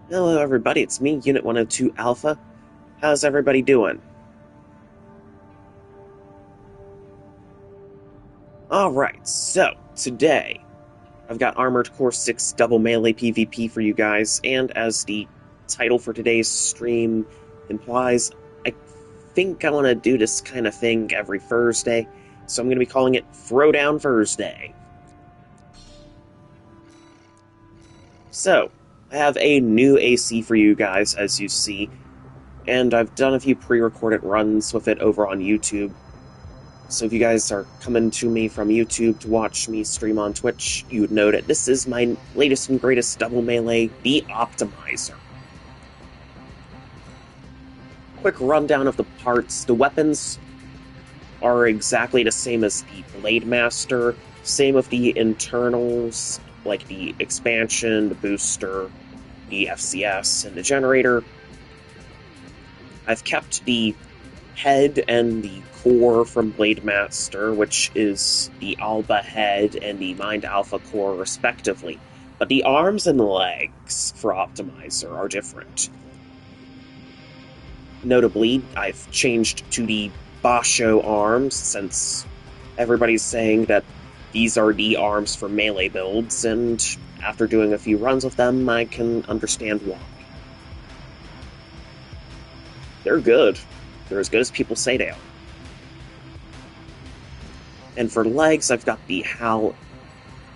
Hello everybody, it's me, Unit 102 Alpha. How's everybody doing? Alright, so today I've got Armored Core 6 Double Melee PvP for you guys, and as the title for today's stream implies, I think I want to do this kind of thing every Thursday, so I'm going to be calling it Throwdown Thursday. So, I have a new AC for you guys, as you see, and I've done a few pre-recorded runs with it over on YouTube. So if you guys are coming to me from YouTube to watch me stream on Twitch, you would know that this is my latest and greatest double melee, the Optimizer. Quick rundown of the parts. The weapons are exactly the same as the Blade Master, same with the internals, like the expansion, the booster, the FCS, and the generator. I've kept the head and the core from Blade Master, which is the Alba head and the Mind Alpha core, respectively. But the arms and legs for Optimizer are different. Notably, I've changed to the Basho arms, since everybody's saying that these are the arms for melee builds, and after doing a few runs with them, I can understand why. They're good. They're as good as people say they are. And for legs, I've got the HAL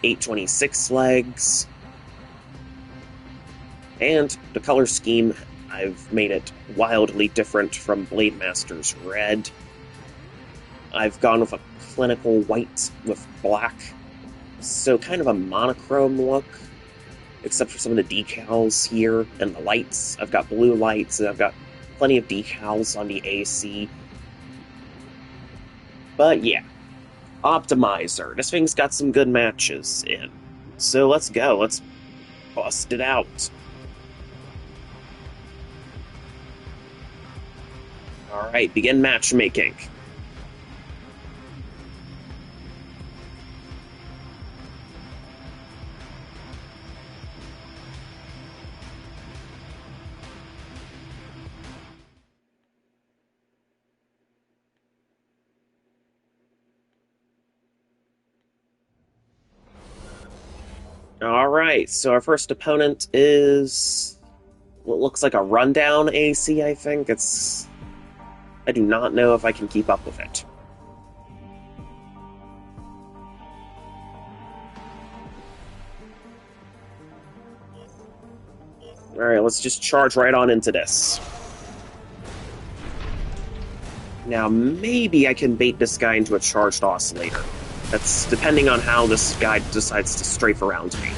826 legs. And the color scheme, I've made it wildly different from Blade Master's red. I've gone with a clinical white with black. So kind of a monochrome look, except for some of the decals here and the lights. I've got blue lights, and I've got plenty of decals on the AC. But yeah, Optimizer. This thing's got some good matches in. So let's go. Let's bust it out. Alright, begin matchmaking. Alright, so our first opponent is what looks like a rundown AC, I think. I do not know if I can keep up with it. Alright, let's just charge right on into this. Now, maybe I can bait this guy into a charged oscillator. That's depending on how this guy decides to strafe around me.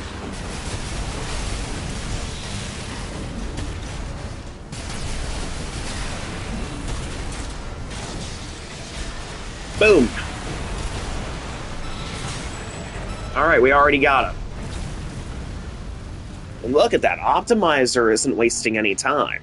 Boom! Alright, we already got him. And look at that, Optimizer isn't wasting any time.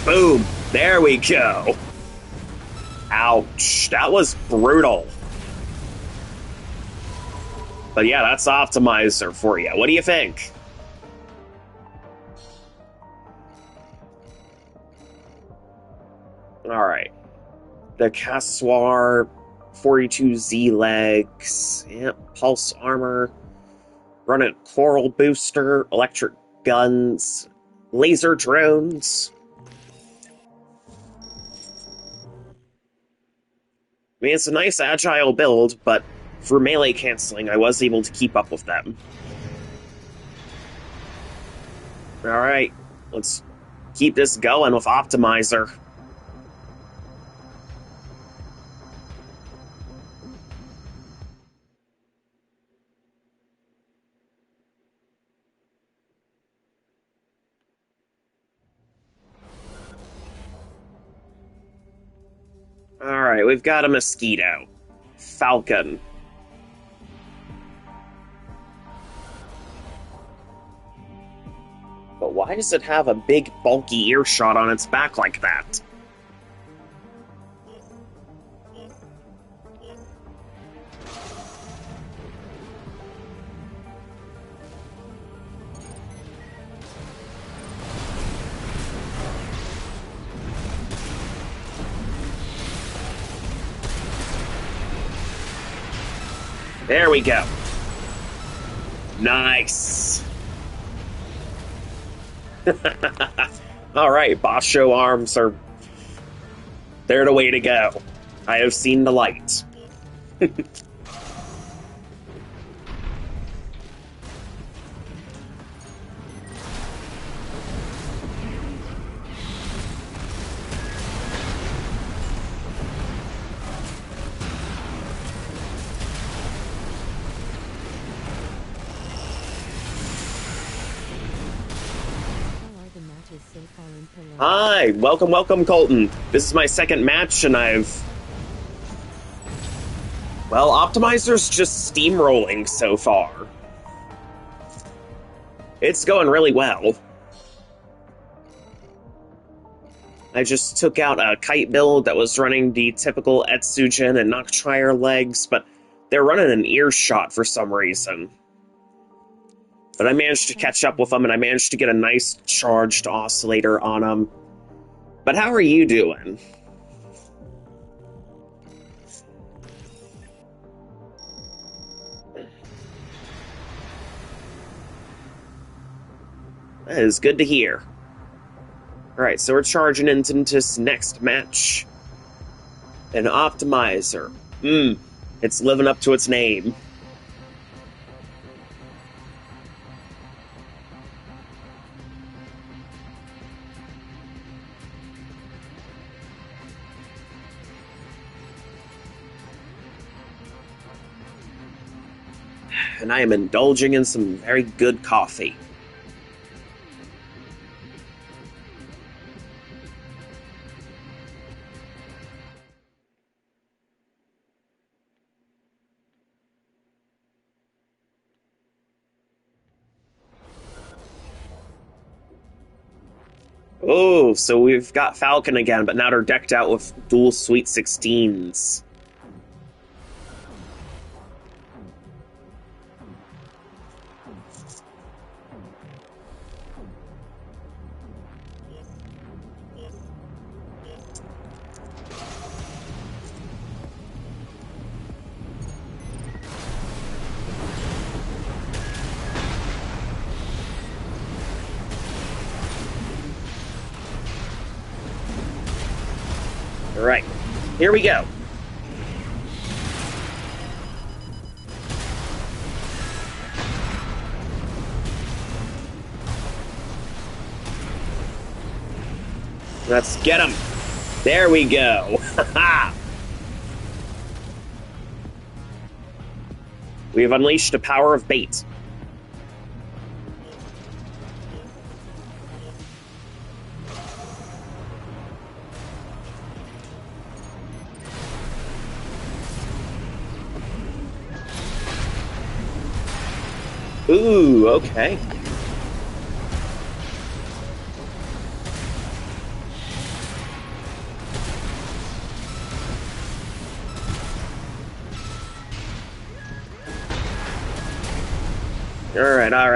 Boom! There we go! Ouch, that was brutal. But yeah, that's Optimizer for you. What do you think? Alright. The Cassoir 42Z legs. Yep, pulse armor. Running coral booster, electric guns, laser drones. I mean, it's a nice agile build, but for melee canceling, I was able to keep up with them. Alright, let's keep this going with Optimizer. Alright, we've got a Mosquito. Falcon. does it have a big, bulky earshot on its back like that? There we go. Nice. Alright, boss show arms are... they're the way to go. I have seen the light. Hi, welcome, Colton. This is my second match, and well, Optimizer's just steamrolling so far. It's going really well. I just took out a kite build that was running the typical Etsujin and Noctrier legs, but they're running an earshot for some reason. But I managed to catch up with them, and I managed to get a nice charged oscillator on them. But how are you doing? That is good to hear. Alright, so we're charging into this next match. An Optimizer. It's living up to its name. And I am indulging in some very good coffee. Oh, so we've got Falcon again, but now they're decked out with dual Sweet 16s. Alright, here we go. Let's get him. There we go. We have unleashed the power of bait. Ooh, okay.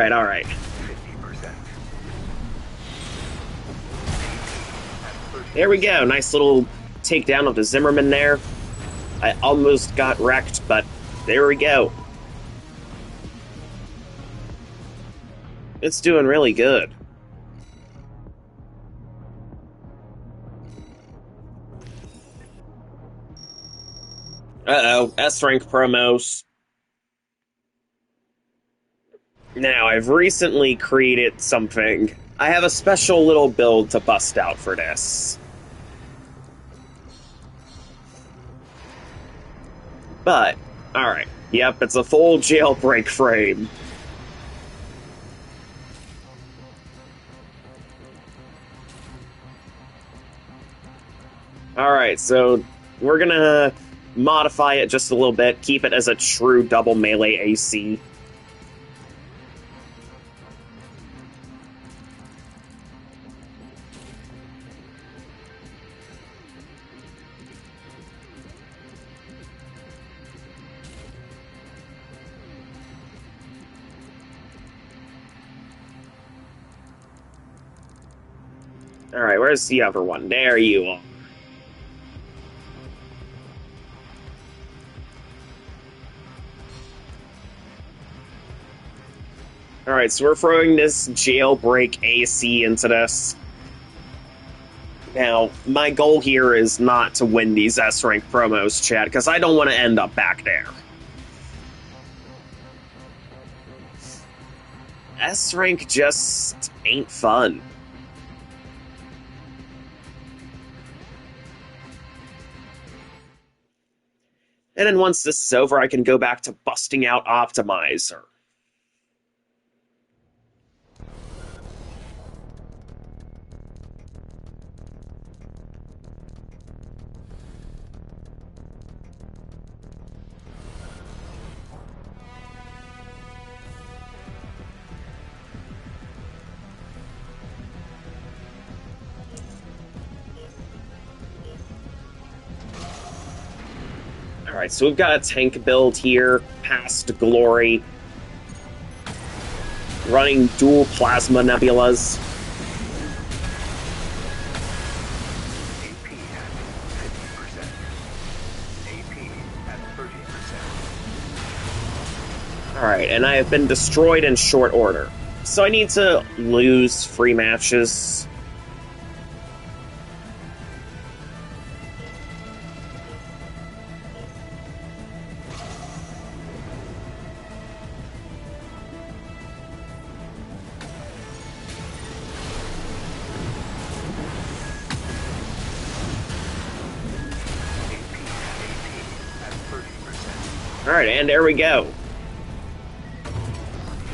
All right. 50%. There we go. Nice little takedown of the Zimmerman there. I almost got wrecked, but there we go. It's doing really good. Uh-oh, S-rank promos. Now, I've recently created something. I have a special little build to bust out for this. But, alright. Yep, it's a full jailbreak frame. Alright, so we're gonna modify it just a little bit, keep it as a true double melee AC. Alright, where's the other one? There you are. Alright, so we're throwing this jailbreak AC into this. Now, my goal here is not to win these S-Rank promos, chat, because I don't want to end up back there. S-Rank just ain't fun. And then once this is over, I can go back to busting out Optimizer. Alright, so we've got a tank build here, past glory. Running dual plasma nebulas. AP at 50%. AP at 30%. Alright, and I have been destroyed in short order. So I need to lose free matches. Alright, and there we go.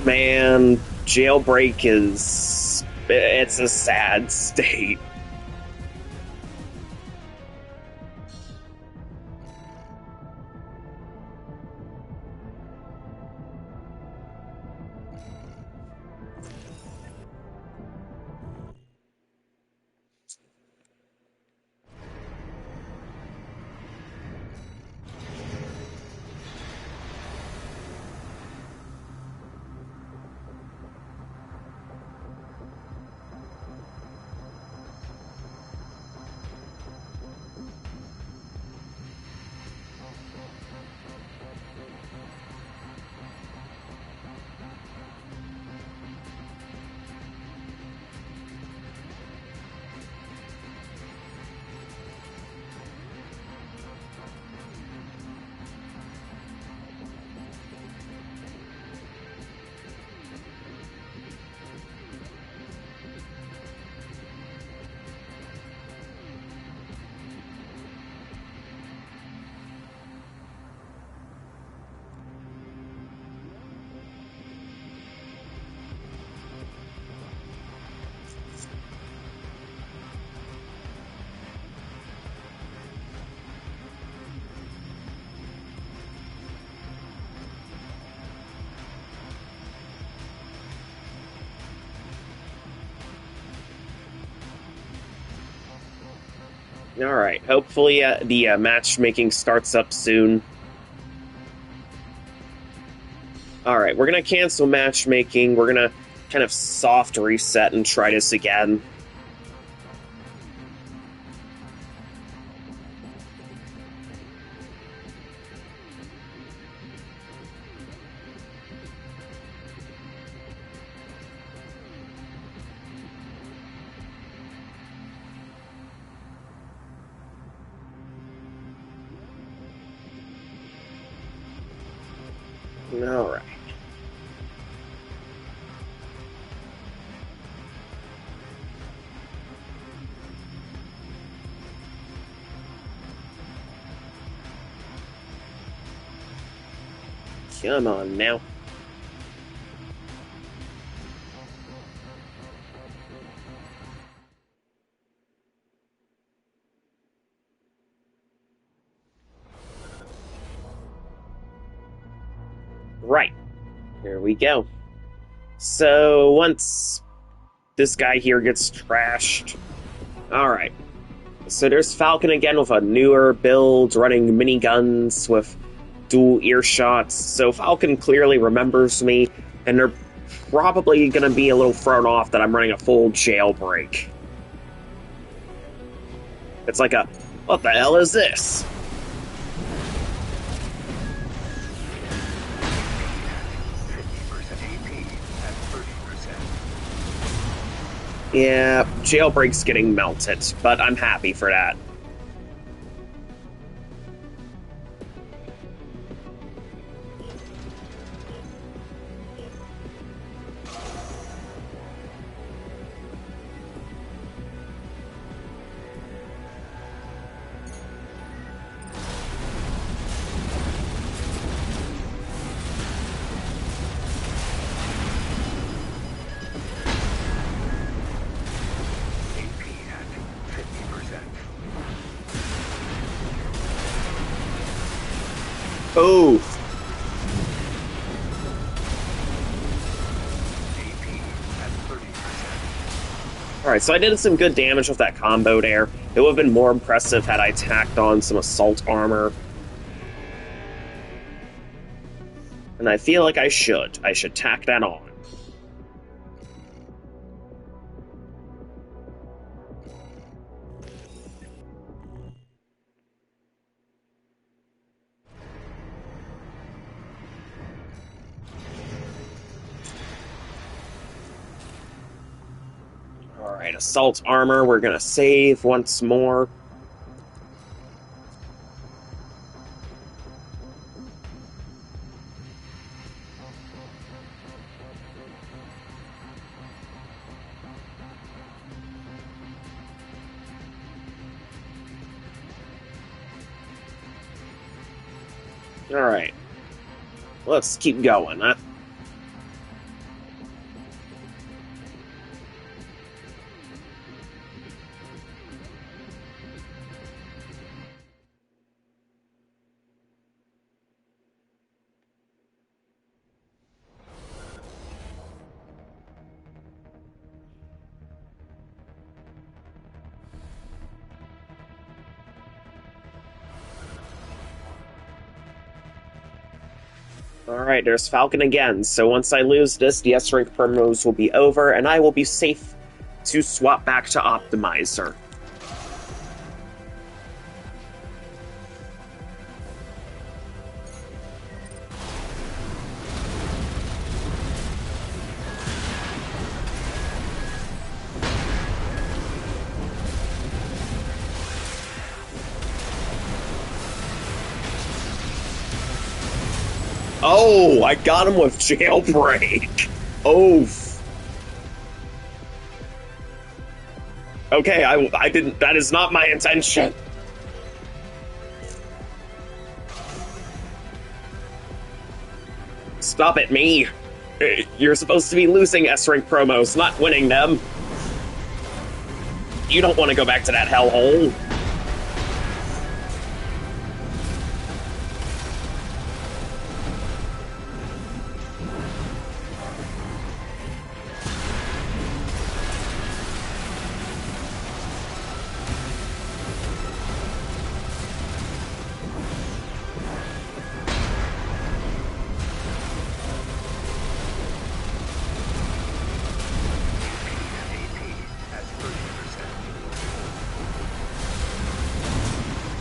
Man, jailbreak is... it's a sad state. Alright, hopefully the matchmaking starts up soon. Alright, we're gonna cancel matchmaking. We're gonna kind of soft reset and try this again. Alright. Come on now. Right. Here we go. So, once this guy here gets trashed... Alright. So there's Falcon again with a newer build, running miniguns with dual earshots. So Falcon clearly remembers me, and they're probably going to be a little thrown off that I'm running a full jailbreak. It's like a, what the hell is this? 50% AP at 30%. Yeah, Jailbreak's getting melted, but I'm happy for that. AP at 50%. Oof. AP at 30%. Alright, so I did some good damage with that combo there. It would have been more impressive had I tacked on some assault armor. And I feel like I should. I should tack that on. Alright, assault armor, we're gonna save once more. Alright. Let's keep going, huh? Alright, there's Falcon again, so once I lose this, the S-Rank promos will be over, and I will be safe to swap back to Optimizer. Oh, I got him with Jailbreak. Oof. Okay, I didn't. That is not my intention. Stop it, me. You're supposed to be losing S-Rank promos, not winning them. You don't want to go back to that hellhole.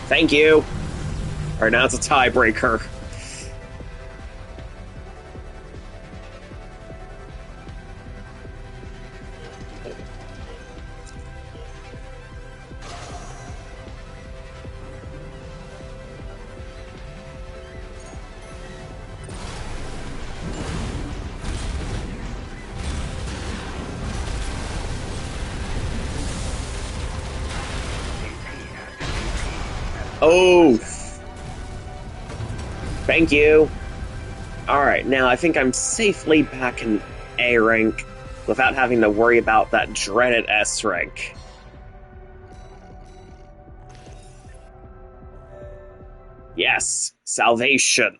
Thank you. Alright, now it's a tiebreaker. Oh! Thank you. Alright, now I think I'm safely back in A rank without having to worry about that dreaded S rank. Yes, salvation.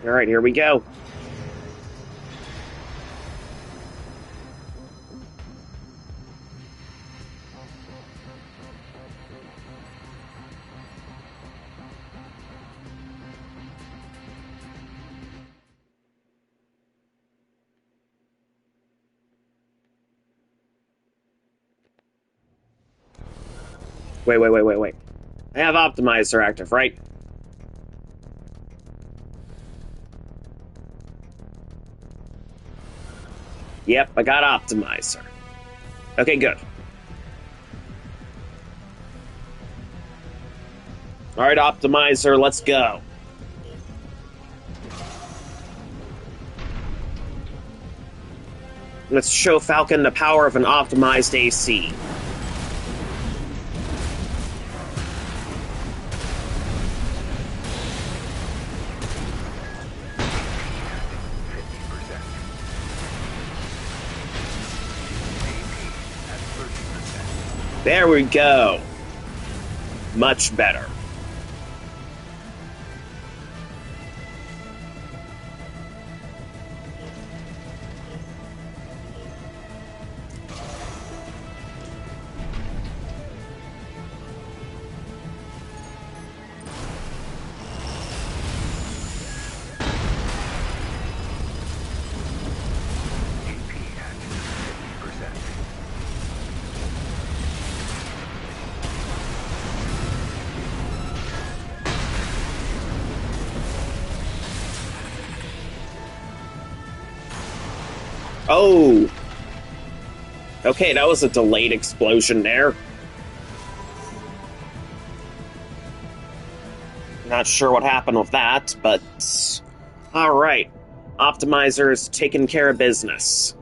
Alright, here we go. Wait. I have Optimizer active, right? Yep, I got Optimizer. Okay, good. Alright, Optimizer, let's go. Let's show Falcon the power of an optimized AC. There we go. Much better. Oh! Okay, that was a delayed explosion there. Not sure what happened with that, but... Alright. Optimizer's taking care of business.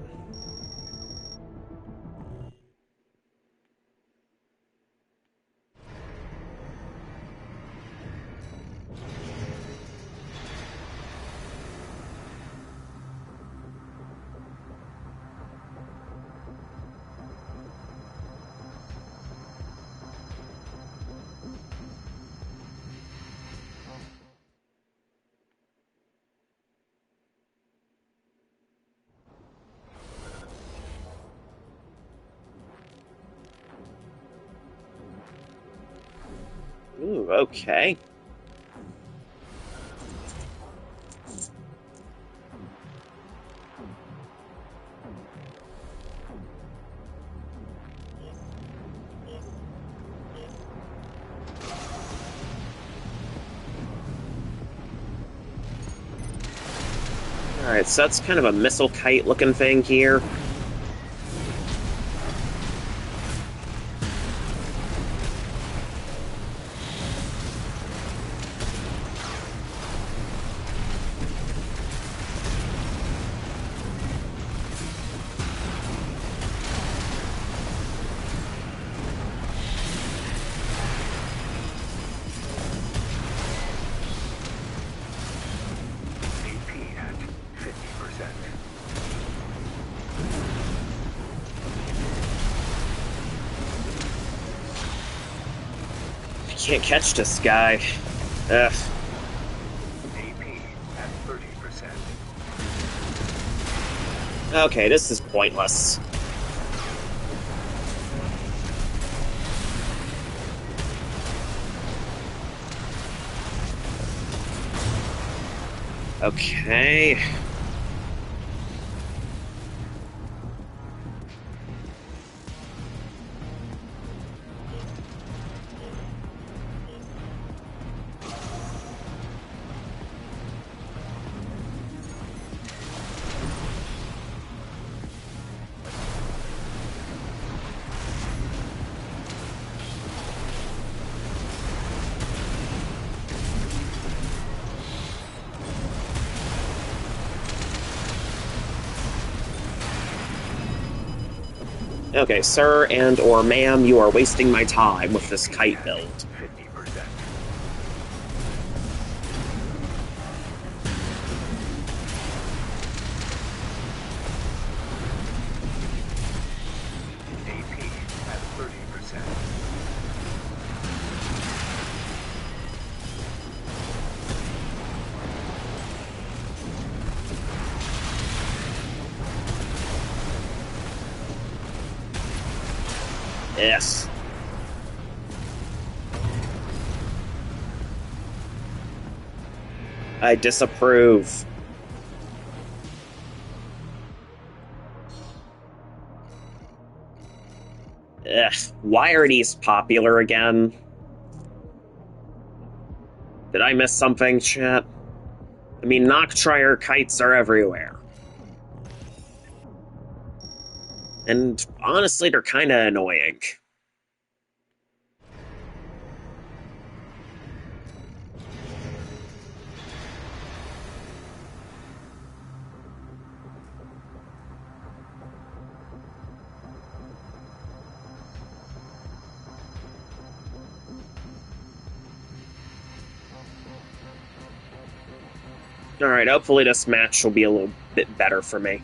Ooh, okay. Alright, so that's kind of a missile kite looking thing here. Can't catch this guy. Ugh. AP at 30%. Okay, this is pointless. Okay. Okay, sir and or ma'am, you are wasting my time with this kite build. 50%. AP at 30%. Yes. I disapprove. Ugh, why are these popular again? Did I miss something, chat? I mean, Noctrier kites are everywhere. And honestly, they're kinda annoying. Alright, hopefully this match will be a little bit better for me.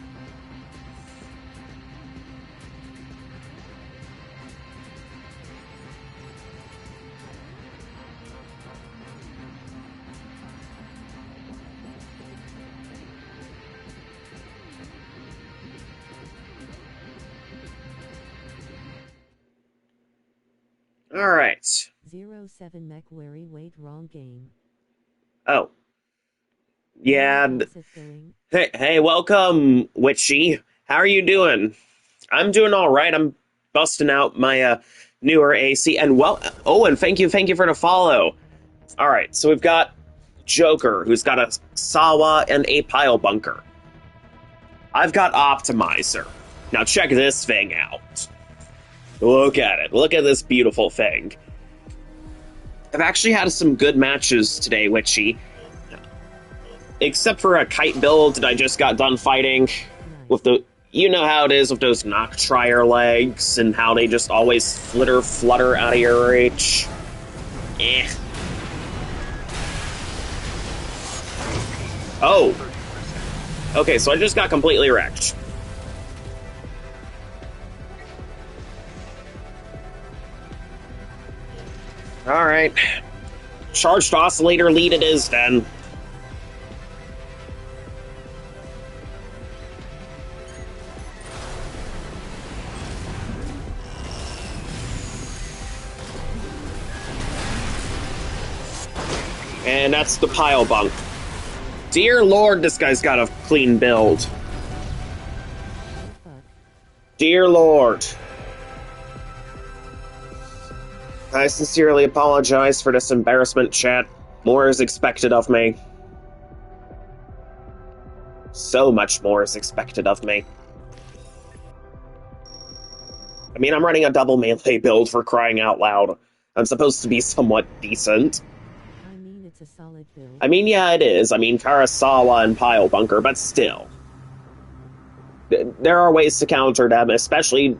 Alright. 07 McWary, wait, wrong game. Oh. Yeah. How's it going? Hey, welcome, Witchy. How are you doing? I'm doing alright. I'm busting out my newer AC. And and thank you for the follow. Alright, so we've got Joker, who's got a Sawa and a Pile Bunker. I've got Optimizer. Now check this thing out. Look at it. Look at this beautiful thing. I've actually had some good matches today, Witchy. Except for a kite build that I just got done fighting with the... You know how it is with those Noctrier legs and how they just always flutter out of your reach. Eh. Oh. Okay, so I just got completely wrecked. Alright. Charged Oscillator lead it is, then. And that's the Pile Bunk. Dear Lord, this guy's got a clean build. Dear Lord. I sincerely apologize for this embarrassment, chat. More is expected of me. So much more is expected of me. I mean, I'm running a double melee build for crying out loud. I'm supposed to be somewhat decent. I mean, it's a solid build. I mean, yeah, it is. I mean, Karasawa and Pile Bunker, but still. There are ways to counter them, especially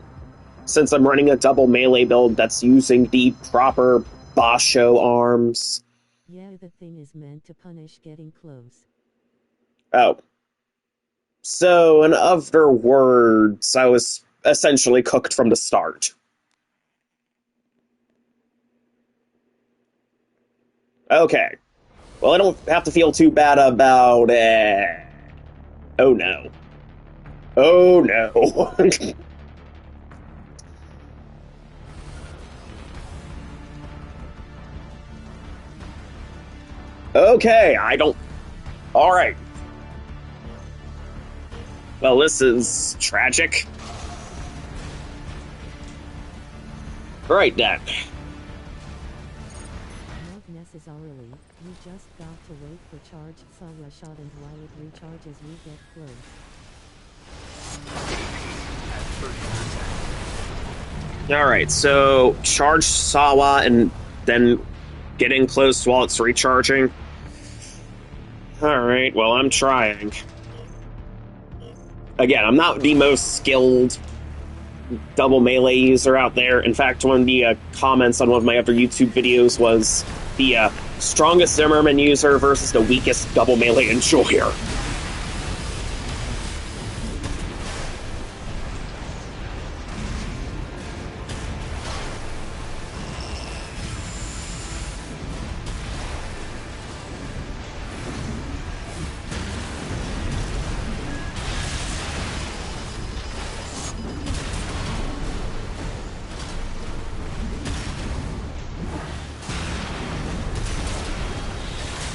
since I'm running a double melee build that's using the proper Basho arms. Yeah, the thing is meant to punish getting close. Oh. So, in other words, I was essentially cooked from the start. Okay. Well, I don't have to feel too bad about it. Oh no. Oh no. Okay, I don't... Alright. Well, this is tragic. Right then. Not necessarily. You just got to wait for charge Sawa shot, and while it recharges you get close. Alright, so charge Sawa and then getting close while it's recharging. Alright, well, I'm trying. Again, I'm not the most skilled double melee user out there. In fact, one of the comments on one of my other YouTube videos was the strongest Zimmerman user versus the weakest double melee enjoyer.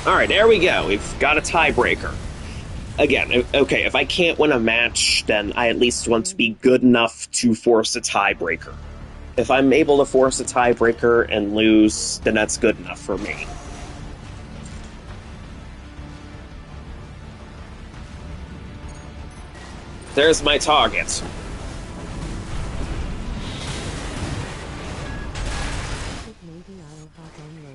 Alright, there we go. We've got a tiebreaker. Again, okay, if I can't win a match, then I at least want to be good enough to force a tiebreaker. If I'm able to force a tiebreaker and lose, then that's good enough for me. There's my target. Think maybe I'll hop on low.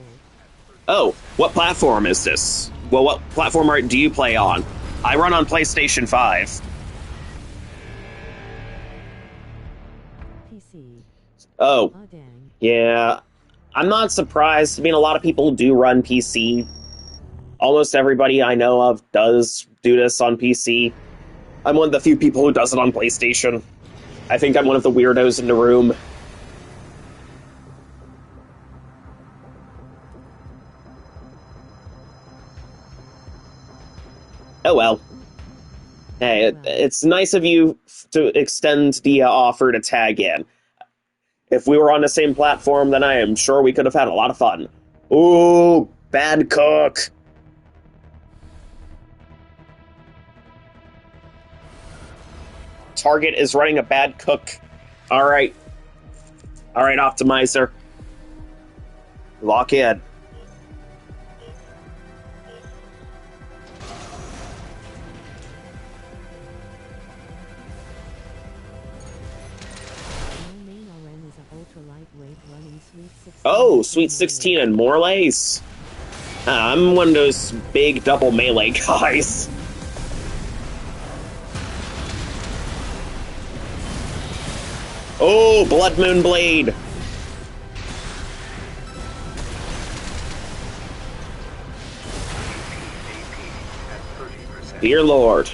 Oh, what platform is this? Well, what platform do you play on? I run on PlayStation 5. PC. Oh, Aw dang. yeah. I'm not surprised. I mean, a lot of people do run PC. Almost everybody I know of does do this on PC. I'm one of the few people who does it on PlayStation. I think I'm one of the weirdos in the room. Oh well. Hey, it's nice of you to extend the offer to tag in. If we were on the same platform, then I am sure we could have had a lot of fun. Ooh, bad cook. Target is running a bad cook. Alright. Alright, Optimizer. Lock in. My main RN is a ultra lightweight running Sweet 16. Oh, Sweet 16 and Morlays. I'm one of those big double melee guys. Oh, Blood Moon Blade. Dear Lord.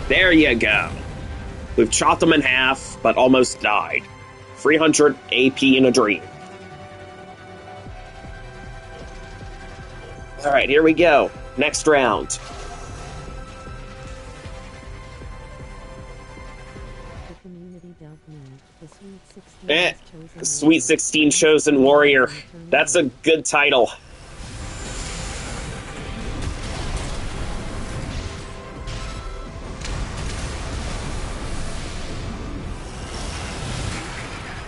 There you go. We've chopped them in half, but almost died. 300 AP in a dream. Alright, here we go. Next round. The community dubbed me the Sweet 16. Sweet 16 Chosen Warrior. That's a good title.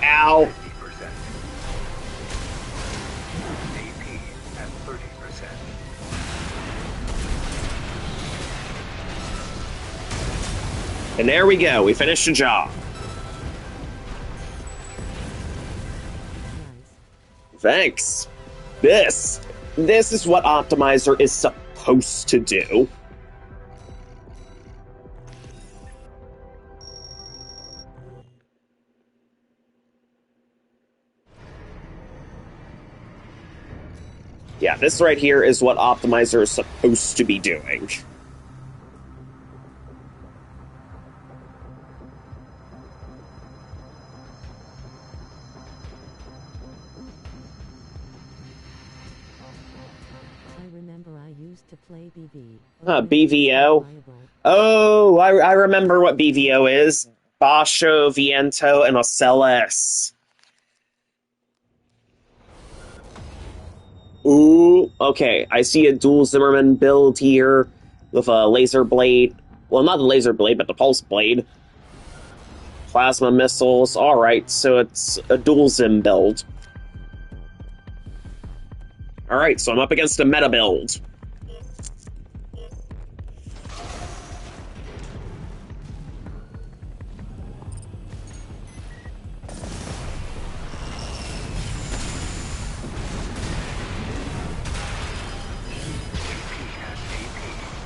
Ow. 50%. AP at 30%. And there we go. We finished the job. Nice. Thanks. This is what Optimizer is supposed to do. Yeah, this right here is what Optimizer is supposed to be doing. I remember I used to play BV. BVO? Oh, I remember what BVO is. Basho, Viento, and Ocellus. Ooh, okay. I see a dual Zimmerman build here with a laser blade. Well, not the laser blade, but the pulse blade. Plasma missiles. Alright, so it's a dual Zim build. Alright, so I'm up against a meta build.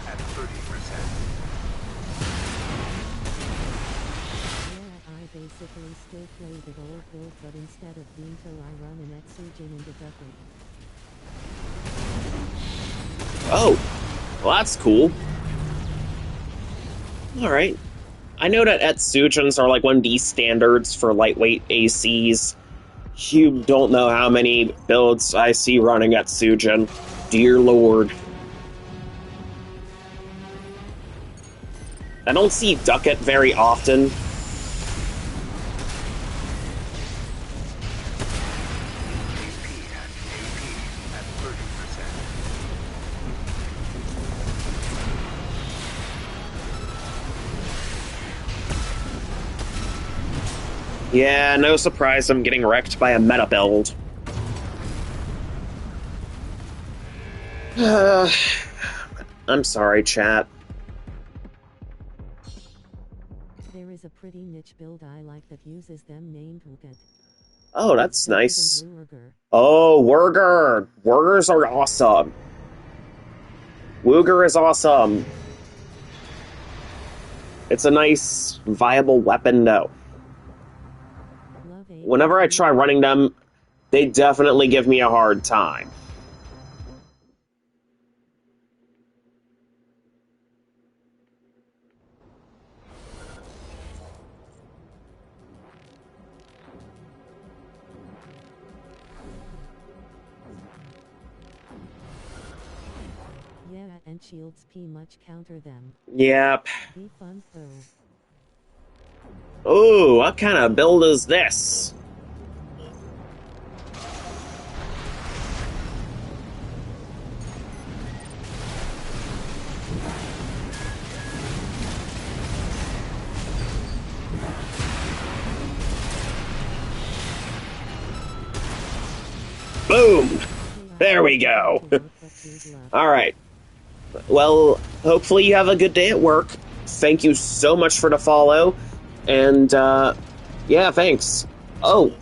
At 30%. Yeah, I basically still play the old build, but instead of Vinto I run an Exujin and deducting. Oh, well that's cool. Alright. I know that Etsujins are like one of the standards for lightweight ACs. You don't know how many builds I see running Etsujin. Dear Lord. I don't see Ducat very often. At 30%. Yeah, no surprise I'm getting wrecked by a meta build. I'm sorry, chat. There is a pretty niche build I like that uses them named Wukat. Oh, that's Better than nice. Wurger. Oh, Wurger! Wurgers are awesome. Wooger is awesome. It's a nice, viable weapon, though. Love a Whenever I try running them, they definitely give me a hard time. Yeah, and shields P much counter them. Yep. Be fun though. Ooh, what kind of build is this? Boom! There we go. Alright. Well, hopefully you have a good day at work. Thank you so much for the follow. And, yeah, thanks. Oh.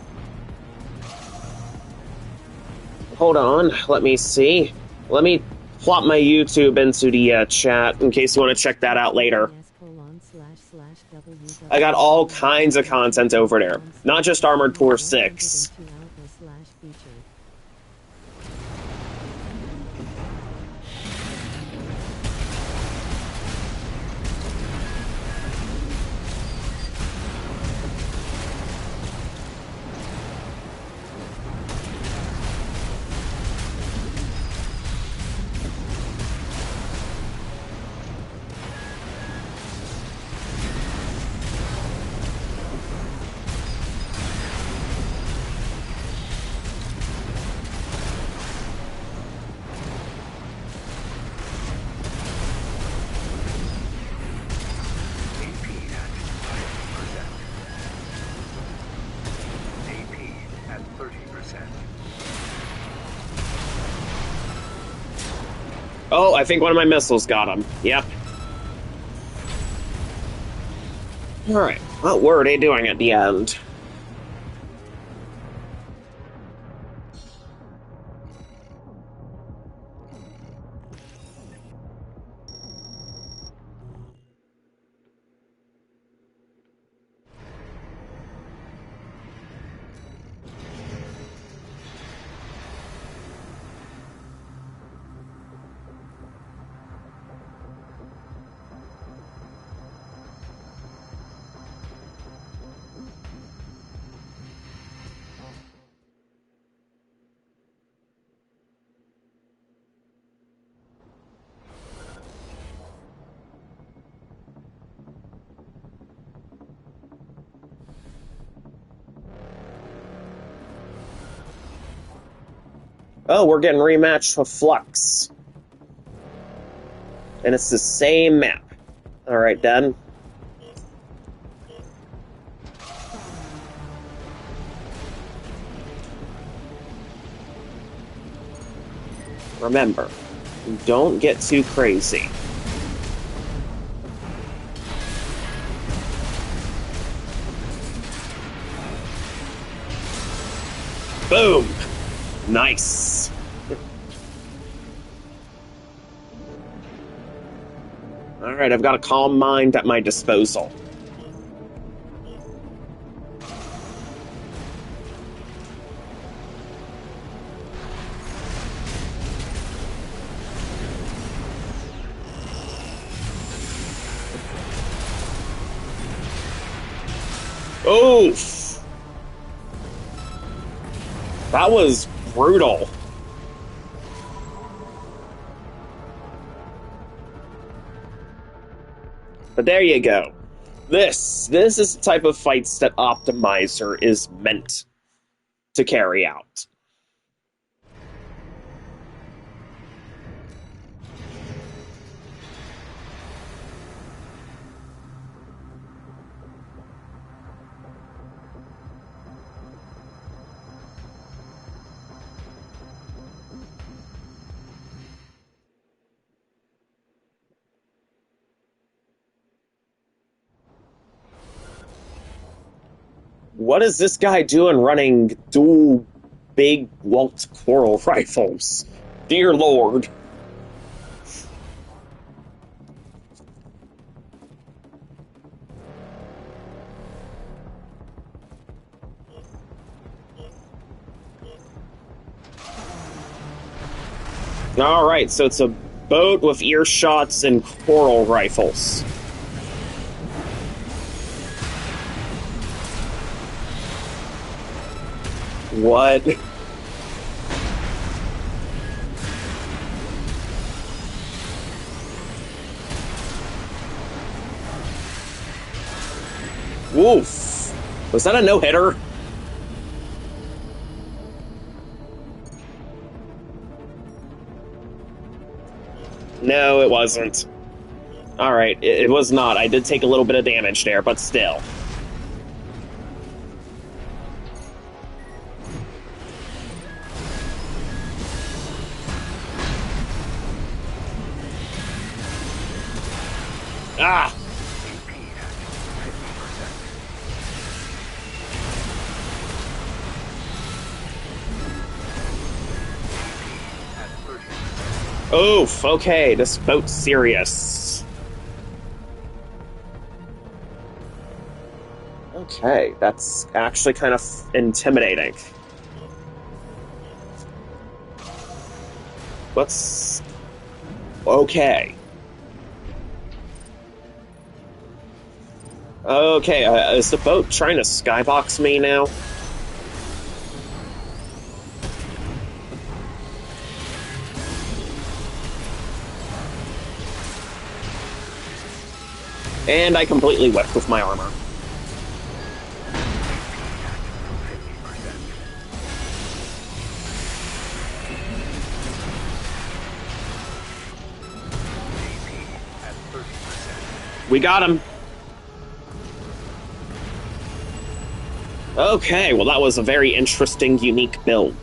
Hold on. Let me see. Let me plop my YouTube into the chat in case you want to check that out later. I got all kinds of content over there. Not just Armored Core 6. Oh, I think one of my missiles got him. Yep. Alright, what were they doing at the end? Oh, we're getting rematched with Flux. And it's the same map. Alright, then. Remember, don't get too crazy. Boom! Nice. Alright, I've got a calm mind at my disposal. Oof! That was brutal. But there you go. This is the type of fights that Optimizer is meant to carry out. What is this guy doing running dual big Walt Coral rifles? Dear Lord. Alright, so it's a boat with earshots and coral rifles. What? Woof. Was that a no-hitter? No, it wasn't. Alright, it was not. I did take a little bit of damage there, but still. Ah! Oof, okay, this boat's serious. Okay, that's actually kind of intimidating. What's... Okay. Okay, is the boat trying to skybox me now? And I completely whipped with my armor. We got him. Okay, well that was a very interesting, unique build.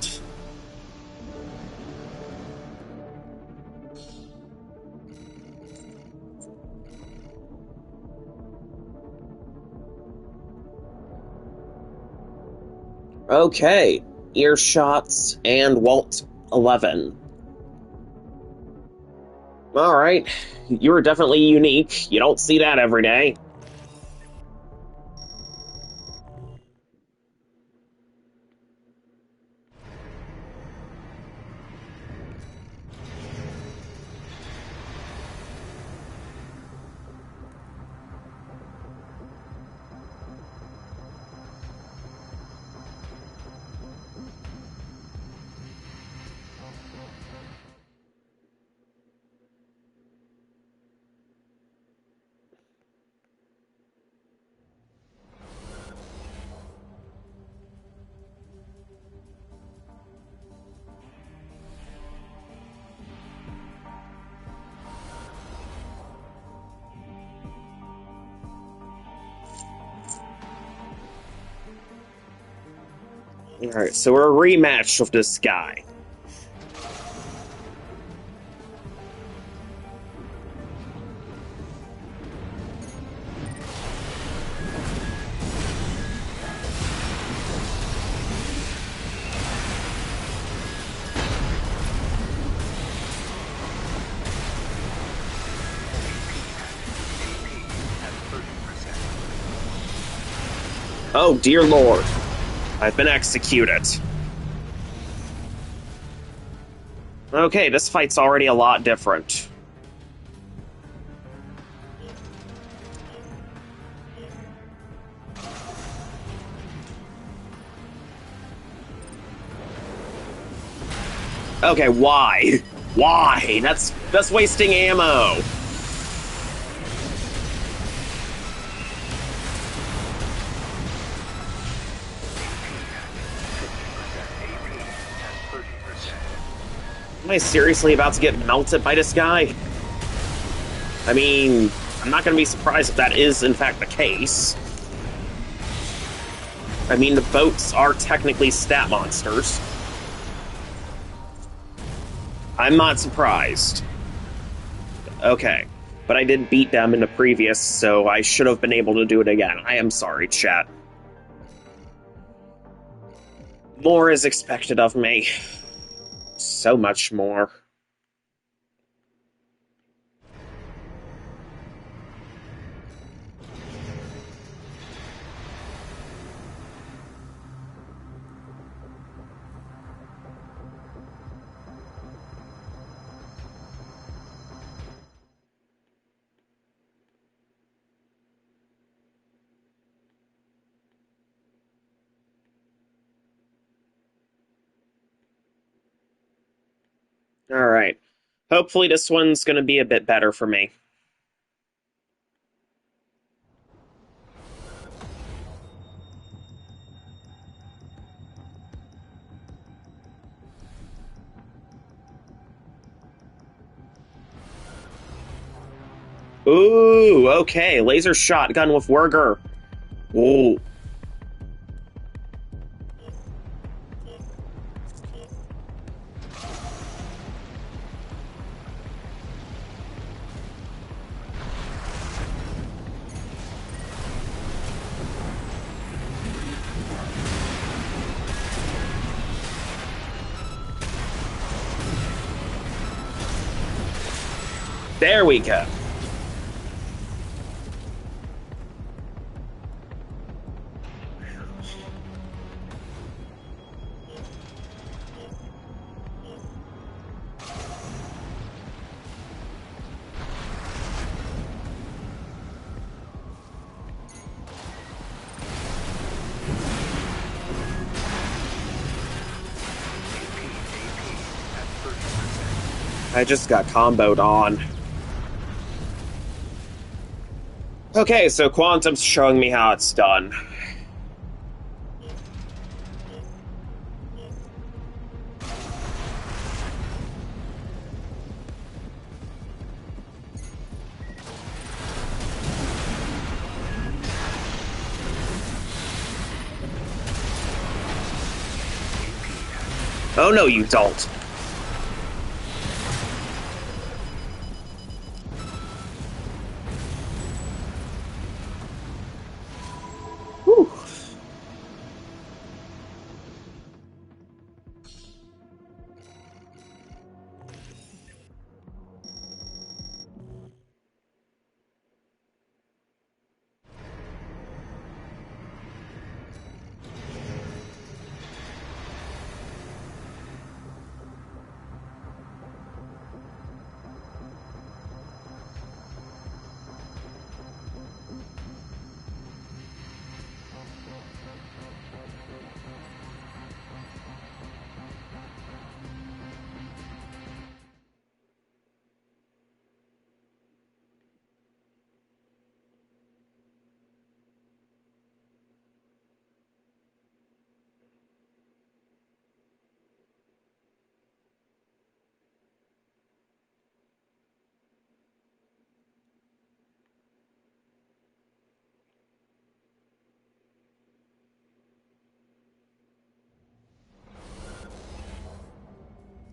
Okay, earshots and Walt 11. Alright, you were definitely unique. You don't see that every day. Alright, so we're a rematch of this guy. Oh, dear Lord. I've been executed. Okay, this fight's already a lot different. Okay, why? Why? That's wasting ammo. Am I seriously about to get melted by this guy? I mean, I'm not going to be surprised if that is, in fact, the case. I mean, the boats are technically stat monsters. I'm not surprised. Okay, but I did beat them in the previous, so I should have been able to do it again. I am sorry, chat. More is expected of me. So much more. Alright. Hopefully this one's gonna be a bit better for me. Ooh, okay. Laser shotgun with Wurger. Ooh. There we go. I just got comboed on. Okay, so Quantum's showing me how it's done. Oh no, you don't. Whew.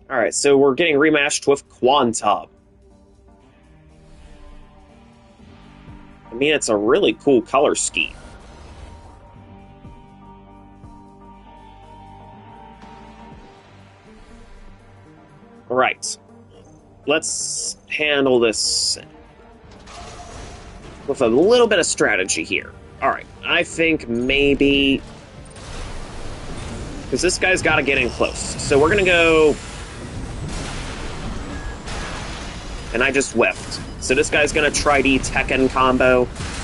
Alright, so we're getting rematched with Quantum. I mean, it's a really cool color scheme. Right. Let's handle this with a little bit of strategy here. Alright, I think maybe... because this guy's got to get in close. So we're going to go... and I just whiffed. So this guy's going to try the Tekken combo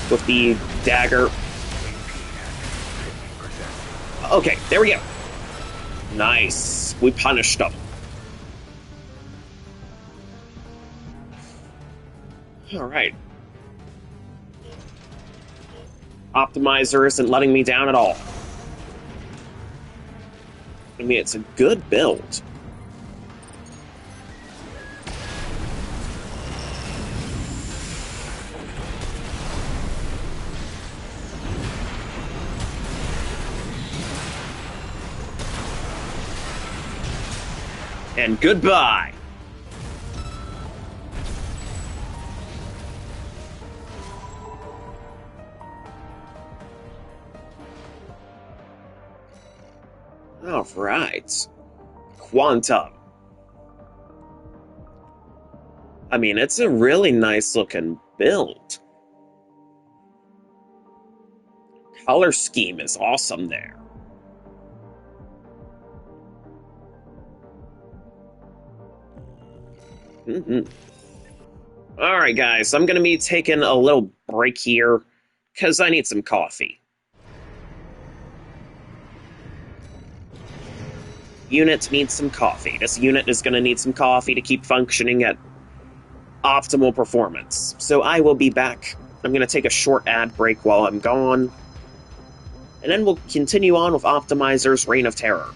with the dagger. Okay, there we go. Nice. We punished him. Alright. Optimizer isn't letting me down at all. I mean, it's a good build. And goodbye. Alright. Quantum. I mean, it's a really nice looking build. Color scheme is awesome there. Alright, guys, I'm gonna be taking a little break here because I need some coffee. Unit needs some coffee. This unit is gonna need some coffee to keep functioning at optimal performance. So I will be back. I'm gonna take a short ad break while I'm gone. And then we'll continue on with Optimizer's Reign of Terror.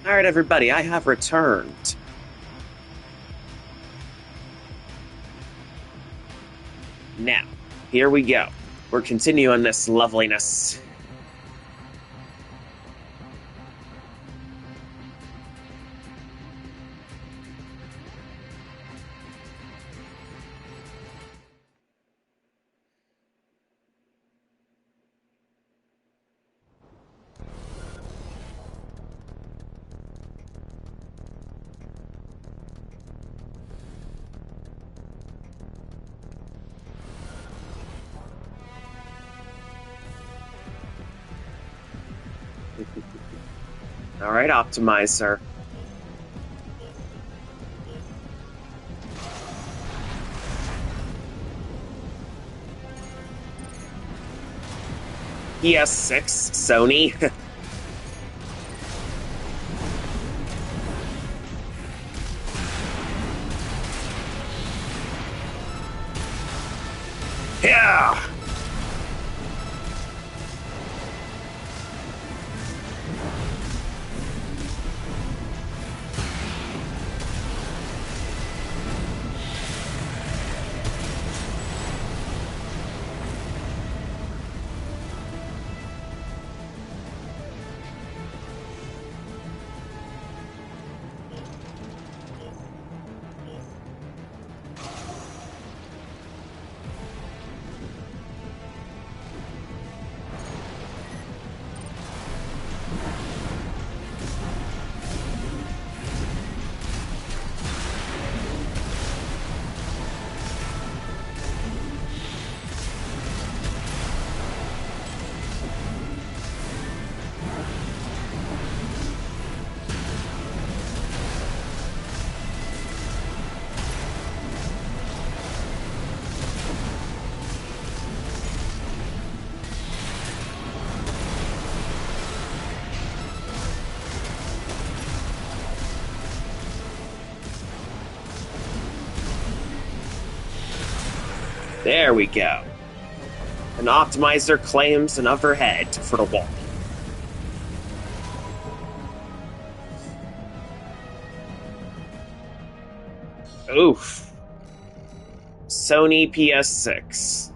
Alright, everybody, I have returned. Now, here we go. We're continuing this loveliness. Alright, Optimizer. PS6, Sony. Yeah! There we go. An optimizer claims an upper head for the wall. Oof. Sony PS6.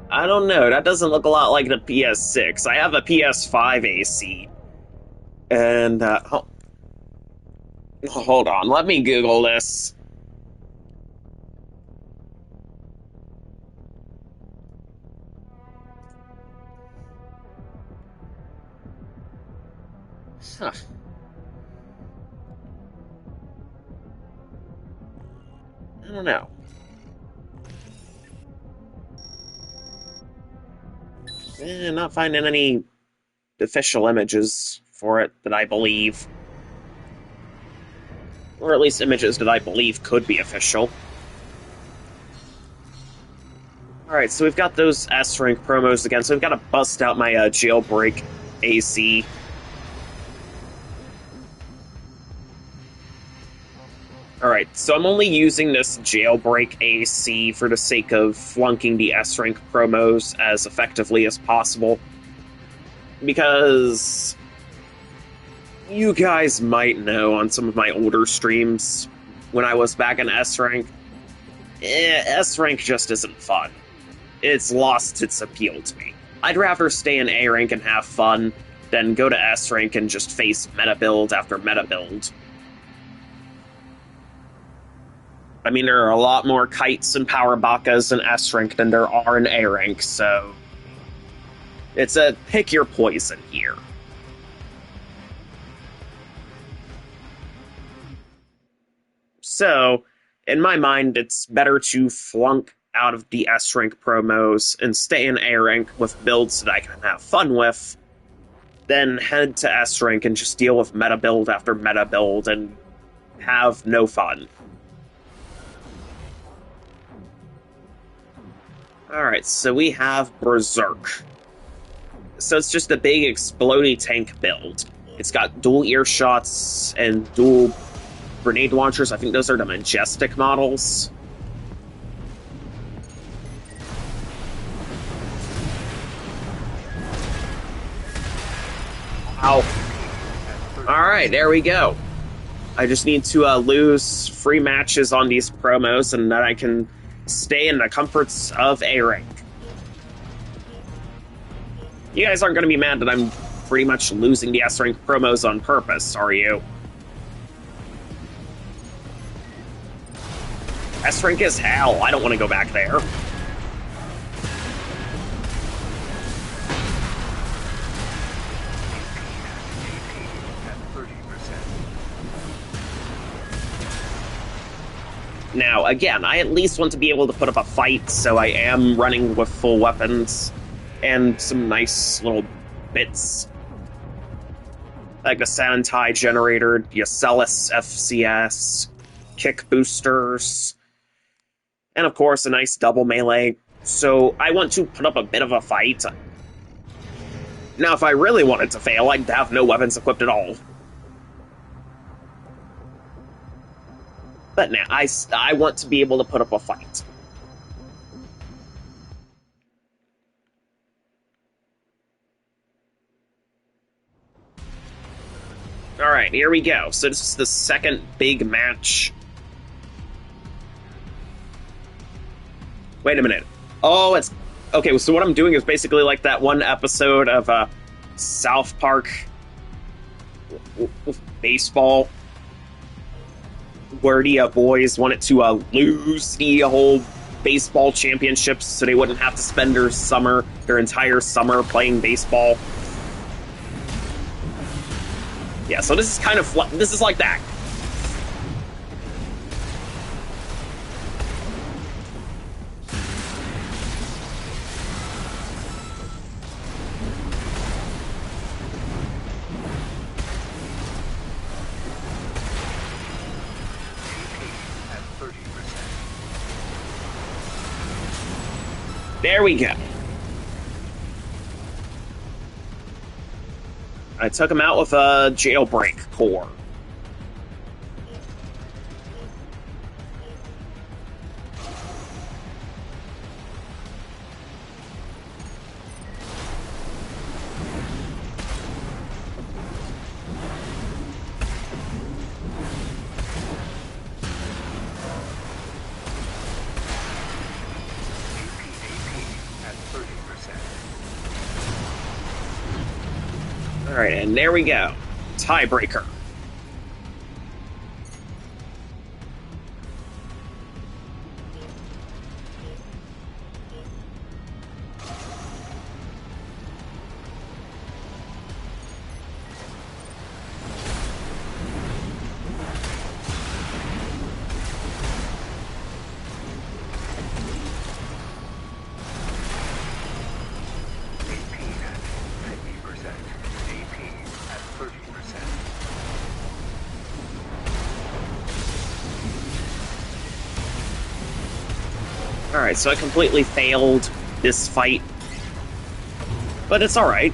I don't know, that doesn't look a lot like the PS6. I have a PS5 AC. And, hold on, let me Google this. Huh. I don't know. Not finding any official images for it that I believe. Or at least images that I believe could be official. Alright, so we've got those S-Rank promos again, so we've got to bust out my jailbreak AC. Alright, so I'm only using this jailbreak AC for the sake of flunking the S-Rank promos as effectively as possible. Because you guys might know on some of my older streams, when I was back in S-Rank, S-Rank just isn't fun. It's lost its appeal to me. I'd rather stay in A-Rank and have fun than go to S-Rank and just face meta build after meta build. I mean, there are a lot more kites and power bakas in S-Rank than there are in A-Rank, so it's a pick your poison here. So, in my mind, it's better to flunk out of the S-Rank promos and stay in A-Rank with builds that I can have fun with, than head to S-Rank and just deal with meta build after meta build and have no fun. Alright, so we have Berserk. So it's just a big explodey tank build. It's got dual ear shots and dual grenade launchers. I think those are the Majestic models. Ow. Alright, there we go. I just need to lose free matches on these promos, and then I can stay in the comforts of A-Rank. You guys aren't going to be mad that I'm pretty much losing the S-Rank promos on purpose, are you? S-Rank is hell. I don't want to go back there. Now, again, I at least want to be able to put up a fight, so I am running with full weapons and some nice little bits. Like the Santai generator, the Ocellus FCS, kick boosters, and of course a nice double melee. So I want to put up a bit of a fight. Now, if I really wanted to fail, I'd have no weapons equipped at all. But now, I want to be able to put up a fight. Alright, here we go. So this is the second big match. Wait a minute. Oh, it's... Okay, so what I'm doing is basically like that one episode of South Park baseball, where the boys wanted to lose the whole baseball championships so they wouldn't have to spend their entire summer playing baseball. Yeah, so this is kind of this is like that. There we go. I took him out with a jailbreak core. Alright, and there we go. Tiebreaker. AP at 50%. AP at 30%. Alright, so I completely failed this fight. But it's alright.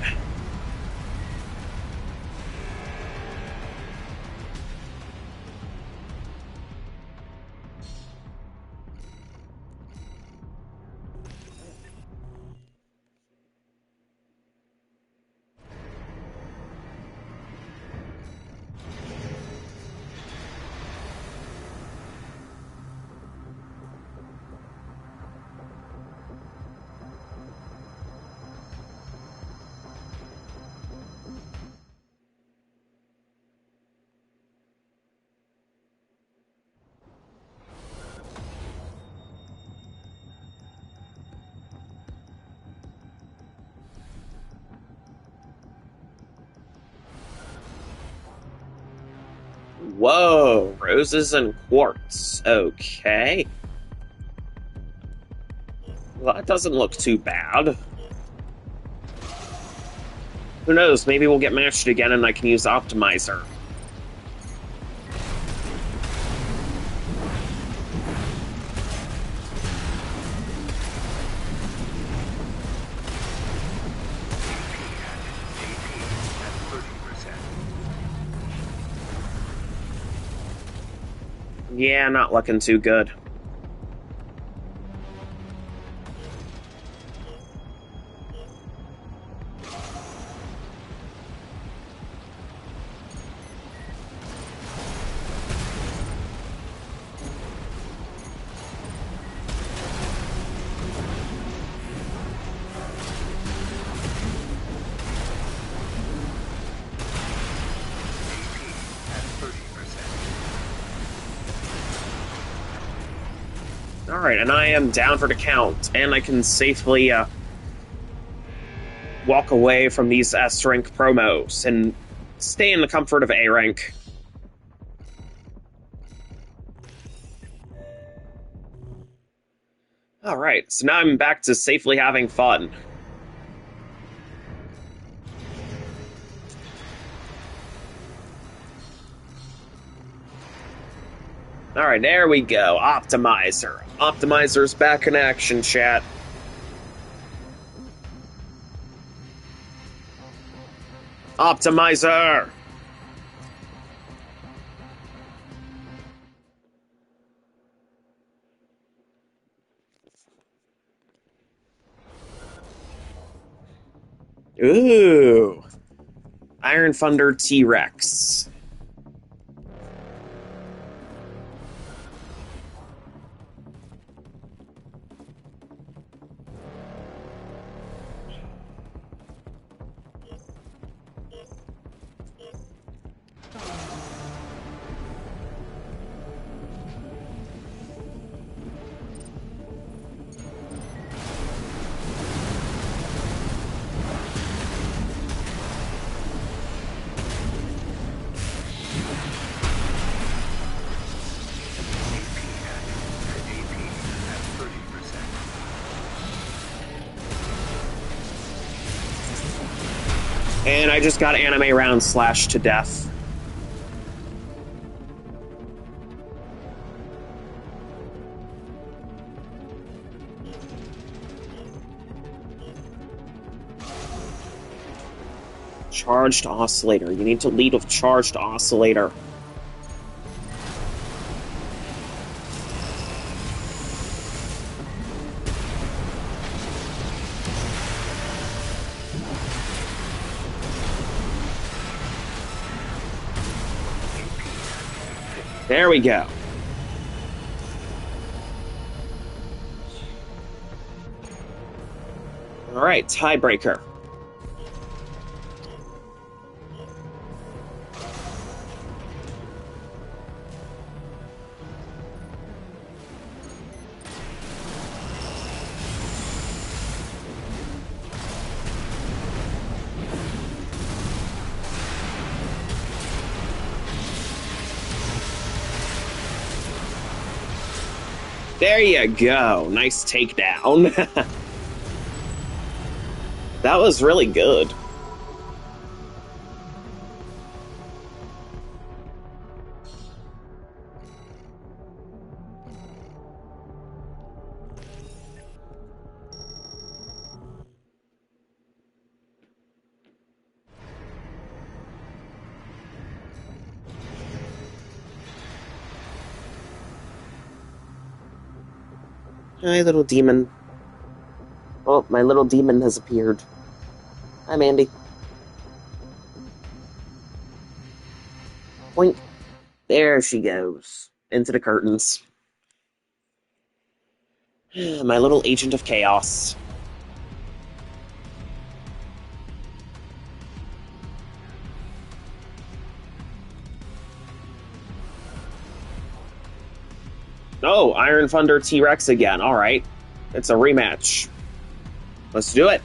Whoa, roses and quartz. Okay. Well, that doesn't look too bad. Who knows, maybe we'll get matched again and I can use Optimizer. AP at 30%. Yeah, not looking too good. AP at 30%. Alright, and I am down for the count, and I can safely walk away from these S-rank promos and stay in the comfort of A-rank. Alright, so now I'm back to safely having fun. Alright, there we go. Optimizer. Optimizer's back in action, chat. Optimizer! Ooh. Iron Thunder T-Rex. AP at 30%. And I just got anime round slashed to death. Charged Oscillator. You need to lead with Charged Oscillator. There we go. All right, tiebreaker. There you go. Nice takedown. That was really good. Hi, little demon. Oh, my little demon has appeared. Hi, Mandy. Boink. There she goes. Into the curtains. My little agent of chaos. Oh, Iron Thunder T-Rex again. Alright. It's a rematch. Let's do it.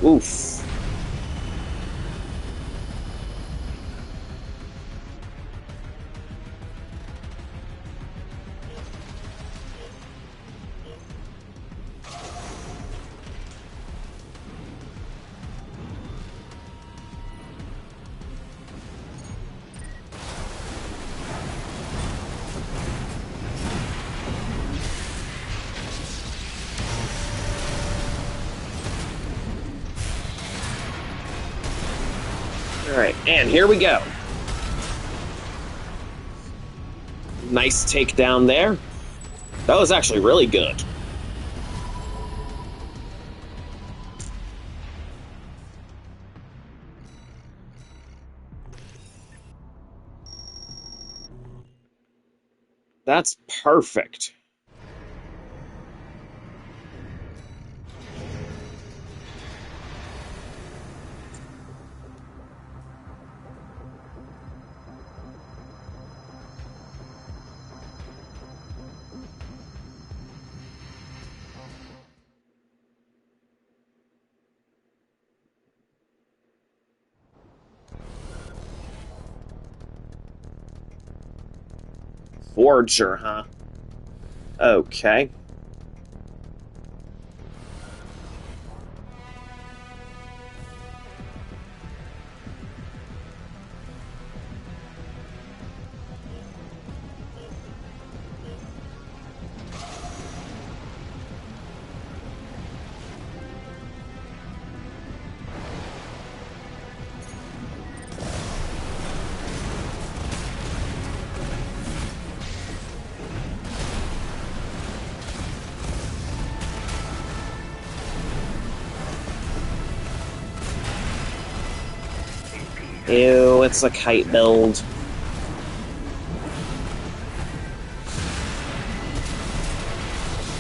Oof. Alright, and here we go. Nice takedown there. That was actually really good. That's perfect. Forger, huh? Okay. Ew, it's a kite build.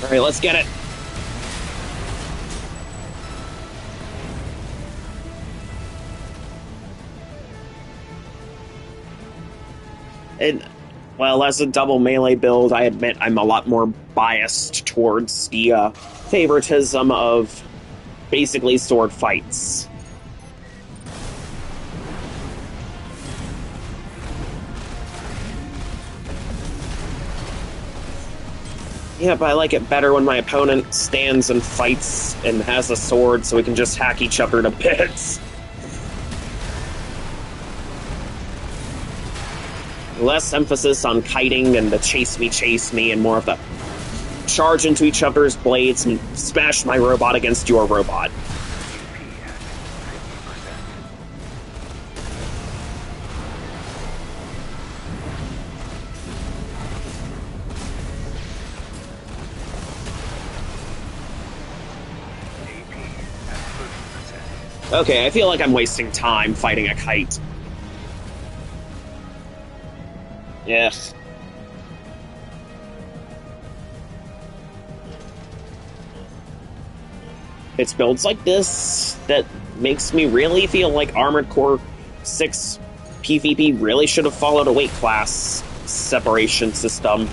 Alright, let's get it. And, well, as a double melee build, I admit I'm a lot more biased towards the favoritism of basically sword fights. Yeah, but I like it better when my opponent stands and fights and has a sword so we can just hack each other to bits. Less emphasis on kiting and the chase me, and more of the charge into each other's blades and smash my robot against your robot. Okay, I feel like I'm wasting time fighting a kite. Yes. It's builds like this that makes me really feel like Armored Core 6 PvP really should have followed a weight class separation system.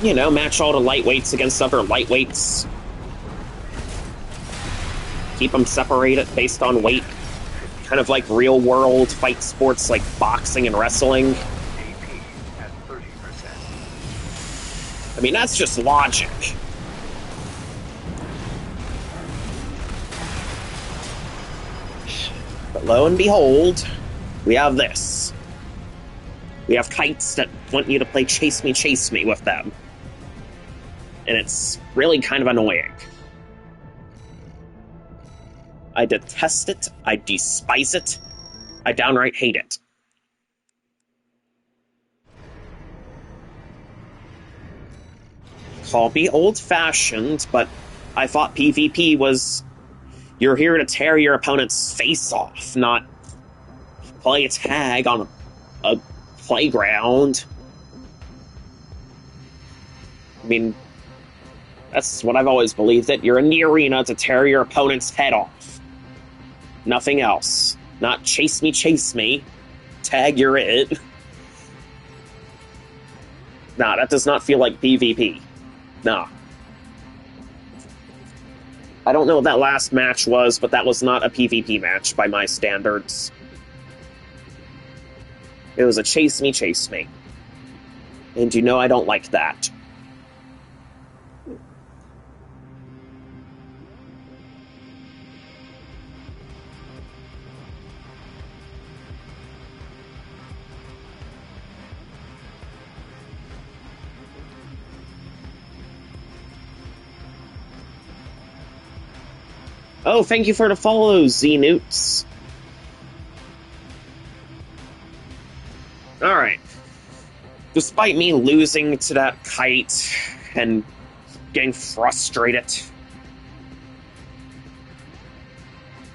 You know, match all the lightweights against other lightweights. Keep them separated based on weight. Kind of like real-world fight sports like boxing and wrestling. AP at 30%. I mean, that's just logic. But lo and behold, we have this. We have kites that want you to play chase me with them. And it's really kind of annoying. I detest it. I despise it. I downright hate it. Call me old-fashioned, but I thought PvP was... You're here to tear your opponent's face off, not play tag on a playground. I mean, that's what I've always believed, that you're in the arena to tear your opponent's head off. Nothing else. Not chase me, tag you're it. Nah, that does not feel like PvP. Nah. I don't know what that last match was, but that was not a PvP match by my standards. It was a chase me. And you know I don't like that. Oh, thank you for the follow, Z-Newts. Alright. Despite me losing to that kite and getting frustrated,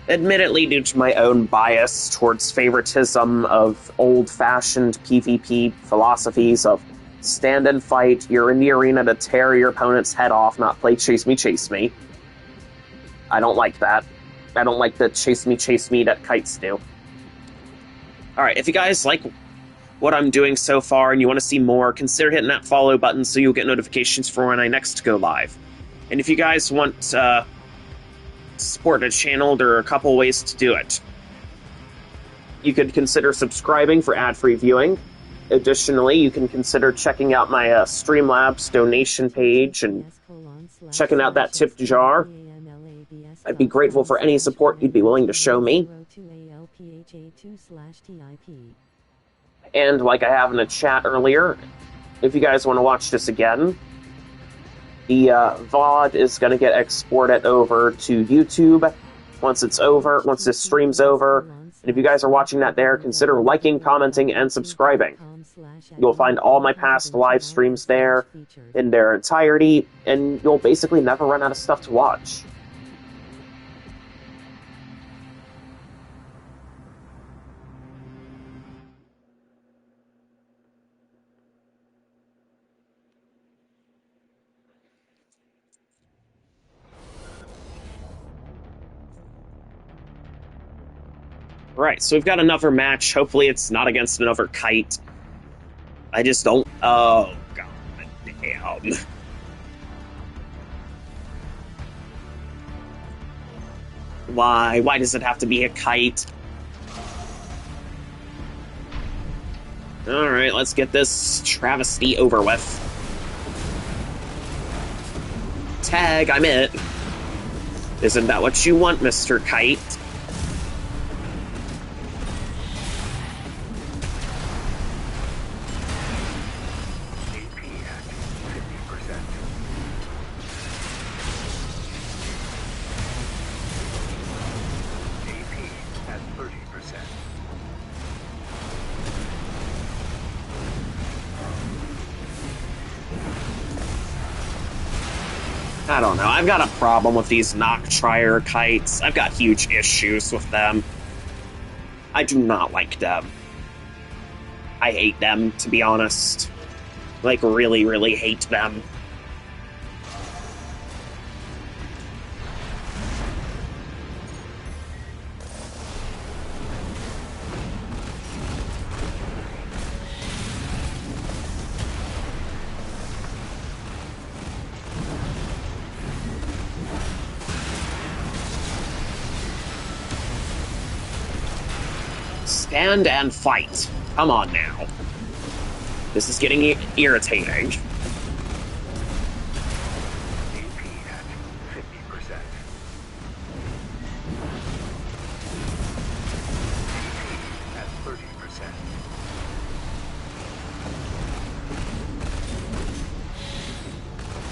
admittedly due to my own bias towards favoritism of old-fashioned PvP philosophies of stand and fight, you're in the arena to tear your opponent's head off, not play chase me. I don't like that. I don't like the chase me that kites do. Alright, if you guys like what I'm doing so far and you want to see more, consider hitting that follow button so you'll get notifications for when I next go live. And if you guys want to support the channel, there are a couple ways to do it. You could consider subscribing for ad-free viewing. Additionally, you can consider checking out my Streamlabs donation page and checking out that tip jar. I'd be grateful for any support you'd be willing to show me. And like I have in the chat earlier, if you guys want to watch this again, the VOD is going to get exported over to YouTube once it's over, once this stream's over. And if you guys are watching that there, consider liking, commenting, and subscribing. You'll find all my past live streams there in their entirety, and you'll basically never run out of stuff to watch. Right, so we've got another match. Hopefully it's not against another kite. I just don't... Oh, god damn. Why? Why does it have to be a kite? Alright, let's get this travesty over with. Tag, I'm it. Isn't that what you want, Mr. Kite? I don't know. I've got a problem with these Noctrier kites. I've got huge issues with them. I do not like them. I hate them, to be honest. Like, really, really hate them. Stand and fight. Come on now. This is getting irritating. AP at 50%. AP at 30%.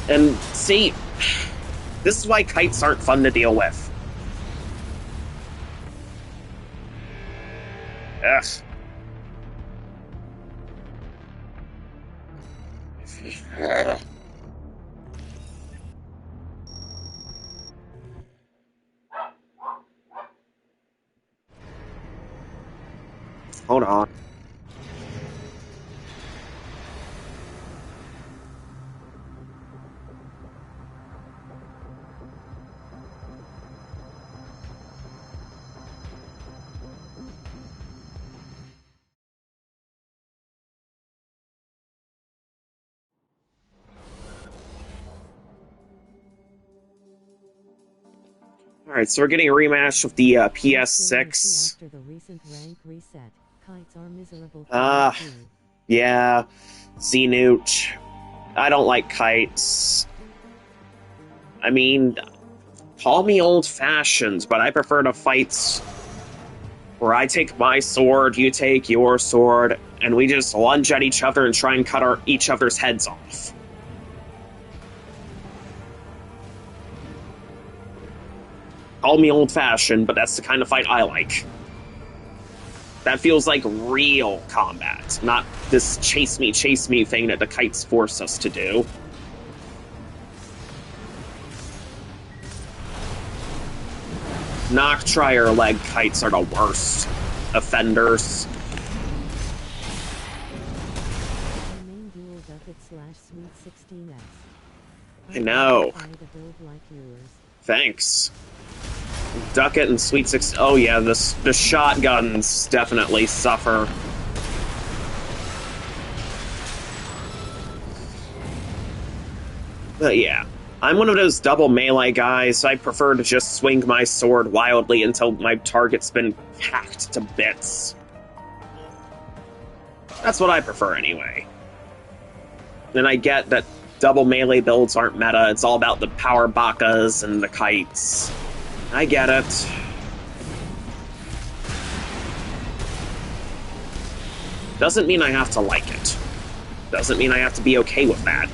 And see, this is why kites aren't fun to deal with. Ugh. Hold on. Alright, so we're getting a rematch of the PS6. After the recent rank reset, kites are miserable. Yeah. Xenooch. I don't like kites. I mean, call me old-fashioned, but I prefer to fight where I take my sword, you take your sword, and we just lunge at each other and try and cut each other's heads off. Call me old-fashioned, but that's the kind of fight I like. That feels like real combat, not this chase me thing that the kites force us to do. Noctrier leg kites are the worst offenders. Main dual Ducket/Sweet 16S. I know. I need a build like yours. Thanks. Ducket and Sweet 6. Oh yeah, the shotguns definitely suffer. But yeah, I'm one of those double melee guys. I prefer to just swing my sword wildly until my target's been hacked to bits. That's what I prefer anyway. And I get that double melee builds aren't meta. It's all about the power bakas and the kites. I get it. Doesn't mean I have to like it. Doesn't mean I have to be okay with that.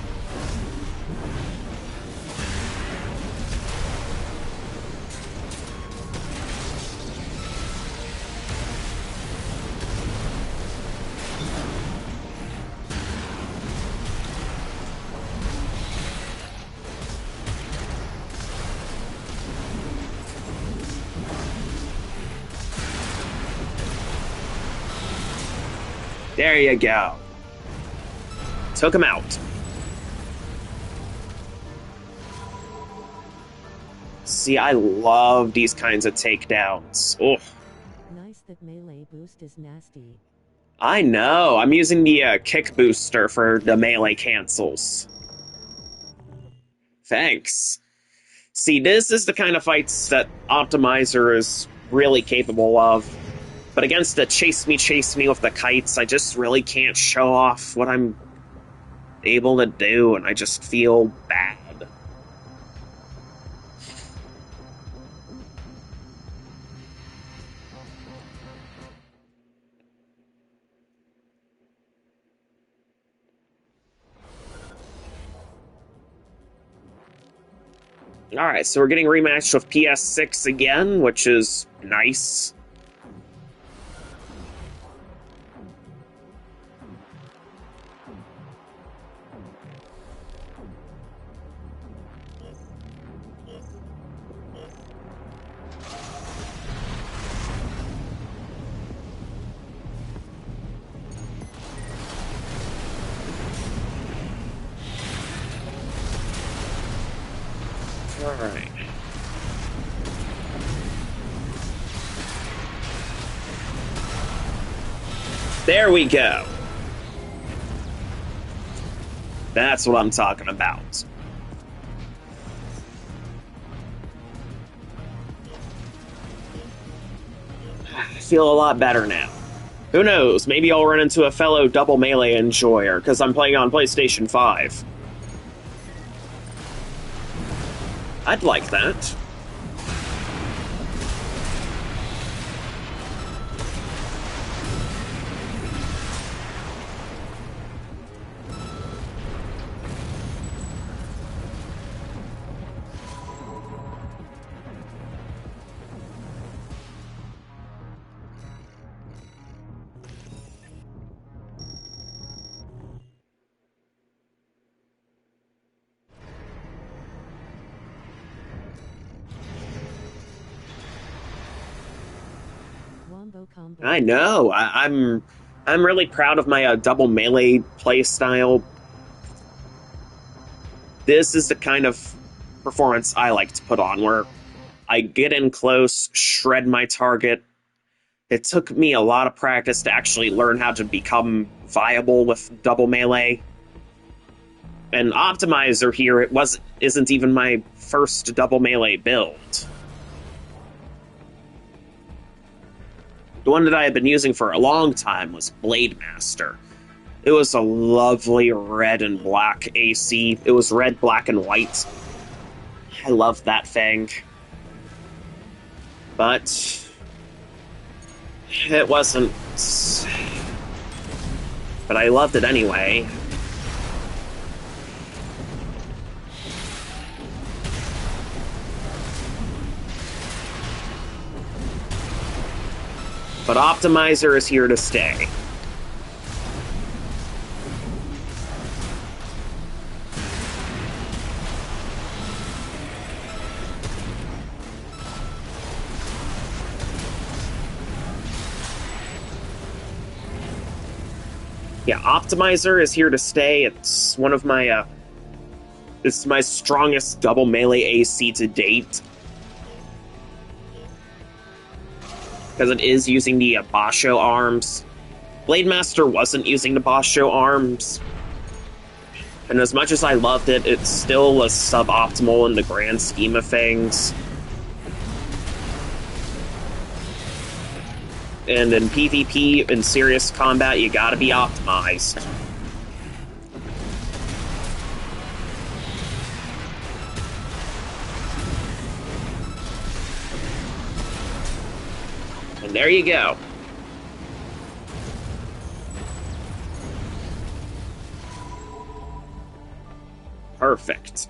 There you go. Took him out. See, I love these kinds of takedowns. Ugh. Nice that melee boost is nasty. I know. I'm using the kick booster for the melee cancels. Thanks. See, this is the kind of fights that Optimizer is really capable of. But against the chase me with the kites, I just really can't show off what I'm able to do, and I just feel bad. Alright, so we're getting rematched with PS6 again, which is nice. Alright. There we go. That's what I'm talking about. I feel a lot better now. Who knows, maybe I'll run into a fellow double melee enjoyer, because I'm playing on PlayStation 5. I'd like that. Wombo combo. I know. I'm really proud of my double melee playstyle. This is the kind of performance I like to put on, where I get in close, shred my target. It took me a lot of practice to actually learn how to become viable with double melee. And Optimizer here, isn't even my first double melee build. The one that I had been using for a long time was Blade Master. It was a lovely red and black AC. It was red, black, and white. I loved that thing. But it wasn't... But I loved it anyway. But Optimizer is here to stay. Yeah, Optimizer is here to stay. It's one of my, it's my strongest double melee AC to date. Because it is using the Basho arms. Blade Master wasn't using the Basho arms. And as much as I loved it, it still was suboptimal in the grand scheme of things. And in PvP, in serious combat, you gotta be optimized. And there you go. Perfect.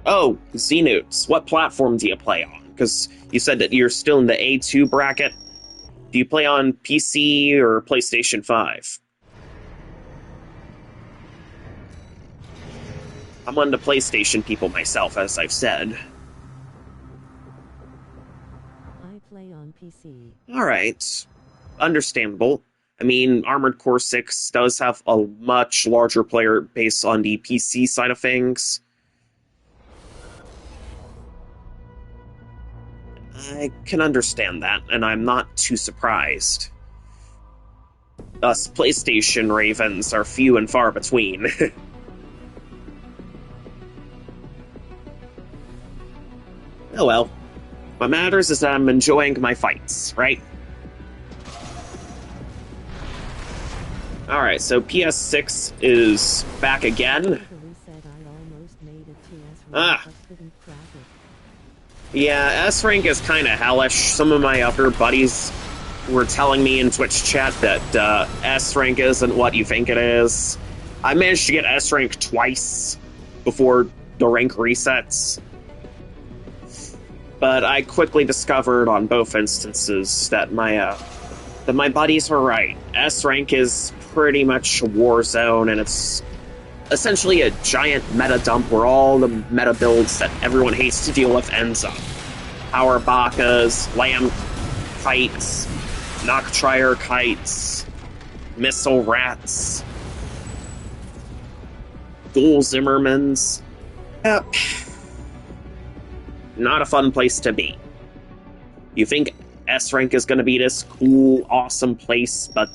Oh, Xenoots, what platform do you play on? Because you said that you're still in the A2 bracket. Do you play on PC or PlayStation 5? I'm one of the PlayStation people myself, as I've said. I play on PC. Alright. Understandable. I mean, Armored Core 6 does have a much larger player base on the PC side of things. I can understand that, and I'm not too surprised. Us PlayStation Ravens are few and far between. Oh well. What matters is that I'm enjoying my fights, right? Alright, so PS6 is back again. Legally said I almost made it to S rank, but couldn't crack it. Yeah, S-Rank is kind of hellish. Some of my other buddies were telling me in Twitch chat that S-Rank isn't what you think it is. I managed to get S-Rank twice before the rank resets. But I quickly discovered on both instances that my buddies were right. S-Rank is pretty much a war zone, and it's essentially a giant meta dump where all the meta builds that everyone hates to deal with ends up. Power Bakas, Lamb Kites, Noctrier Kites, Missile Rats, Dual Zimmermans. Yep. not a fun place to be. You think S rank is going to be this cool, awesome place, but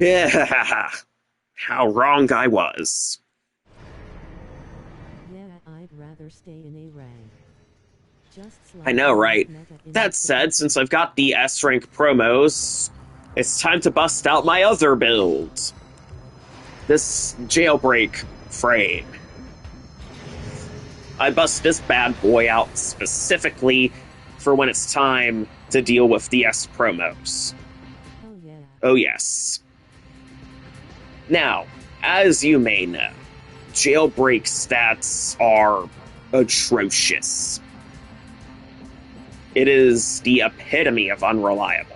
yeah, how wrong I was. Yeah, I'd rather stay in A rank. I know, right? That said, since I've got the S rank promos, it's time to bust out my other build. This jailbreak frame. I bust this bad boy out specifically for when it's time to deal with the S promos. Oh yeah. Oh yes. Now, as you may know, jailbreak stats are atrocious. It is the epitome of unreliable.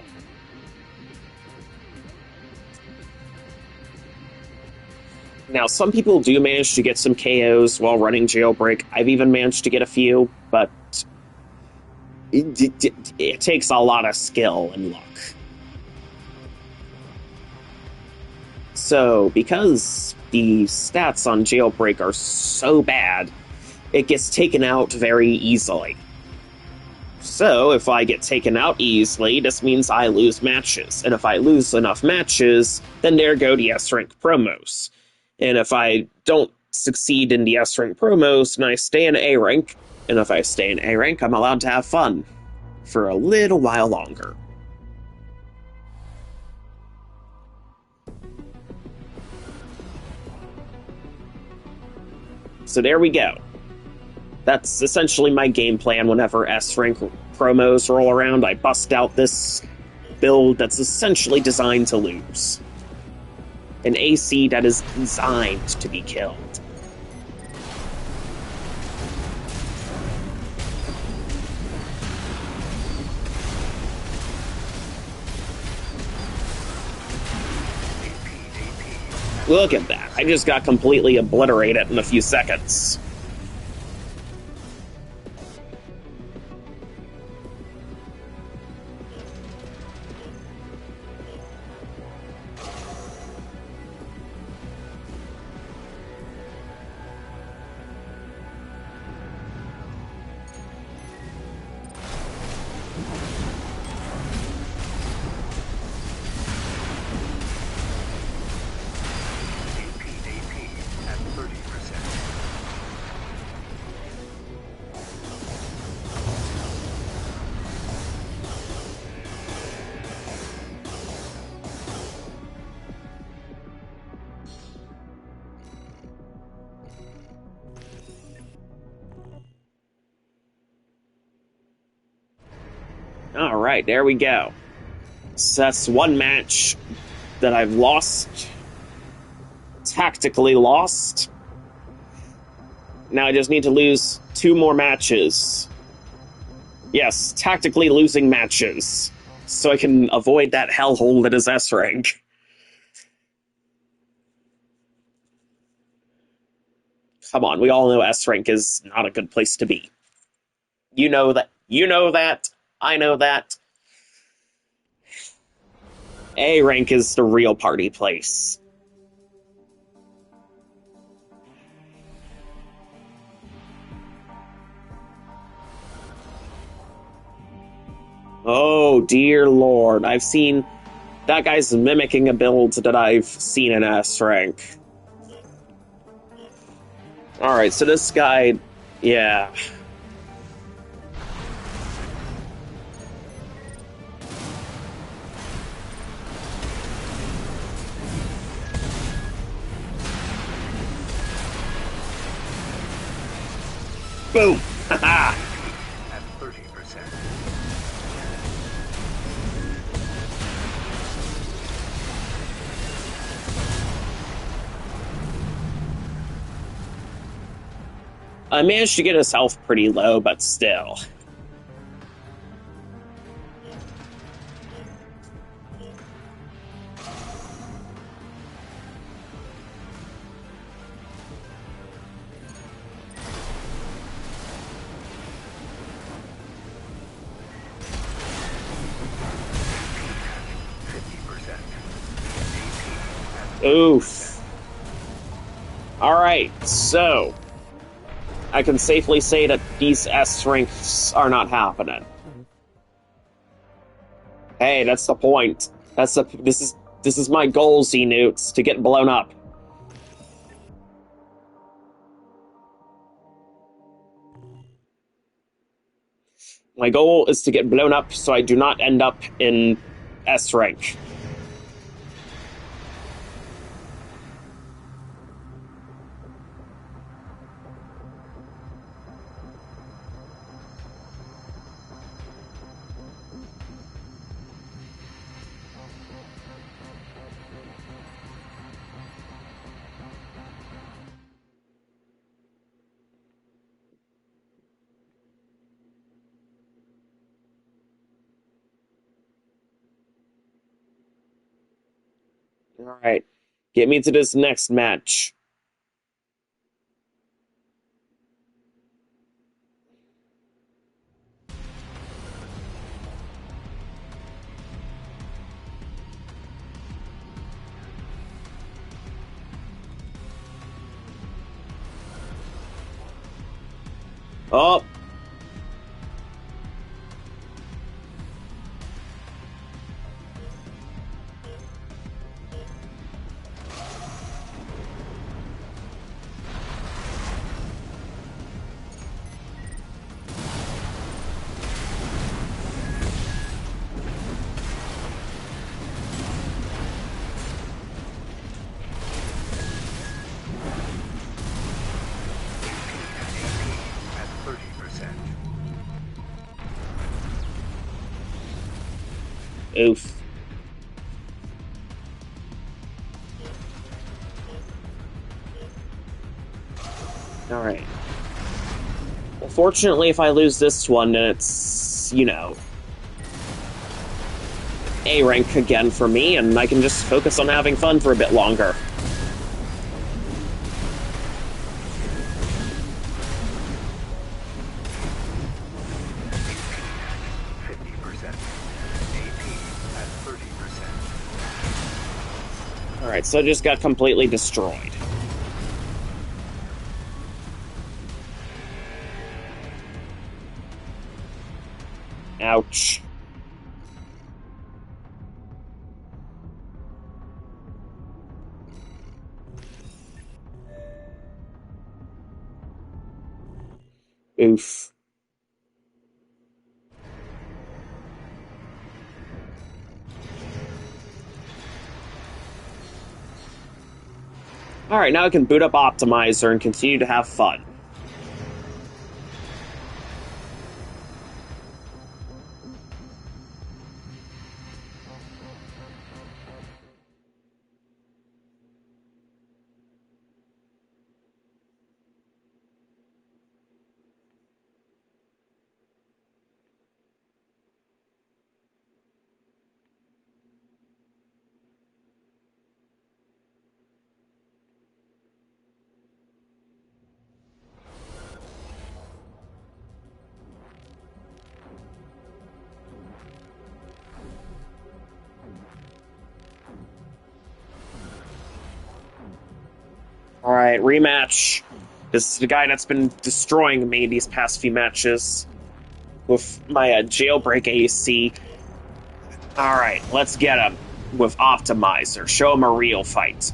Now, some people do manage to get some KOs while running jailbreak. I've even managed to get a few, but it takes a lot of skill and luck. So, because the stats on jailbreak are so bad, it gets taken out very easily. So, if I get taken out easily, this means I lose matches. And if I lose enough matches, then there go the S-rank promos. And if I don't succeed in the S-rank promos, then I stay in A-rank. And if I stay in A-rank, I'm allowed to have fun for a little while longer. So there we go. That's essentially my game plan whenever S-rank promos roll around. I bust out this build that's essentially designed to lose. An AC that is designed to be killed. Look at that. I just got completely obliterated in a few seconds. Alright, there we go. So that's one match that I've lost. Tactically lost. Now I just need to lose 2 more matches. Yes, tactically losing matches. So I can avoid that hellhole that is S-rank. Come on, we all know S-rank is not a good place to be. You know that. You know that. I know that. A rank is the real party place. Oh, dear lord. I've seen... That guy's mimicking a build that I've seen in S rank. Alright, so this guy... Yeah... Boom! Haha! At 30%. I managed to get his health pretty low, but still. Oof. Alright, so... I can safely say that these S ranks are not happening. Hey, that's the point. This is my goal, Z-Newts, to get blown up. My goal is to get blown up so I do not end up in S rank. Alright, get me to this next match. Oh! At 30%. Oof. Alright. Well, fortunately, if I lose this one, then it's, you know, A rank again for me, and I can just focus on having fun for a bit longer. Alright, so I just got completely destroyed. Ouch. Oof. Alright, now I can boot up Optimizer and continue to have fun. Alright, rematch. This is the guy that's been destroying me these past few matches with my jailbreak AC. Alright, let's get him with Optimizer. Show him a real fight.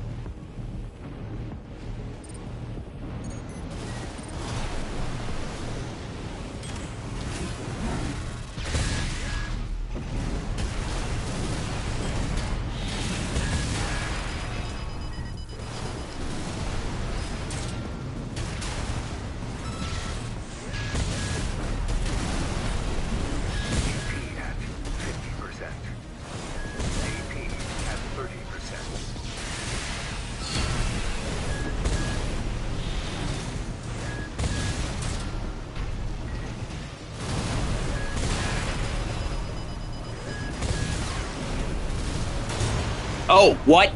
Oh, what?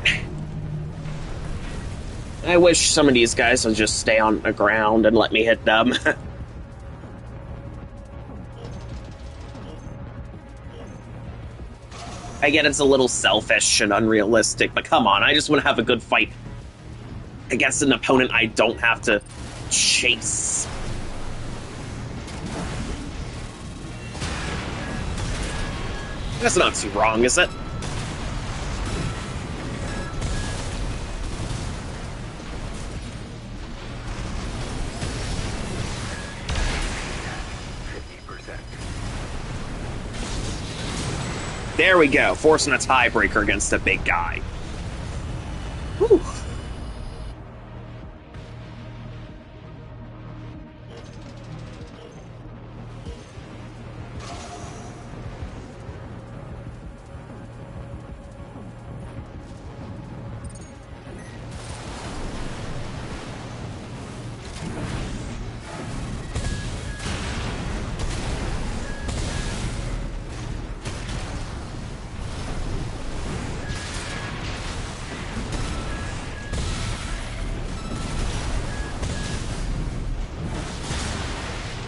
I wish some of these guys would just stay on the ground and let me hit them. I get it's a little selfish and unrealistic, but come on, I just want to have a good fight against an opponent I don't have to chase. That's not too wrong, is it? There we go, forcing a tiebreaker against the big guy. Whew.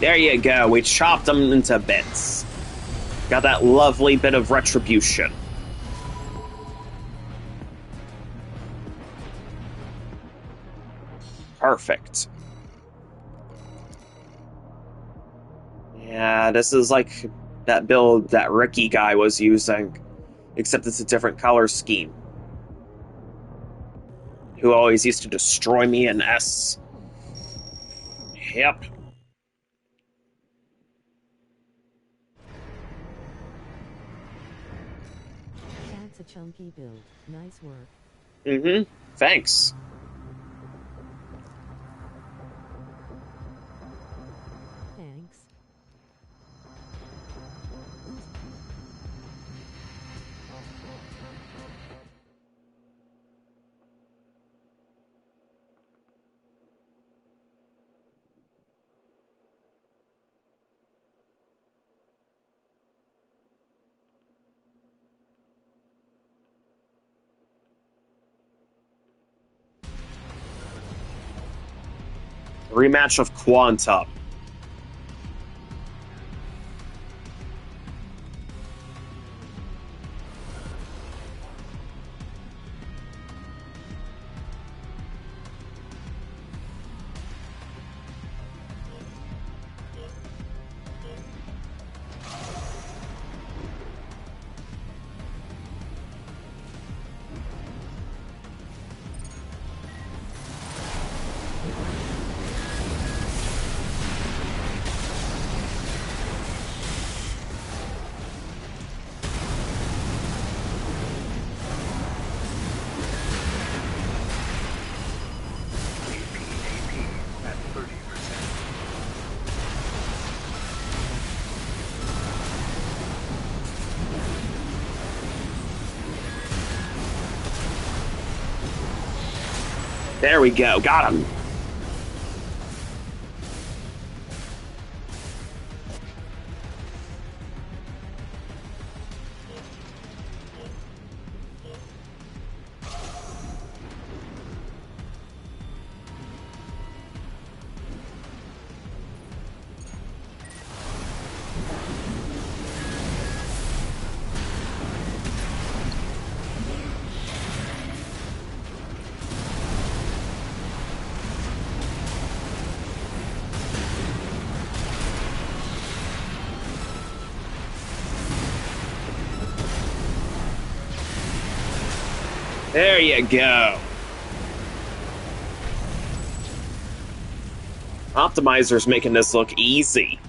There you go, we chopped them into bits. Got that lovely bit of retribution. Perfect. Yeah, this is like that build that Ricky guy was using, except it's a different color scheme. Who always used to destroy me in S. Yep. That's a chunky build. Nice work. Mm-hmm. Thanks. Thanks. Rematch of Quanta. AP at 30%. There we go, got him. There you go. Optimizer's making this look easy.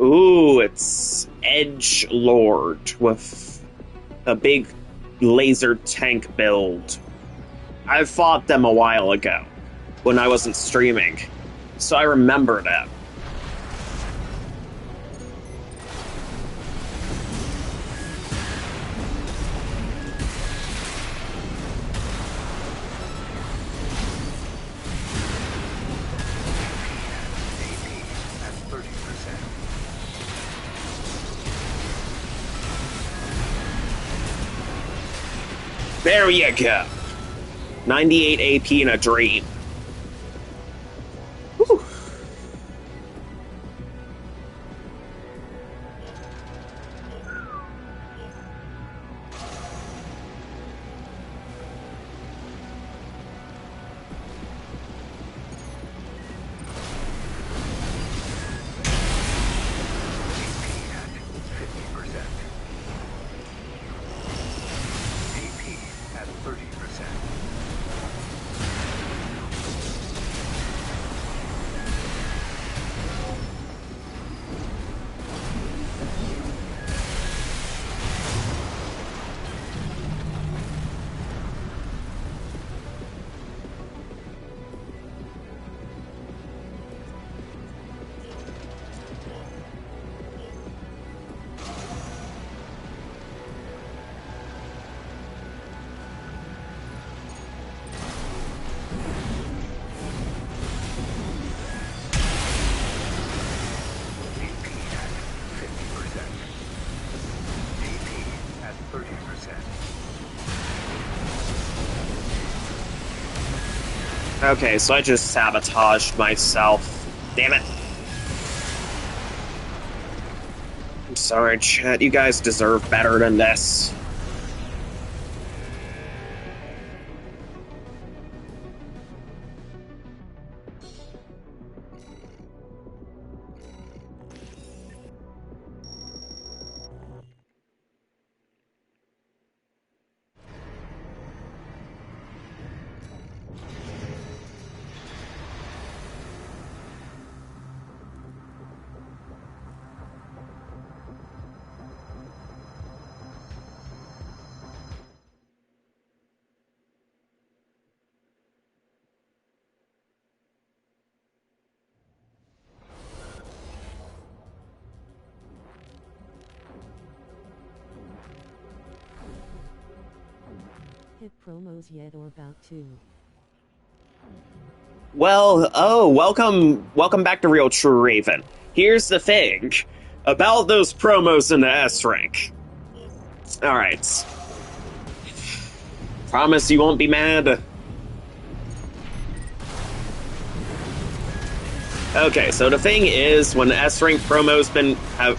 Ooh, it's Edge Lord with a big laser tank build. I fought them a while ago when I wasn't streaming, so I remember them. There you go. 98 AP in a dream. Whew. Okay, so I just sabotaged myself. Damn it. I'm sorry, chat. You guys deserve better than this. Hit promos yet or about to? Well, welcome back to Real True Raven. Here's the thing about those promos in the S rank. Alright. Promise you won't be mad. Okay, so the thing is, when the S rank promos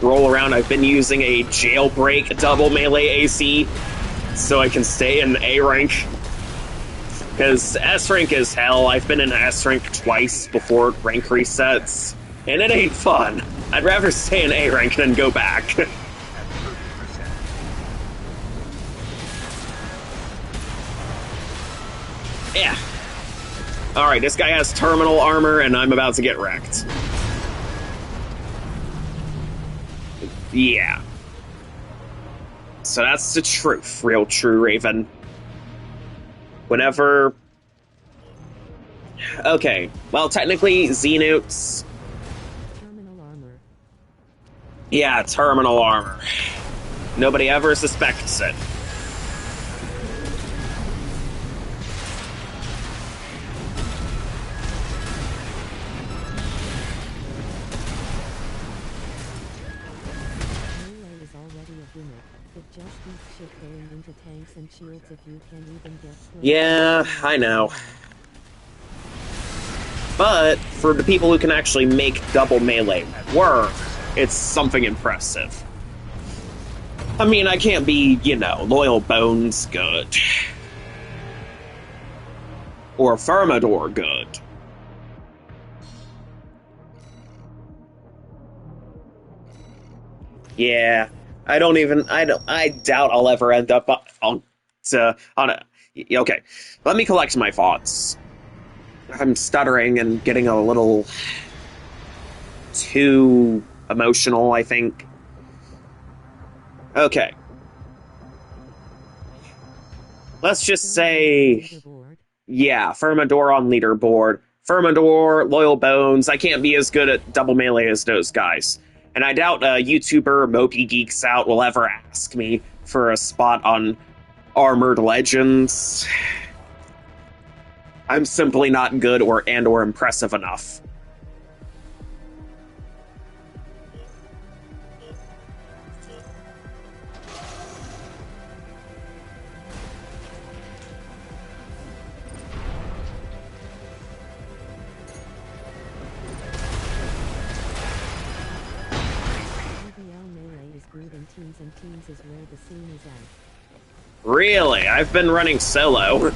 roll around, I've been using a jailbreak double melee AC so I can stay in A rank. Because S rank is hell. I've been in S rank twice before rank resets, and it ain't fun. I'd rather stay in A rank than go back. Yeah. Alright, this guy has terminal armor, and I'm about to get wrecked. Yeah. So that's the truth, Real True Raven. Whenever... Okay, well, technically, Xenoots... Terminal armor. Yeah, terminal armor. Nobody ever suspects it. Melee is already a gimmick. It just beats shit going into tanks and shields if you can even get close. Yeah, I know. But for the people who can actually make double melee work, it's something impressive. I mean, I can't be, Loyal Bones good. Or Thermidor good. Yeah, I doubt I'll ever end up on a... Okay, let me collect my thoughts. I'm stuttering and getting a little too emotional, I think. Okay. Let's just say... Yeah, Thermidor on leaderboard. Thermidor, Loyal Bones, I can't be as good at double melee as those guys. And I doubt YouTuber Mopey Geeks Out will ever ask me for a spot on Armored Legends. I'm simply not good or impressive enough. in teams, and teams is where the scene is at. Really? I've been running solo.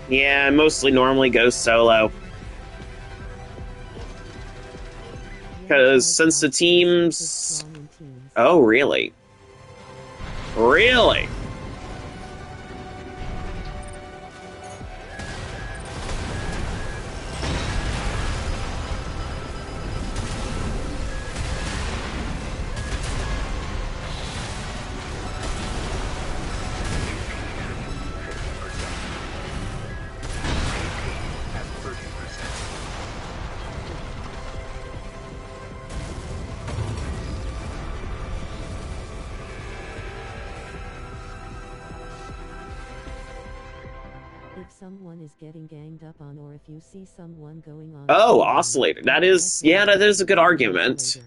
Yeah, I mostly normally go solo. Because since the teams... Oh, really? Really? If someone is getting ganged up on, or if you see someone going on... Oh, oscillator. That is... Yeah, that is a good argument.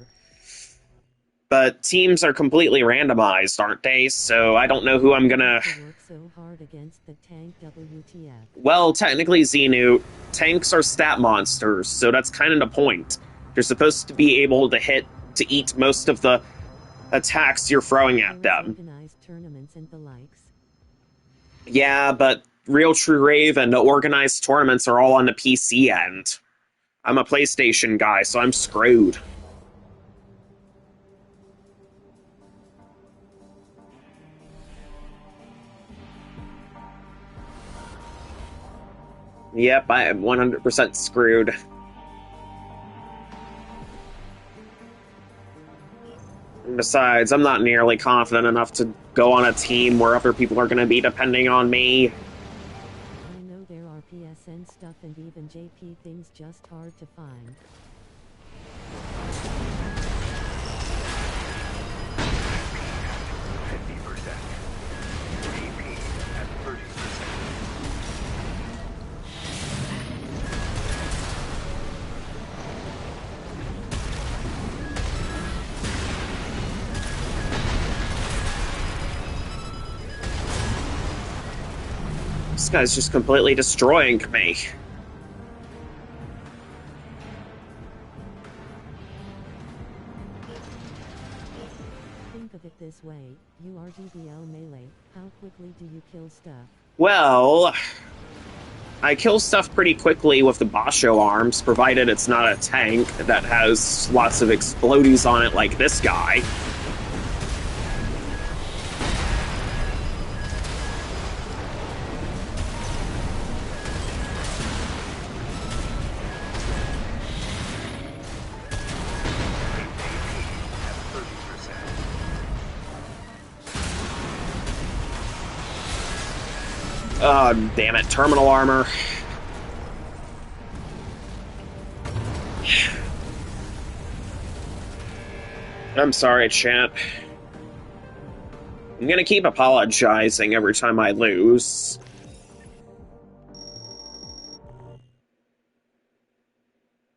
But teams are completely randomized, aren't they? So I don't know who I'm gonna... work so hard against the tank, WTF. Well, technically, Xenu, tanks are stat monsters, so that's kind of the point. You're supposed to be able to eat most of the attacks you're throwing at them. Organized tournaments and the likes. Yeah, but Real True Rave and the organized tournaments are all on the PC end. I'm a PlayStation guy, so I'm screwed. Yep, I am 100% screwed. And besides, I'm not nearly confident enough to go on a team where other people are going to be depending on me. I know there are PSN stuff and even JP things just hard to find. This guy's just completely destroying me. Think of it this way, you are GBL melee, how quickly do you kill stuff? Well, I kill stuff pretty quickly with the Basho arms, provided it's not a tank that has lots of explodies on it like this guy. Oh, damn it, terminal armor. I'm sorry, chat. I'm gonna keep apologizing every time I lose.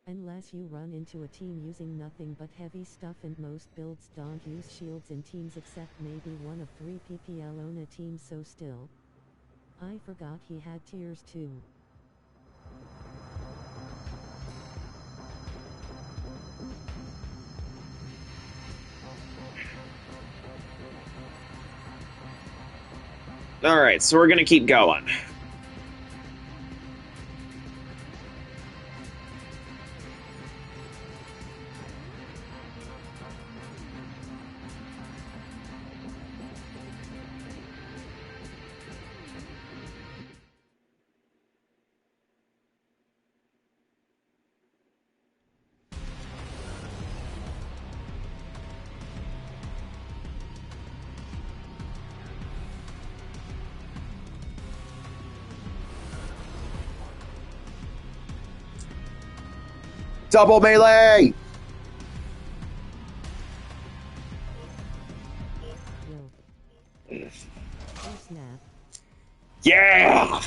Unless you run into a team using nothing but heavy stuff, and most builds don't use shields in teams except maybe one of 3 PPL on a team, so still. I forgot he had tiers too. Alright, so we're gonna keep going. Double melee! Yo. Oh snap. Yeah!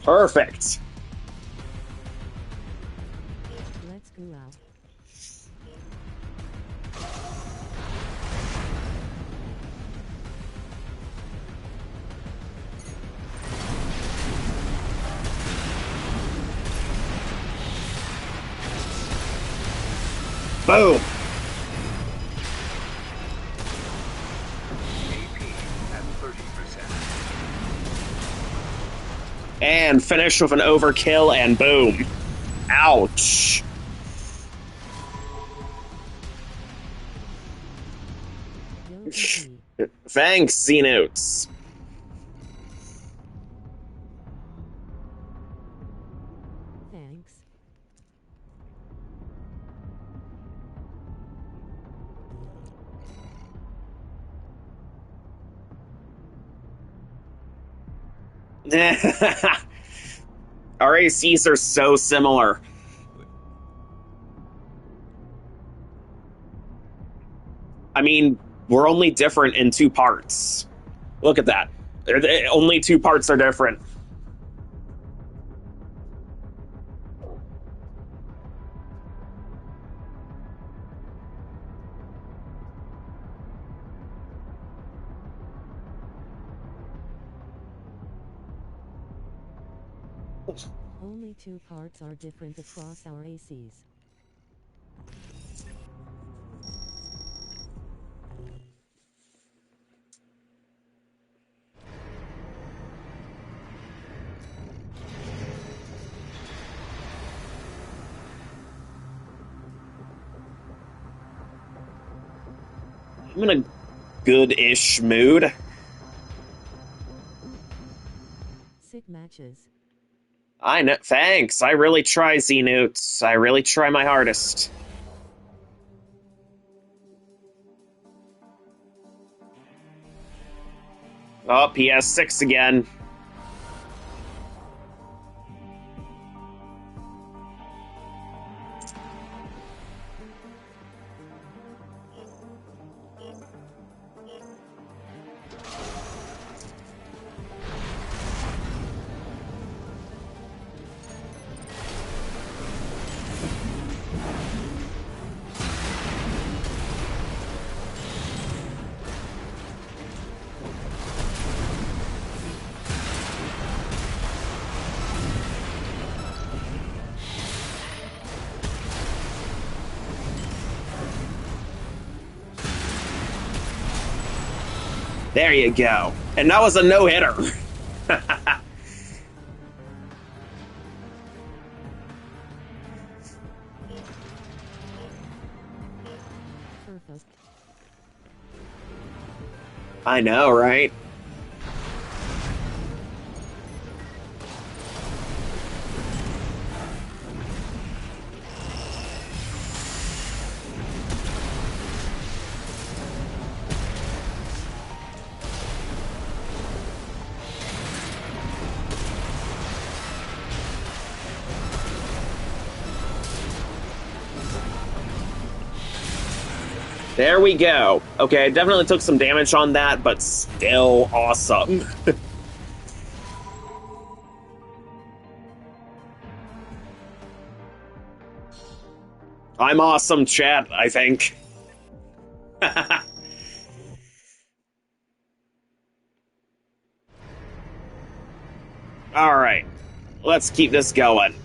Perfect. Let's go out. Boom. AP at 30%. And finish with an overkill and boom. Ouch. Yo, GG. Thanks, Xenotes. Thanks. Our ACs are so similar. I mean, we're only different in 2 parts. Look at that. Only 2 parts are different. Only 2 parts are different across our ACs. I'm in a good-ish mood. Sick matches. I know. Thanks. I really try, Xenotes. I really try my hardest. Oh, PS6 again. There you go. And that was a no-hitter. Perfect. I know, right? There we go. Okay, I definitely took some damage on that, but still awesome. I'm awesome, chat, I think. Alright, let's keep this going.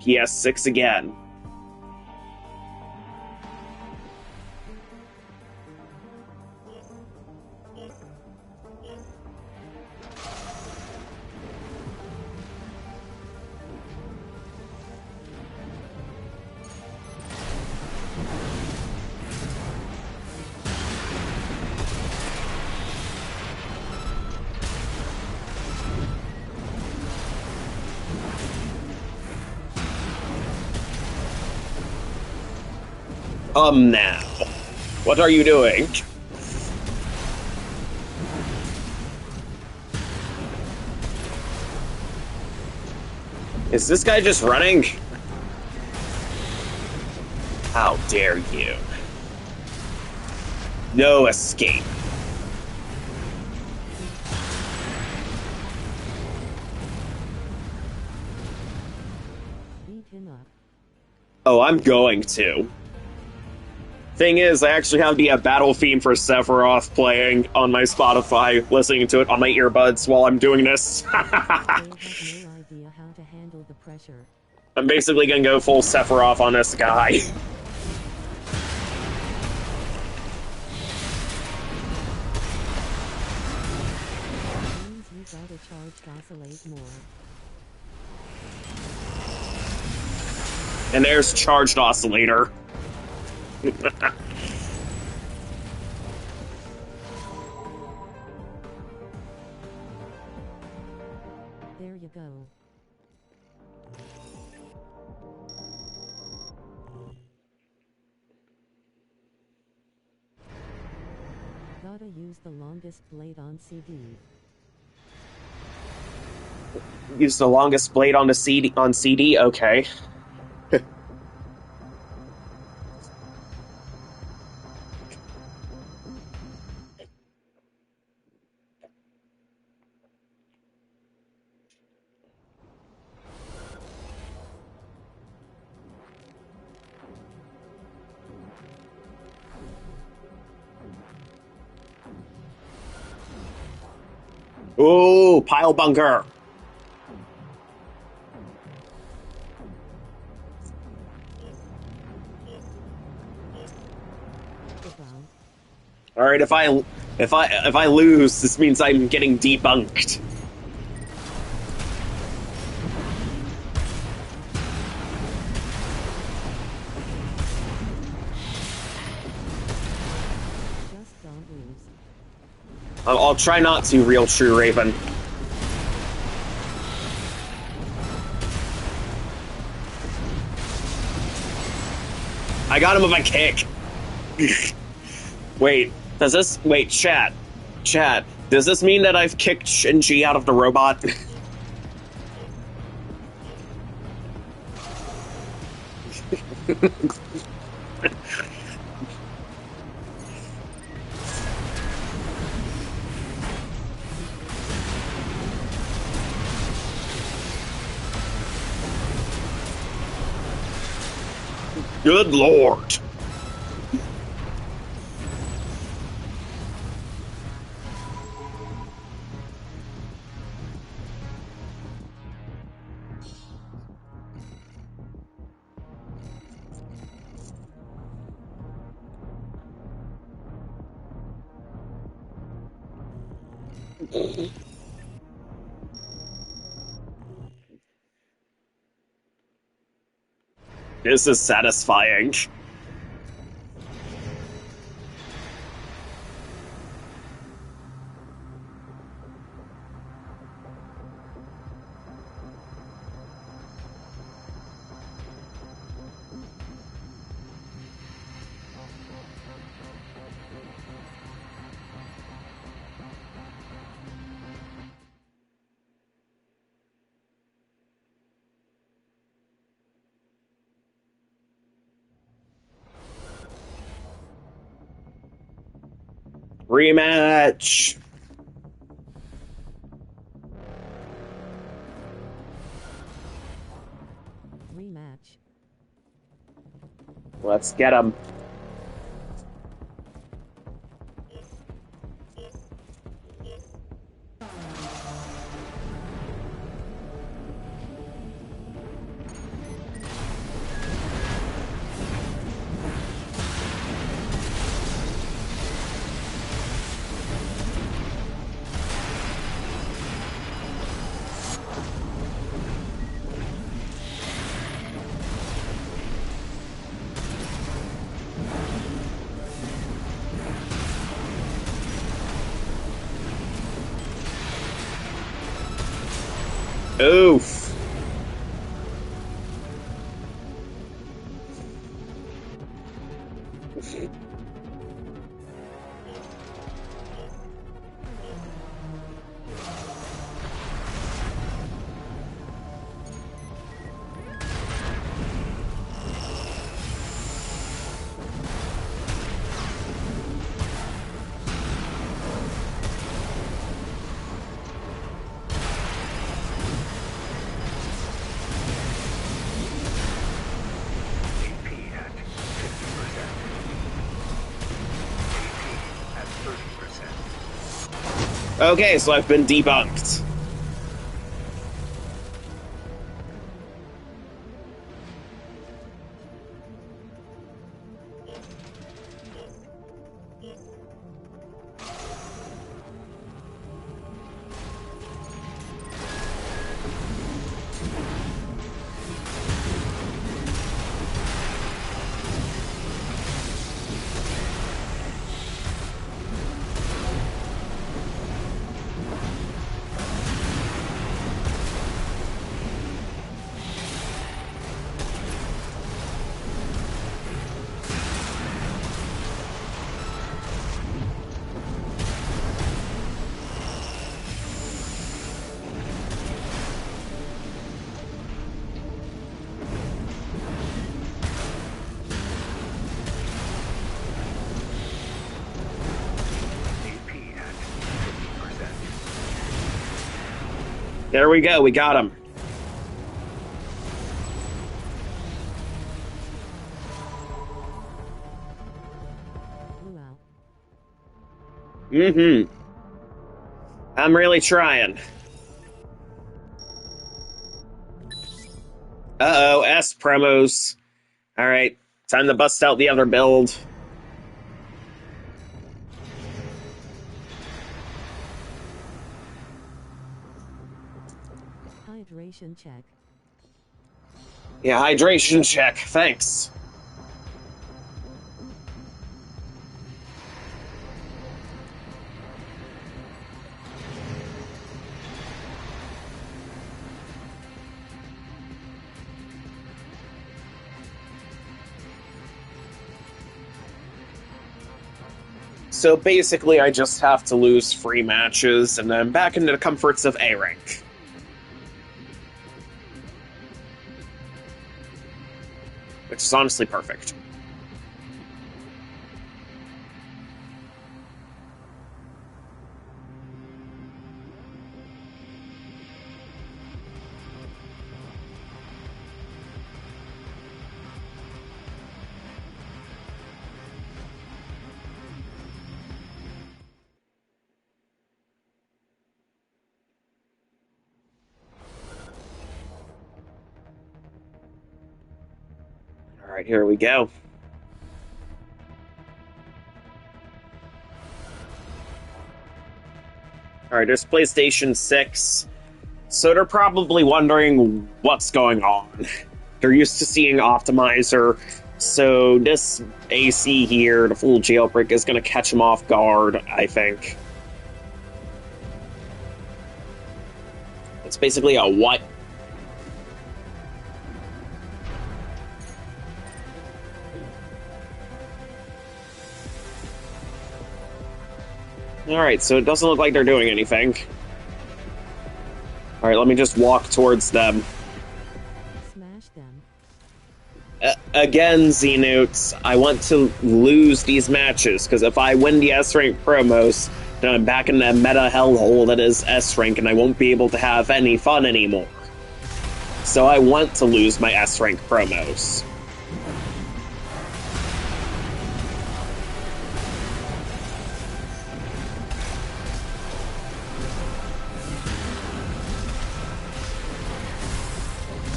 PS6 again. Now. What are you doing? Is this guy just running? How dare you? No escape. Beat him up. Oh, I'm going to. Thing is, I actually have the battle theme for Sephiroth playing on my Spotify, listening to it on my earbuds while I'm doing this. They have no idea how to handle the pressure. I'm basically gonna go full Sephiroth on this guy. Means you gotta charge oscillate more. And there's Charged Oscillator. There you go. Gotta use the longest blade on CD. Use the longest blade on the CD. Okay. Ooh, pile bunker. Goodbye. All right, if I lose, this means I'm getting debunked. Just don't lose. I'll try not to, real true Raven. I got him with my kick. Wait, chat, does this mean that I've kicked Shinji out of the robot? Good lord. This is satisfying. Rematch. Rematch. Let's get him. Oof. Okay, so I've been debunked. AP at 50%. There we go, we got him. Wow. Mm-hmm. I'm really trying. Uh-oh, S promos. Alright, time to bust out the other build. Hydration check. Yeah, hydration check, thanks. So basically, I just have to lose free matches, and then back into the comforts of A rank. Which is honestly perfect. Alright, here we go. Alright, there's PlayStation 6. So they're probably wondering what's going on. They're used to seeing Optimizer, so this AC here, the full jailbreak, is going to catch them off guard, I think. It's basically a what? Alright, so it doesn't look like they're doing anything. Alright, let me just walk towards them. Smash them. Again, Xenoots, I want to lose these matches, because if I win the S-Rank promos, then I'm back in that meta hellhole that is S-Rank, and I won't be able to have any fun anymore. So I want to lose my S-Rank promos.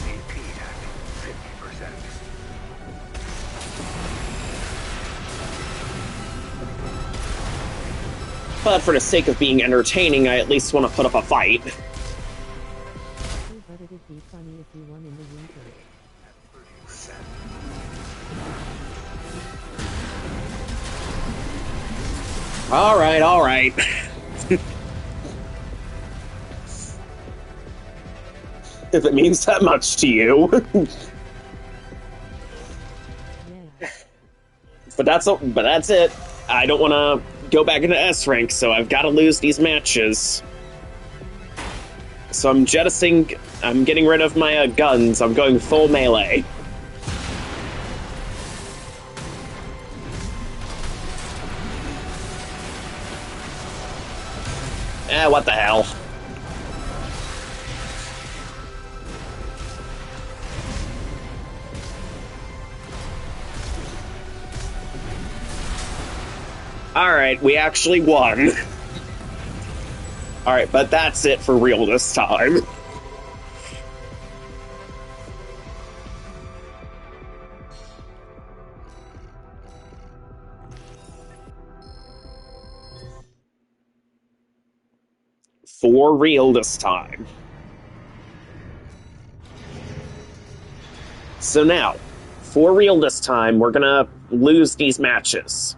AP at 50%. But for the sake of being entertaining, I at least want to put up a fight. But it'd be funny if you won in the winter. 30%. Alright, alright. If it means that much to you. Yeah. But that's it. I don't want to go back into S rank, so I've got to lose these matches. So I'm getting rid of my guns. I'm going full melee. What the hell? Alright, we actually won. Alright, but that's it for real this time. For real this time. So now, for real this time, we're gonna lose these matches.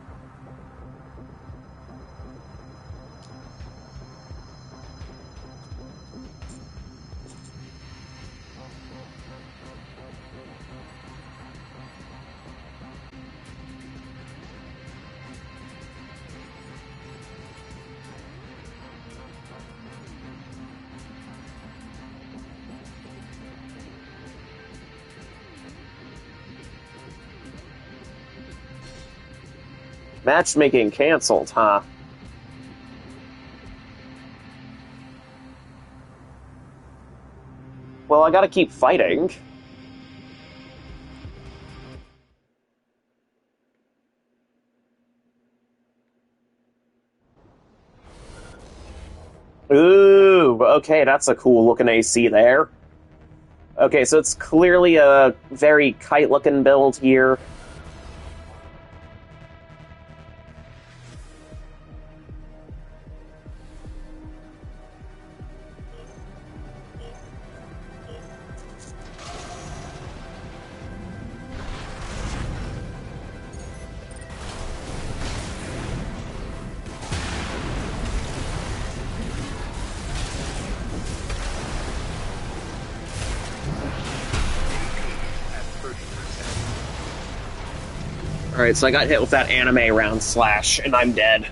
Matchmaking canceled, huh? Well, I gotta keep fighting. Ooh, okay, that's a cool looking AC there. Okay, so it's clearly a very kite looking build here. Alright, so I got hit with that anime round slash, and I'm dead.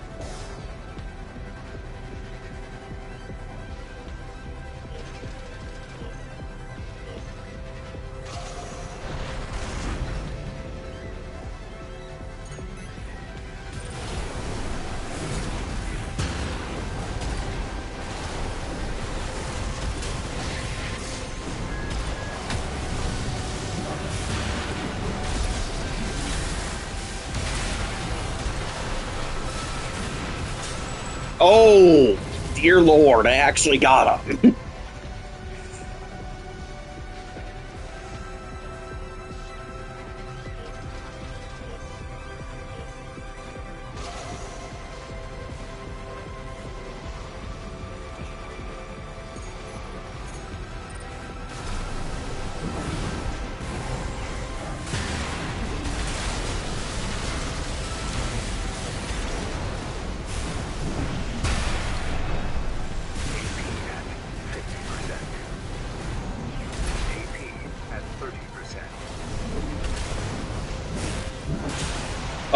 Oh, dear lord, I actually got him.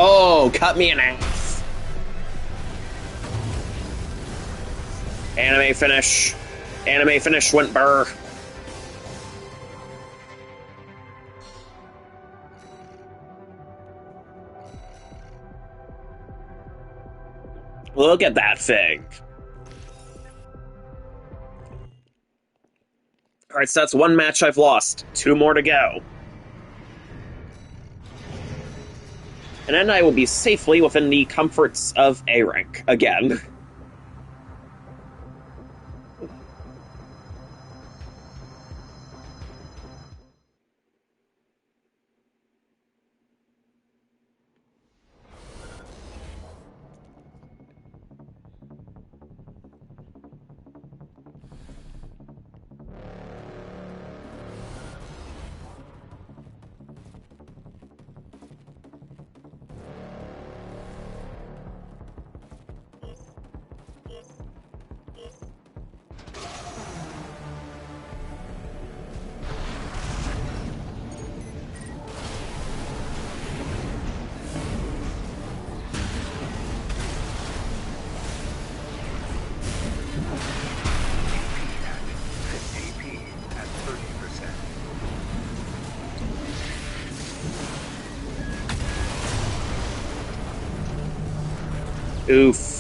Oh, cut me in half. Anime finish. Anime finish went burr. Look at that thing. Alright, so that's one match I've lost. 2 more to go. And then I will be safely within the comforts of A rank again. Oof.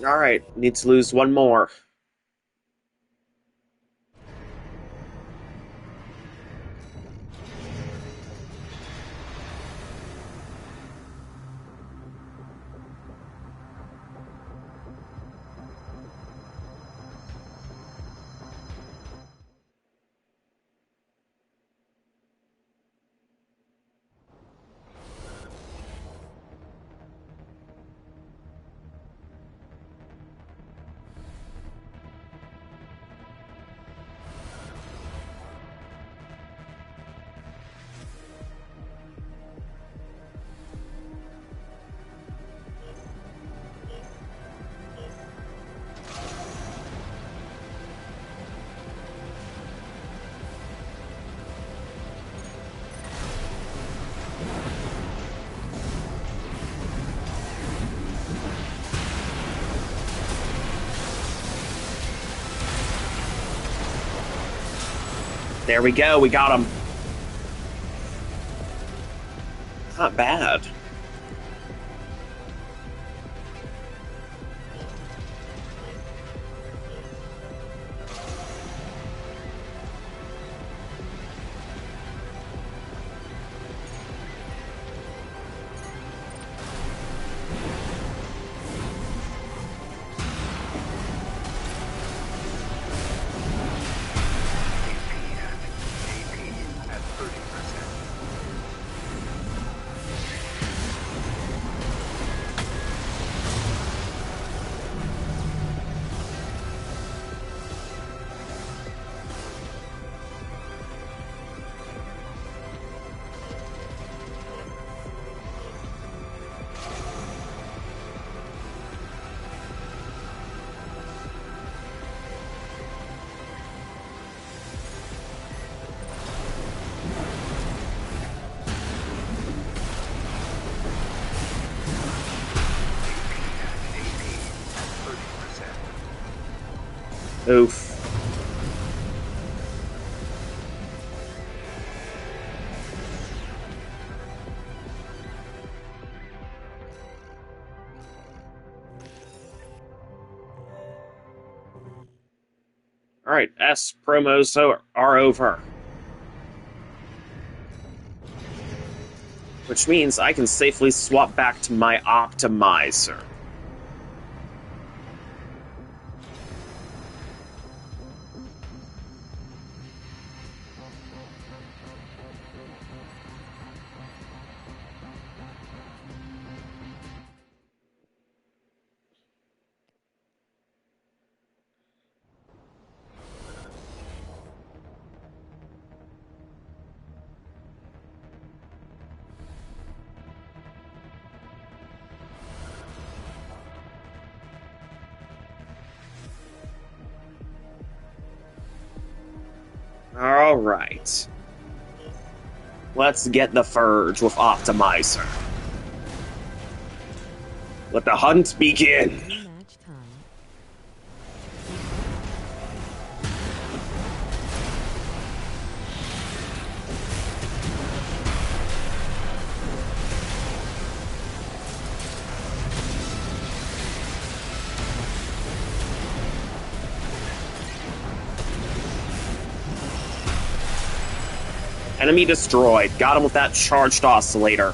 Alright, need to lose one more. There we go, we got him. Not bad. at 30%. Oof. Alright, S promos are over. Which means I can safely swap back to my optimizer. Alright. Let's get the Furge with Optimizer. Let the hunt begin. Rematch time. Enemy destroyed. Got him with that charged oscillator.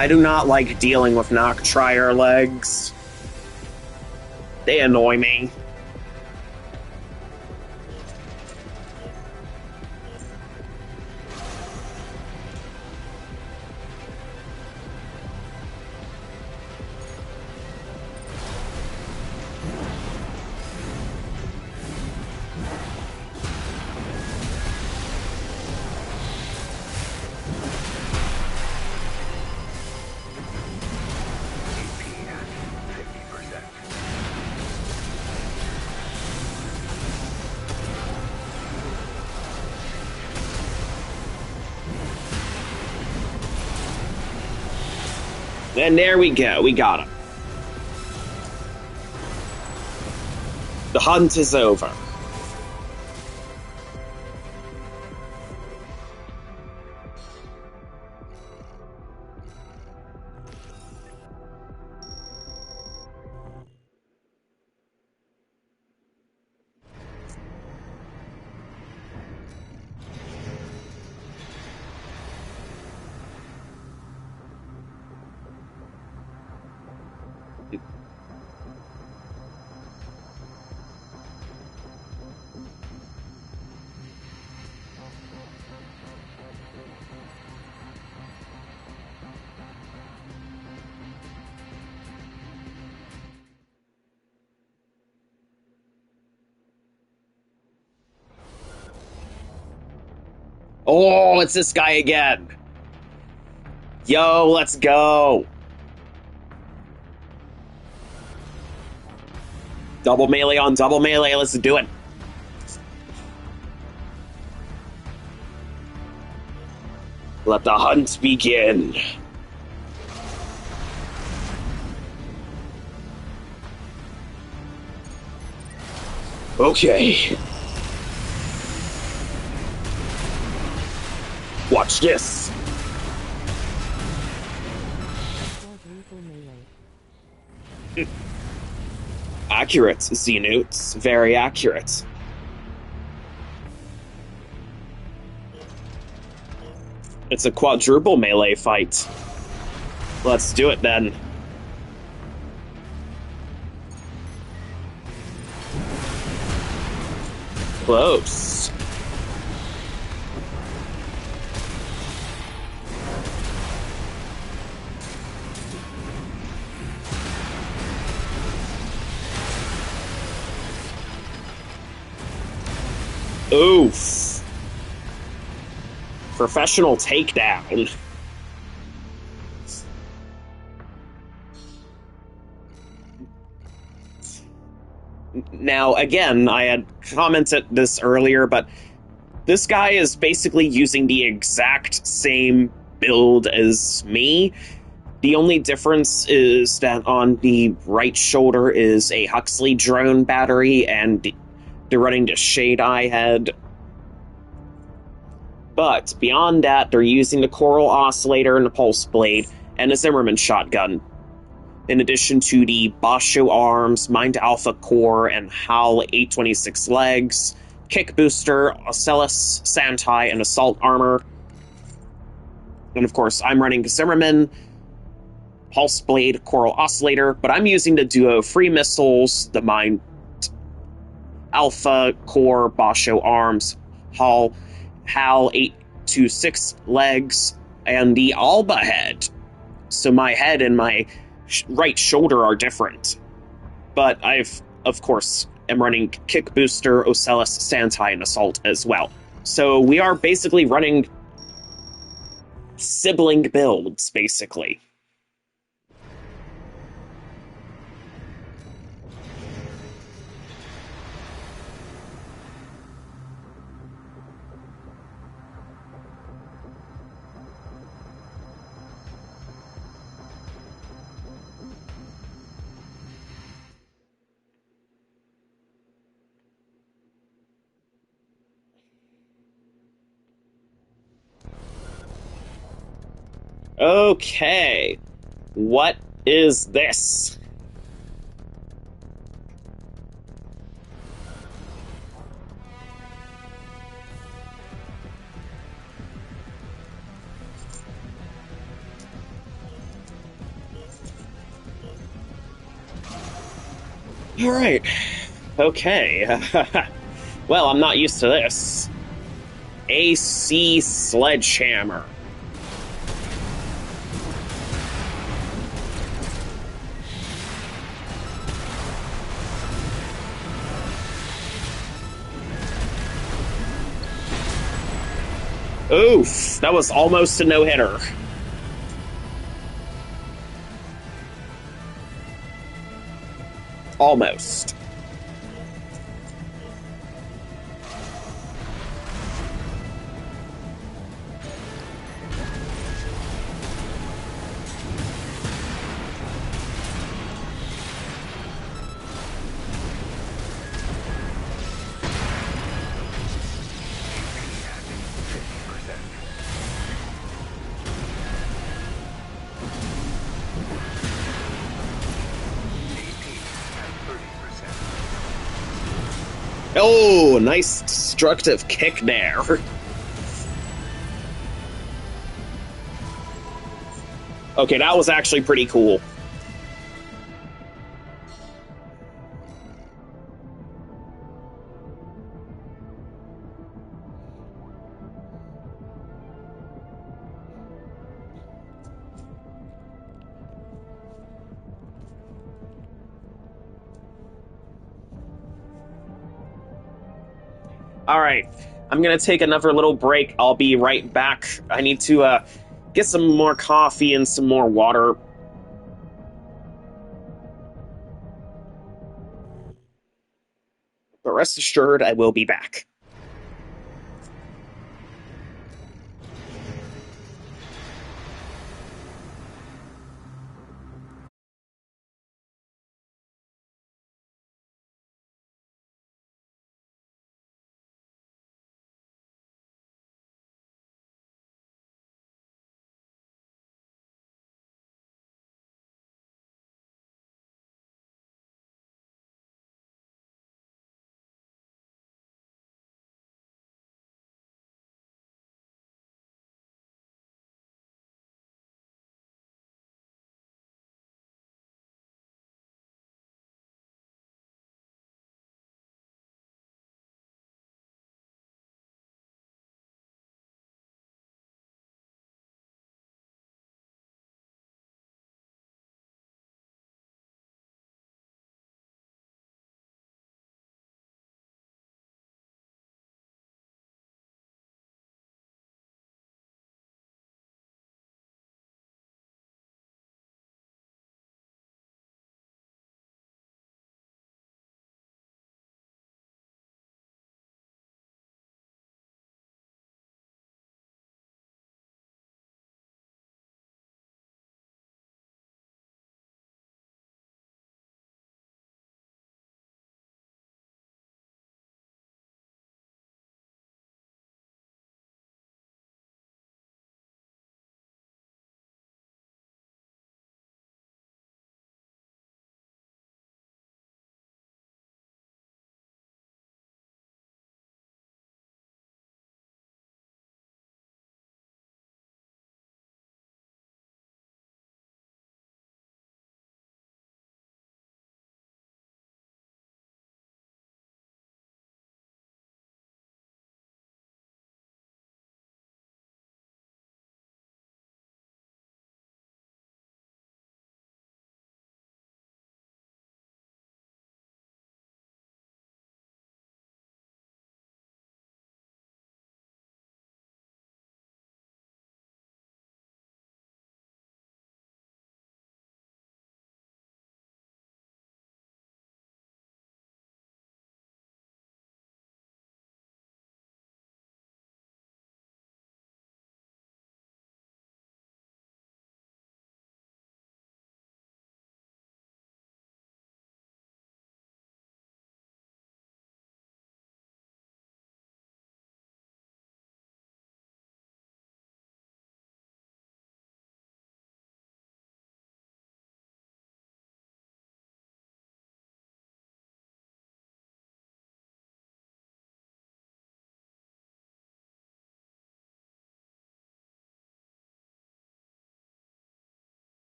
I do not like dealing with Noctrier legs. They annoy me. And there we go, we got him. The hunt is over. Oh, it's this guy again. Yo, let's go. Double melee on double melee, let's do it. Let the hunt begin. Okay. Watch this. Quadruple melee. Accurate, Xenoots. Very accurate. It's a quadruple melee fight. Let's do it then. Close. Oof. Professional takedown. Now, again, I had commented this earlier, but this guy is basically using the exact same build as me. The only difference is that on the right shoulder is a Huxley drone battery, and they're running the Shade Eye head. But beyond that, they're using the Coral Oscillator and the Pulse Blade, and a Zimmerman shotgun. In addition to the Basho arms, Mind Alpha core, and HAL 826 legs, Kick Booster, Ocellus, Santai, and Assault armor. And of course, I'm running Zimmerman, Pulse Blade, Coral Oscillator, but I'm using the duo Free Missiles, the Mind Alpha core, Basho arms, HAL 826 legs, and the Alba head. So my head and my right shoulder are different. But I've, of course, am running Kick Booster, Ocellus, Santai, and Assault as well. So we are basically running sibling builds, basically. Okay, what is this? Alright, okay. Well, I'm not used to this. AC Sledgehammer. Oof, that was almost a no-hitter. Almost. Oh, nice destructive kick there. Okay, that was actually pretty cool. All right, I'm gonna take another little break. I'll be right back. I need to get some more coffee and some more water. But rest assured, I will be back.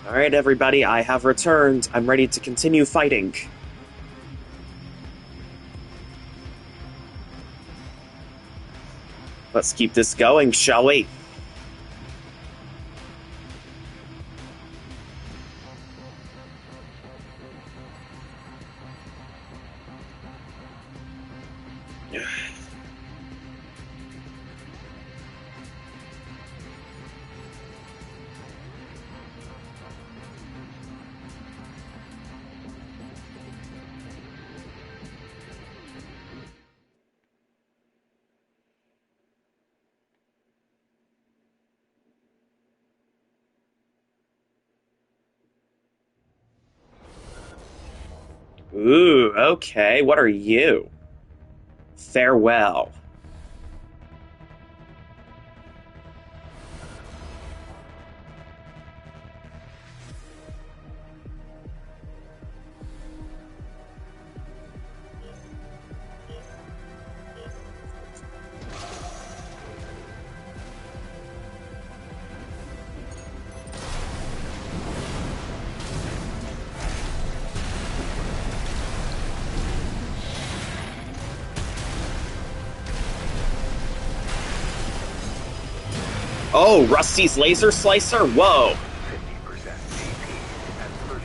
Alright, everybody, I have returned. I'm ready to continue fighting. Let's keep this going, shall we? Ooh, okay. What are you? Farewell. Oh, Rusty's laser slicer? Whoa. 50% AP and 30%.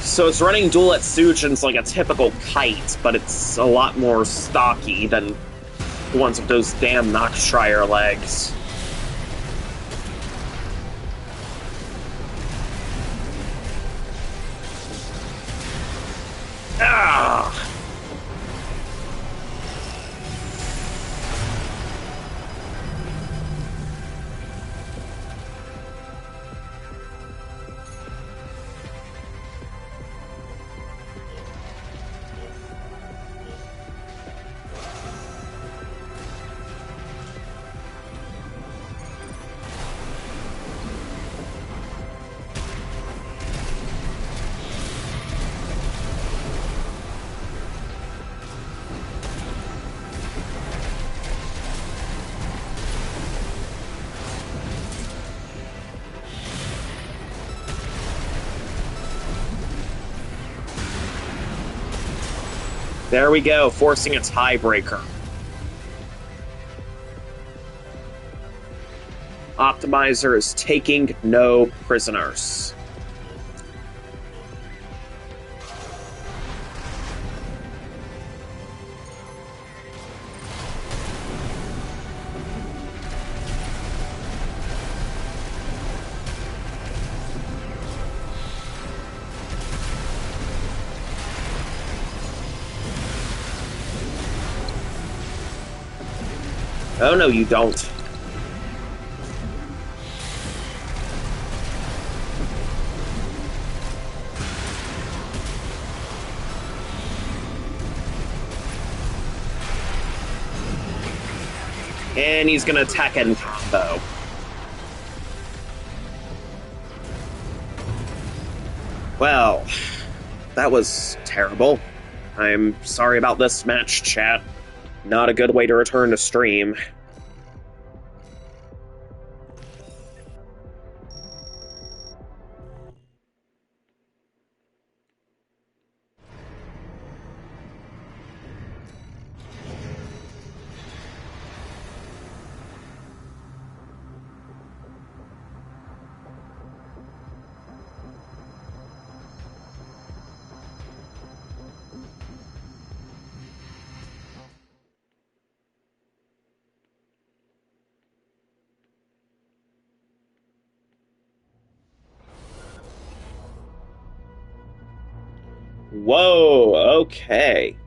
So it's running dual at Sujin's like a typical kite, but it's a lot more stocky than the ones with those damn Noxtrier legs. Ah! There we go, forcing a tiebreaker. Optimizer is taking no prisoners. Oh no, you don't. And he's gonna attack in combo. Well, that was terrible. I'm sorry about this match, chat. Not a good way to return to stream. Whoa, okay.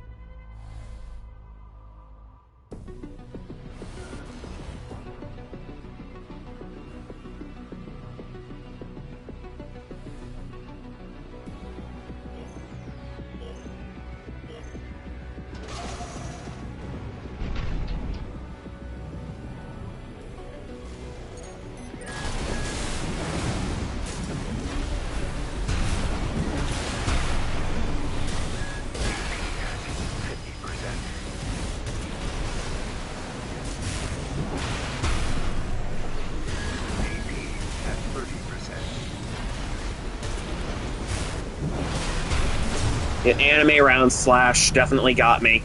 Anime round slash definitely got me.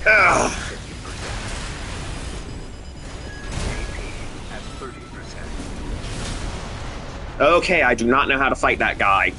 Ugh. at 30%. Okay, I do not know how to fight that guy.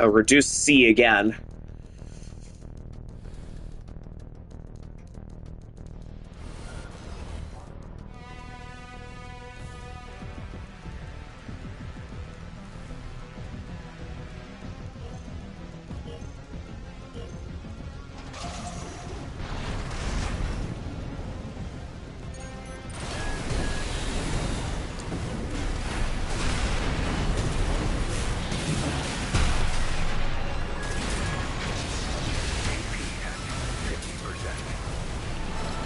Reduce C again.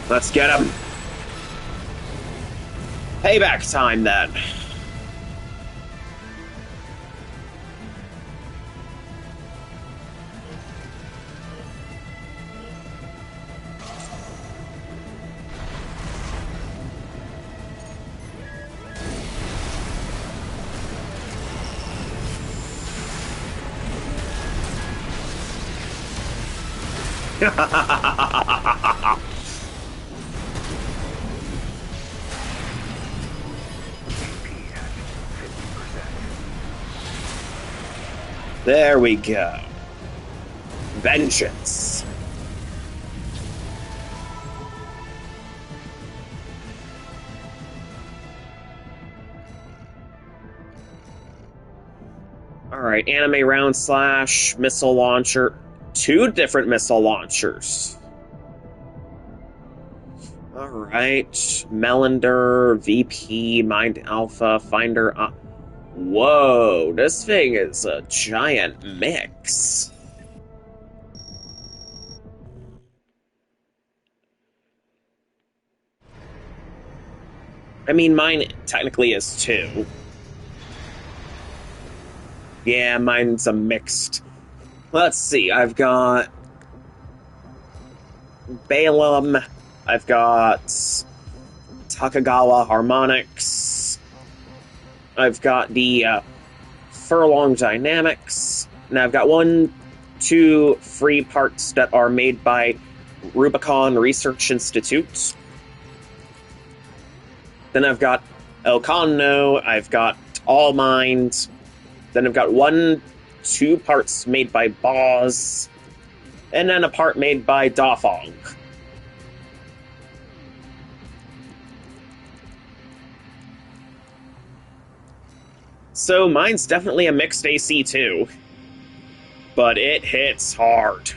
Let's get him. Payback time, then. There we go. Vengeance. Alright, anime round slash missile launcher. 2 different missile launchers. Alright. Melander, VP, Mind Alpha, Finder. Whoa, this thing is a giant mix. I mean, mine technically is 2. Yeah, mine's a mixed. Let's see, I've got Balaam, I've got Takagawa Harmonics, I've got the Furlong Dynamics, and I've got 2 free parts that are made by Rubicon Research Institute. Then I've got Elcano, I've got All Mind, then I've got 2 parts made by Boz, and then a part made by Dafong. So mine's definitely a mixed AC too, but it hits hard.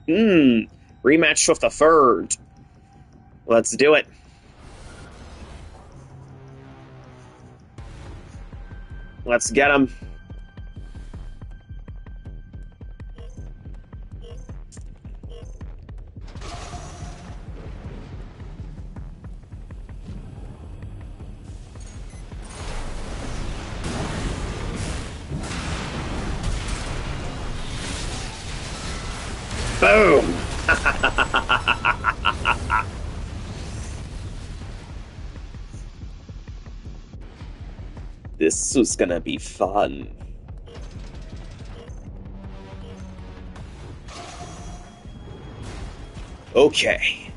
Rematch with the third. Let's do it. Let's get him. Boom! This was gonna be fun. Okay.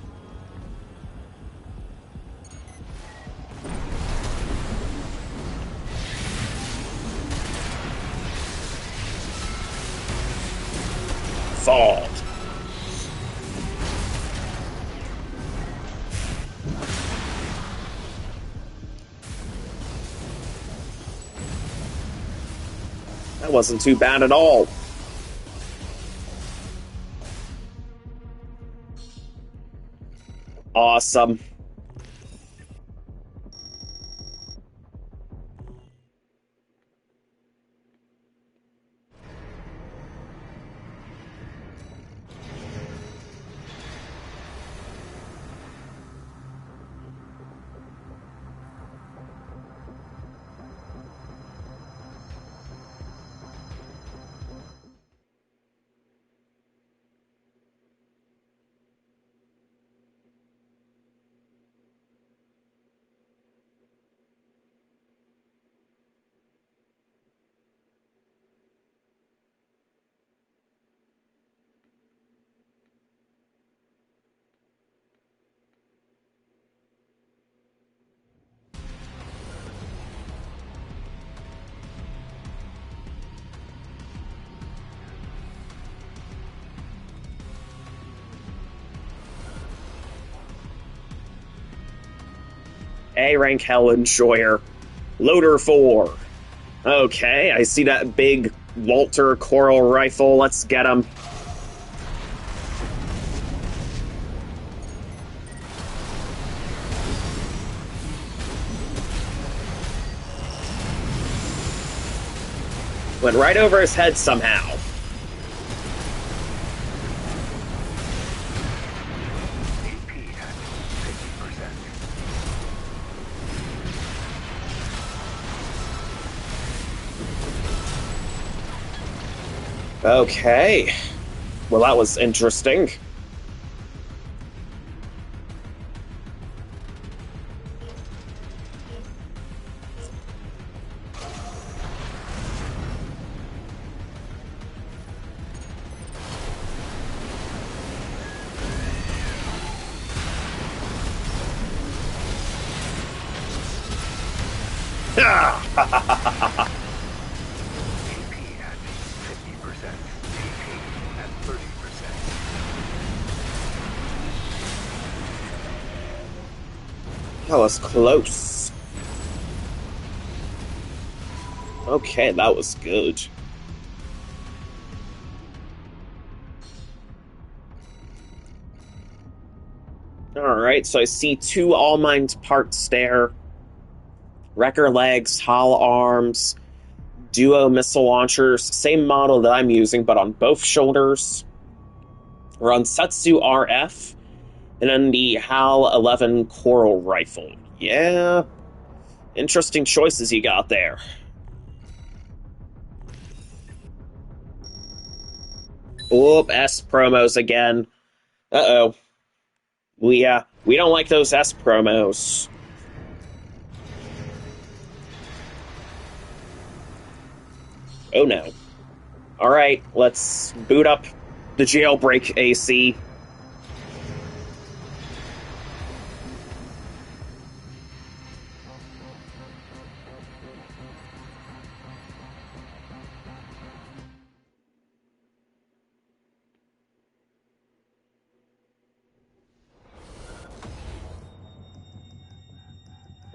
Fall. That wasn't too bad at all. Awesome. A rank Hell Enjoyer. Loader 4. Okay, I see that big Walter Coral Rifle. Let's get him. Went right over his head somehow. AP at 50%. Okay. Well, that was interesting. AP at 50%. AP at 30%. That was close. Okay, that was good. Alright, so I see 2 all-mined parts there. Wrecker legs, hull arms, duo missile launchers, same model that I'm using, but on both shoulders. We're on Setsu RF, and then the HAL 11 Coral Rifle. Yeah, interesting choices you got there. Oop, S promos again. Uh-oh. We don't like those S promos. Oh no. Alright, let's boot up the jailbreak AC.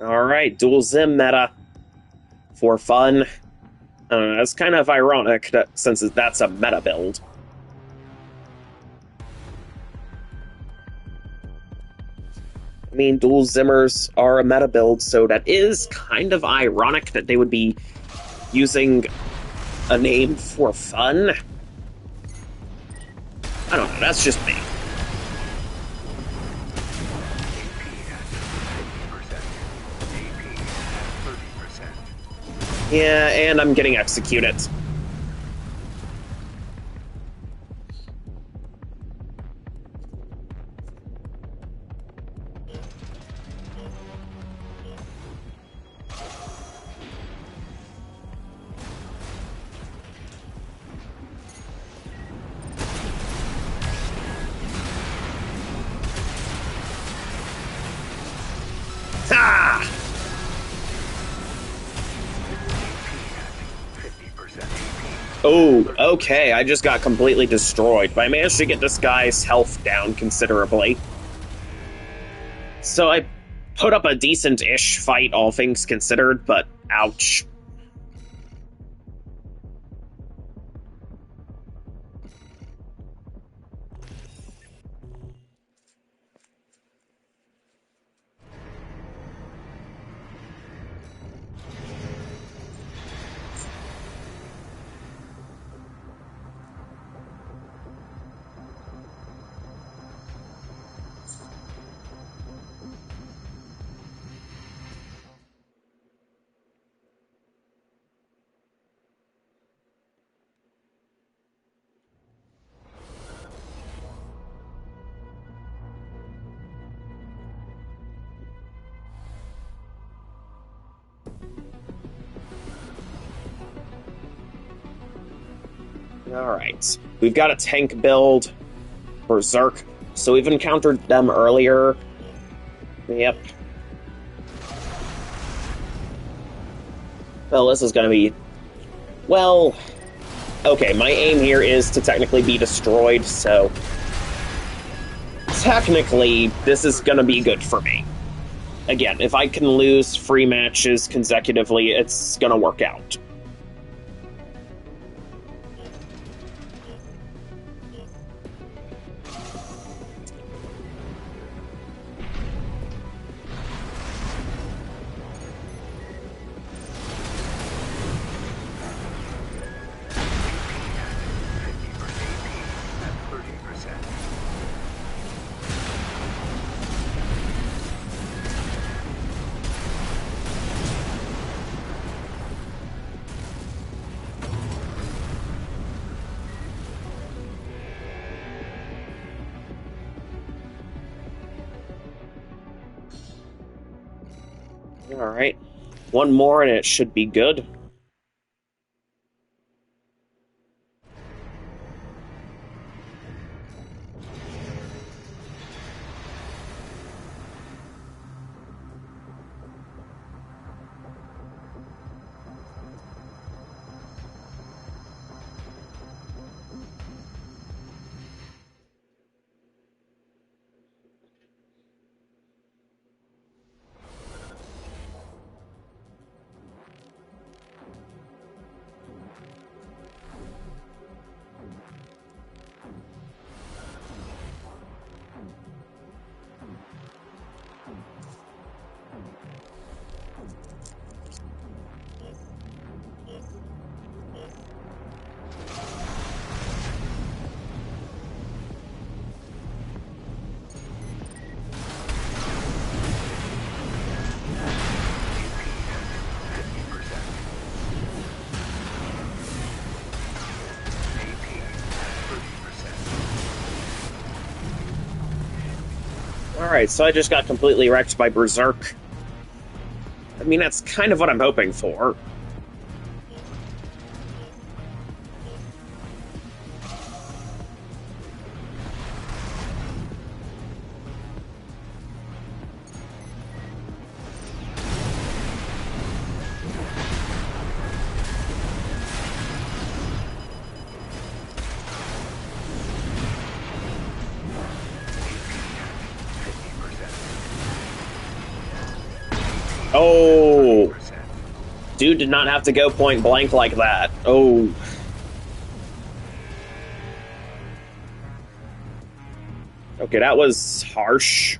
Alright, dual Zim meta. For fun. It's kind of ironic that since that's a meta build. I mean, dual Zimmers are a meta build, so that is kind of ironic that they would be using a name for fun. I don't know, that's just me. Yeah, and I'm getting executed. Ha! Oh, okay, I just got completely destroyed, but I managed to get this guy's health down considerably. So I put up a decent-ish fight, all things considered, but ouch. Alright, we've got a tank build, Berserk, so we've encountered them earlier. Yep. Well, this is gonna be... Well... Okay, my aim here is to technically be destroyed, so... Technically, this is gonna be good for me. Again, if I can lose 3 matches consecutively, it's gonna work out. Alright. One more and it should be good. Alright, so I just got completely wrecked by Berserk. I mean, that's kind of what I'm hoping for. Oh, dude did not have to go point blank like that. Oh. Okay, that was harsh.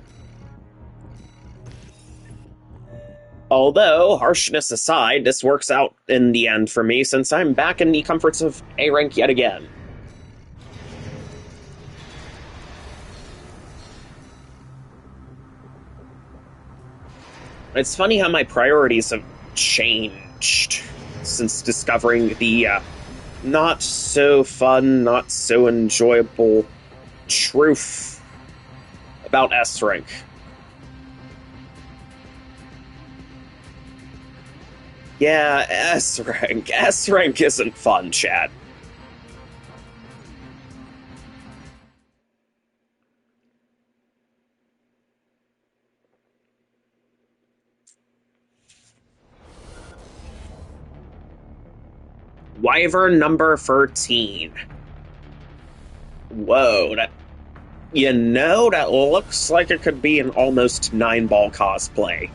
Although, harshness aside, this works out in the end for me since I'm back in the comforts of A rank yet again. It's funny how my priorities have changed since discovering the not so fun, not so enjoyable truth about S rank. Yeah, S rank. S rank isn't fun, chat. Wyvern number 13. Whoa, that looks like it could be an almost 9-ball cosplay.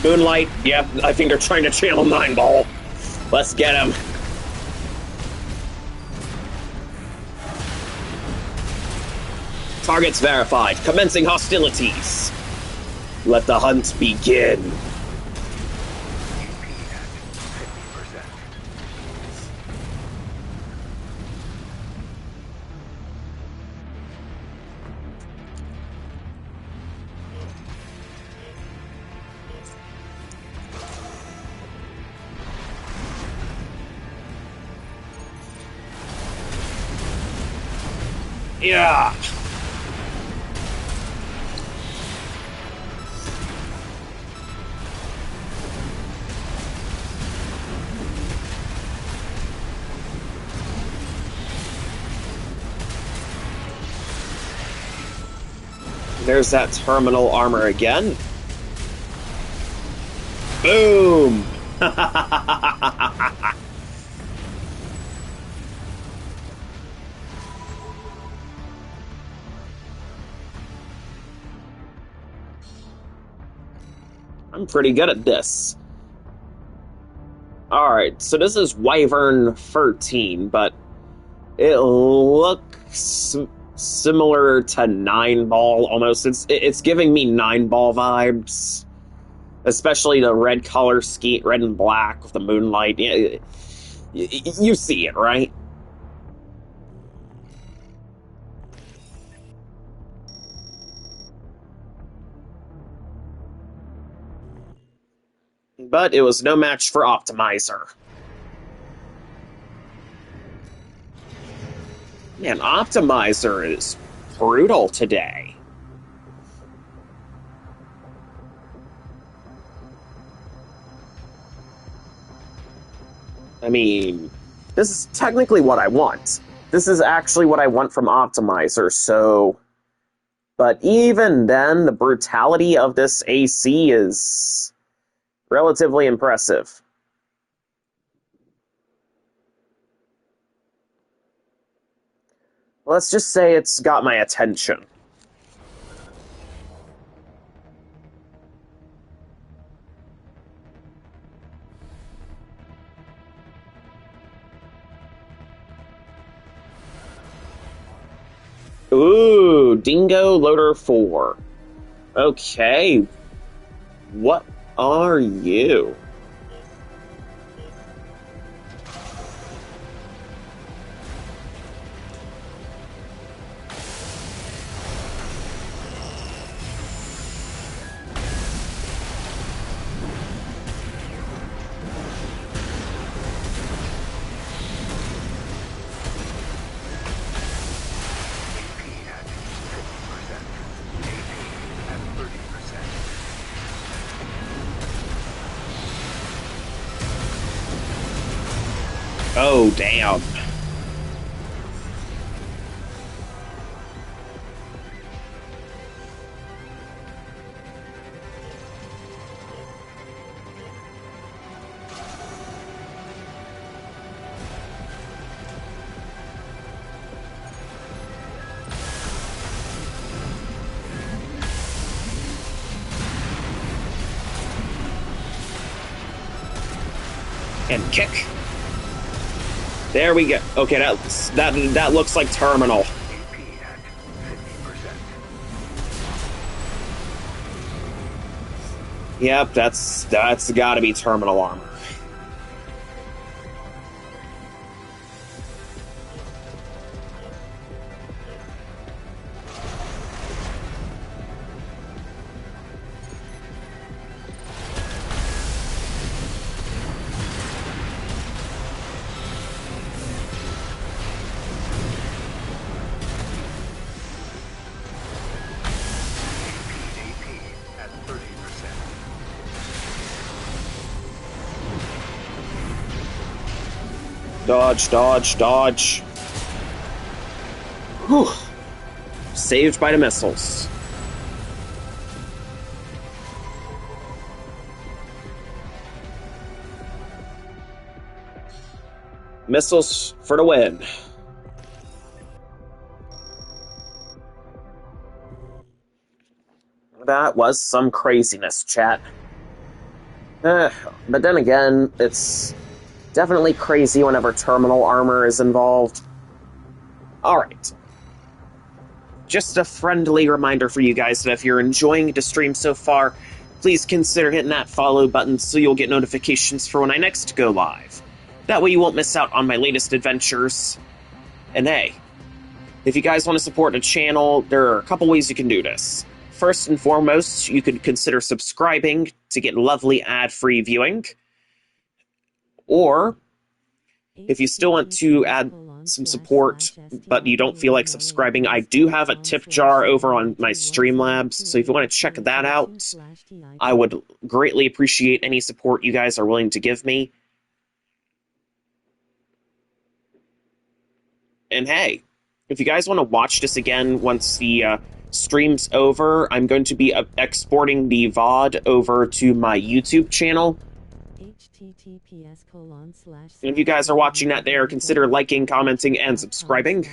Moonlight, yep, I think they're trying to channel 9-ball. Let's get him. Targets verified. Commencing hostilities. Let the hunt begin. AP at 50%. Yeah. There's that terminal armor again. Boom! I'm pretty good at this. Alright, so this is Wyvern 13, but it looks similar to 9-ball almost. It's giving me 9-ball vibes. Especially the red color scheme, red and black with the moonlight. You see it, right? But it was no match for Optimizer. Man, Optimizer is brutal today. I mean, this is technically what I want. This is actually what I want from Optimizer, so... But even then, the brutality of this AC is relatively impressive. Let's just say it's got my attention. Ooh, Dingo Loader 4. Okay. What are you? AP at 50%. AP at 30%. Oh, damn. And kick. There we go. Okay, that looks like terminal. AP at 50%. Yep, that's got to be terminal armor. AP at 30%. Dodge, dodge, dodge. Whew. Saved by the missiles. Missiles for the win. That was some craziness, chat. But then again, it's definitely crazy whenever terminal armor is involved. Alright. Just a friendly reminder for you guys that if you're enjoying the stream so far, please consider hitting that follow button so you'll get notifications for when I next go live. That way you won't miss out on my latest adventures. And hey, if you guys want to support the channel, there are a couple ways you can do this. First and foremost, you could consider subscribing to get lovely ad-free viewing. Or, if you still want to add some support, but you don't feel like subscribing, I do have a tip jar over on my Streamlabs, so if you want to check that out, I would greatly appreciate any support you guys are willing to give me. And hey, if you guys want to watch this again once the stream's over, I'm going to be exporting the VOD over to my YouTube channel. And if you guys are watching that there, consider liking, commenting, and subscribing.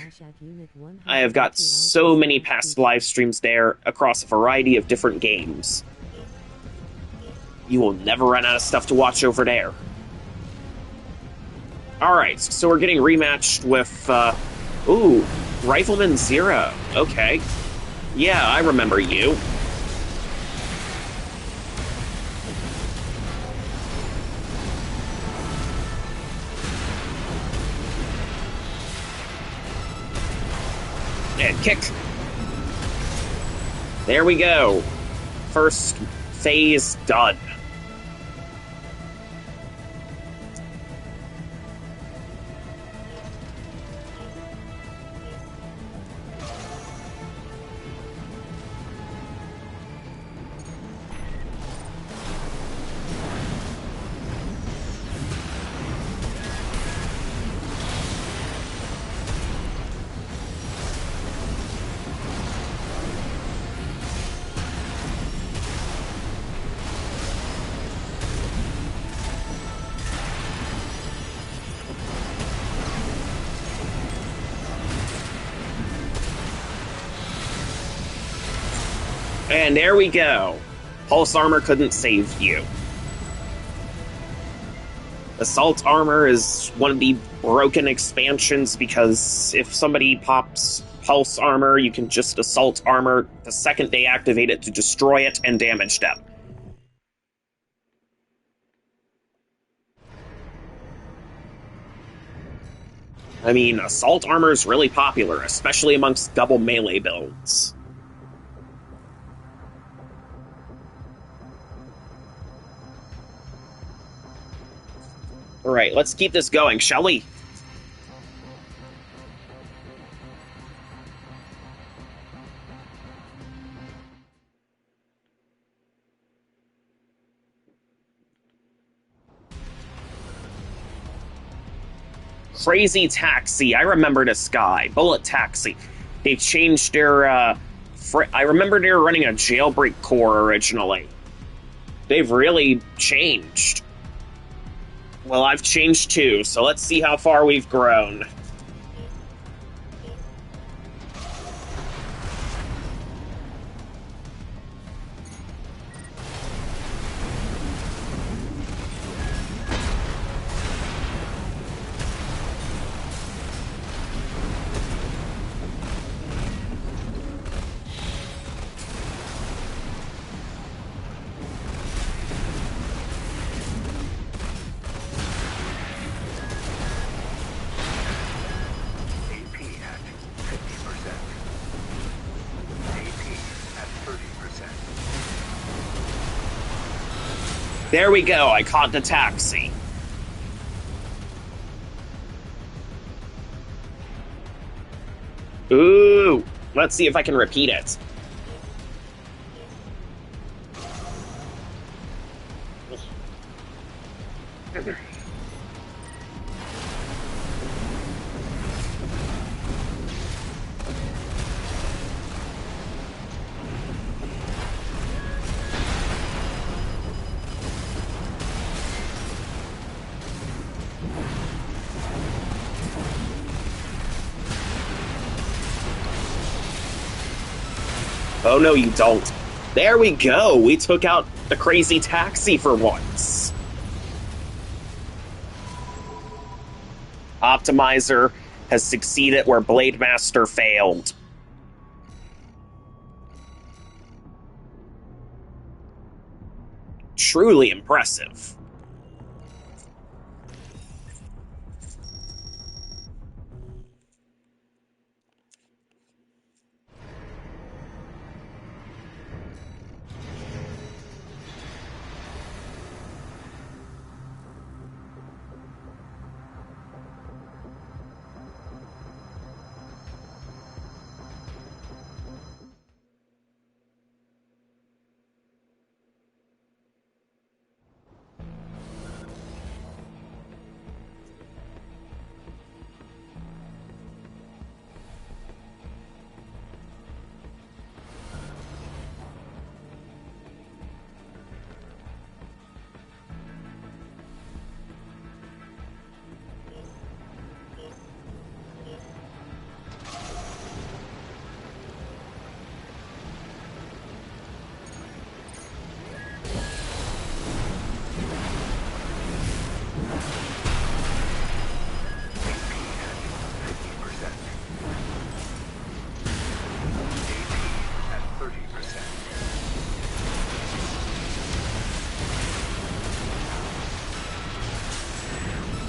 I have got so many past live streams there across a variety of different games. You will never run out of stuff to watch over there. Alright, so we're getting rematched with, ooh, Rifleman Zero. Okay. Yeah, I remember you. And kick. There we go. First phase done. And there we go. Pulse armor couldn't save you. Assault armor is one of the broken expansions because if somebody pops pulse armor, you can just assault armor the second they activate it to destroy it and damage them. I mean, assault armor is really popular, especially amongst double melee builds. Alright, let's keep this going, shall we? Crazy Taxi. I remember this guy. Bullet Taxi. They changed their, I remember they were running a jailbreak core originally. They've really changed. Well, I've changed too, so let's see how far we've grown. There we go, I caught the taxi. Ooh, let's see if I can repeat it. Oh no, you don't. There we go, we took out the crazy taxi for once. Optimizer has succeeded where Blade Master failed. Truly impressive.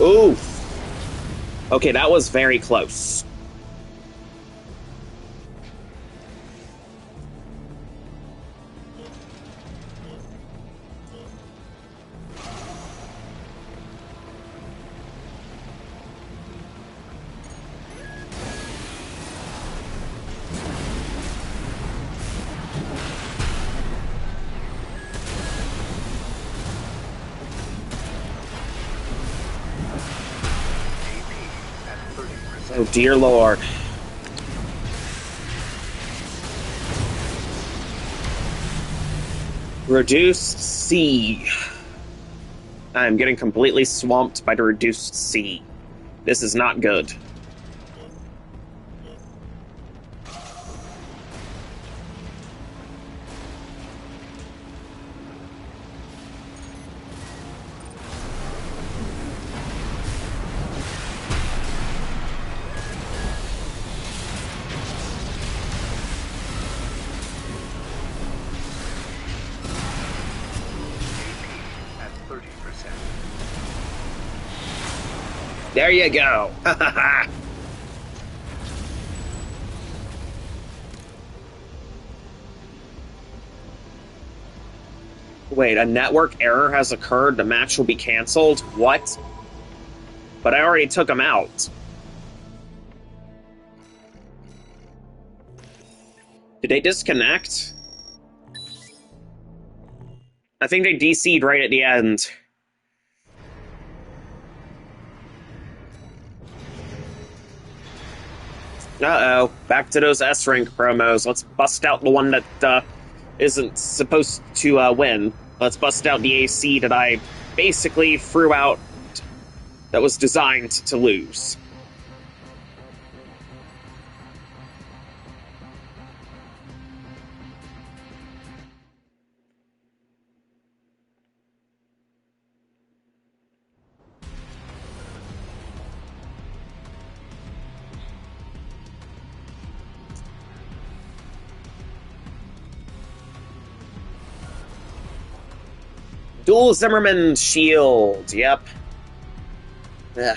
Oof. Okay, that was very close. Oh, dear Lord. Reduced C. I'm getting completely swamped by the reduced C. This is not good. There you go. Wait, a network error has occurred. The match will be canceled. What? But I already took him out. Did they disconnect? I think they DC'd right at the end. Uh-oh. Back to those S-Rank promos. Let's bust out the one that isn't supposed to win. Let's bust out the AC that I basically threw out that was designed to lose. Dual Zimmerman shield, yep. Ugh.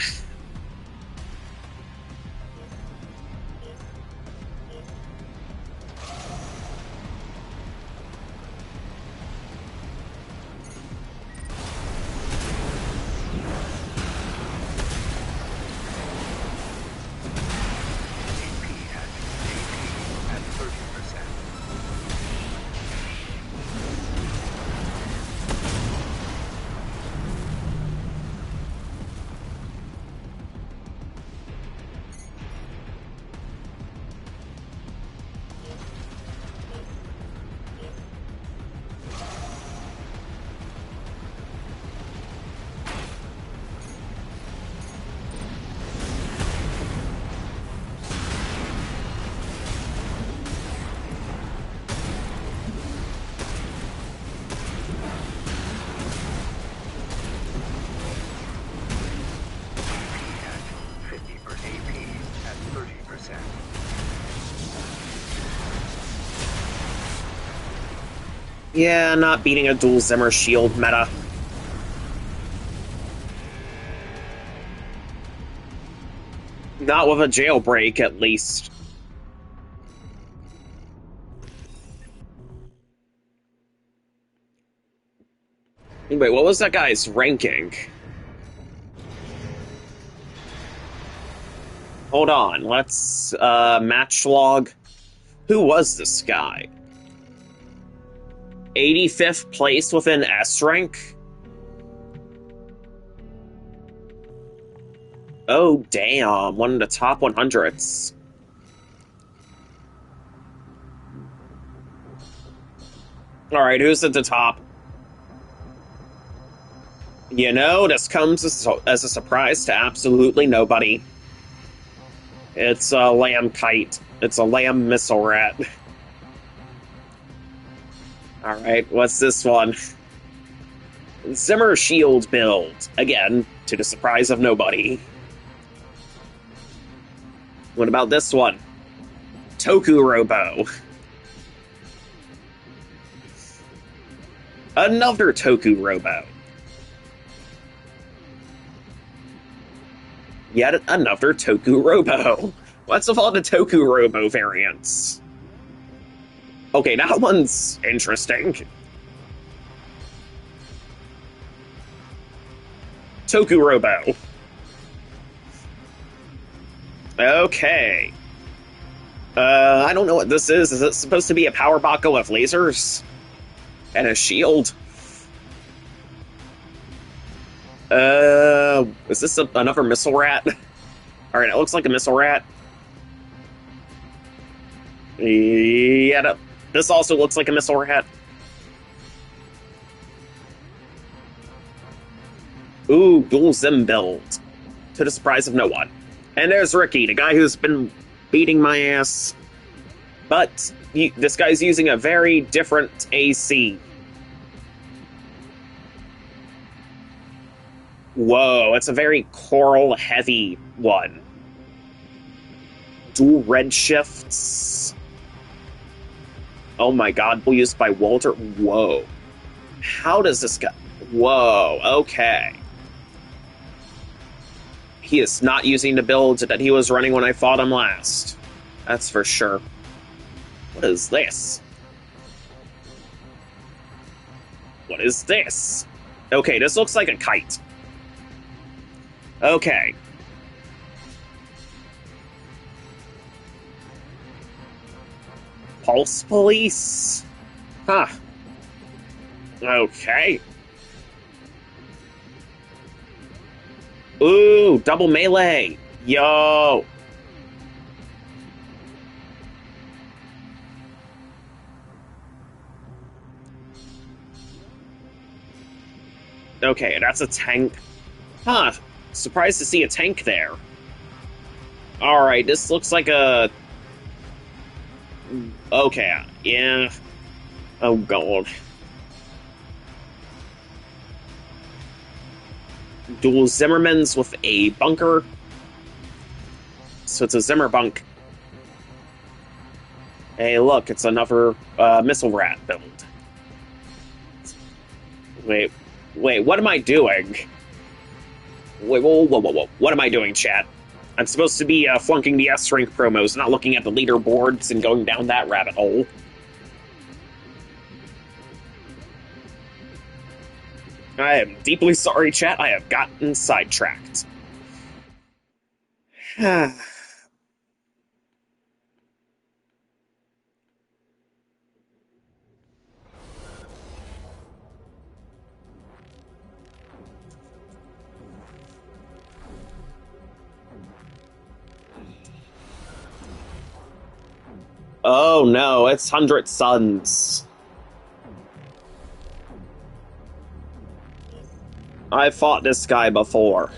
Yeah, not beating a dual Zimmer shield meta. Not with a jailbreak, at least. Wait, what was that guy's ranking? Hold on, let's, match log. Who was this guy? 85th place within S rank? Oh, damn, one of the top 100s. Alright, who's at the top? You know, this comes as a surprise to absolutely nobody. It's a lamb kite. It's a lamb missile rat. Alright, what's this one? Zimmer shield build. Again, to the surprise of nobody. What about this one? Toku Robo. Another Toku Robo. Yet another Toku Robo. What's with all the Toku Robo variants? Okay, that one's interesting. Toku Robo. Okay. I don't know what this is. Is it supposed to be a power Bako with lasers? And a shield? Is this another missile rat? Alright, it looks like a missile rat. Yeah, this also looks like a missile rat. Ooh, dual Zim build. To the surprise of no one. And there's Ricky, the guy who's been beating my ass. But this guy's using a very different AC. Whoa, it's a very coral-heavy one. Dual red shifts. Oh my god, used by Walter. Whoa. How does this guy... Whoa, okay. He is not using the build that he was running when I fought him last. That's for sure. What is this? What is this? Okay, this looks like a kite. Okay. Pulse Police? Huh. Okay. Ooh, double melee. Yo. Okay, that's a tank. Huh. Surprised to see a tank there. Alright, this looks like a... Okay, yeah. Oh, God. Dual Zimmermans with a bunker. So it's a Zimmer bunk. Hey, look, it's another missile rat build. Wait, what am I doing? Wait, whoa. What am I doing, chat? I'm supposed to be flunking the S-Rank promos, not looking at the leaderboards and going down that rabbit hole. I am deeply sorry, chat. I have gotten sidetracked. Oh no, it's 100 Suns. I fought this guy before.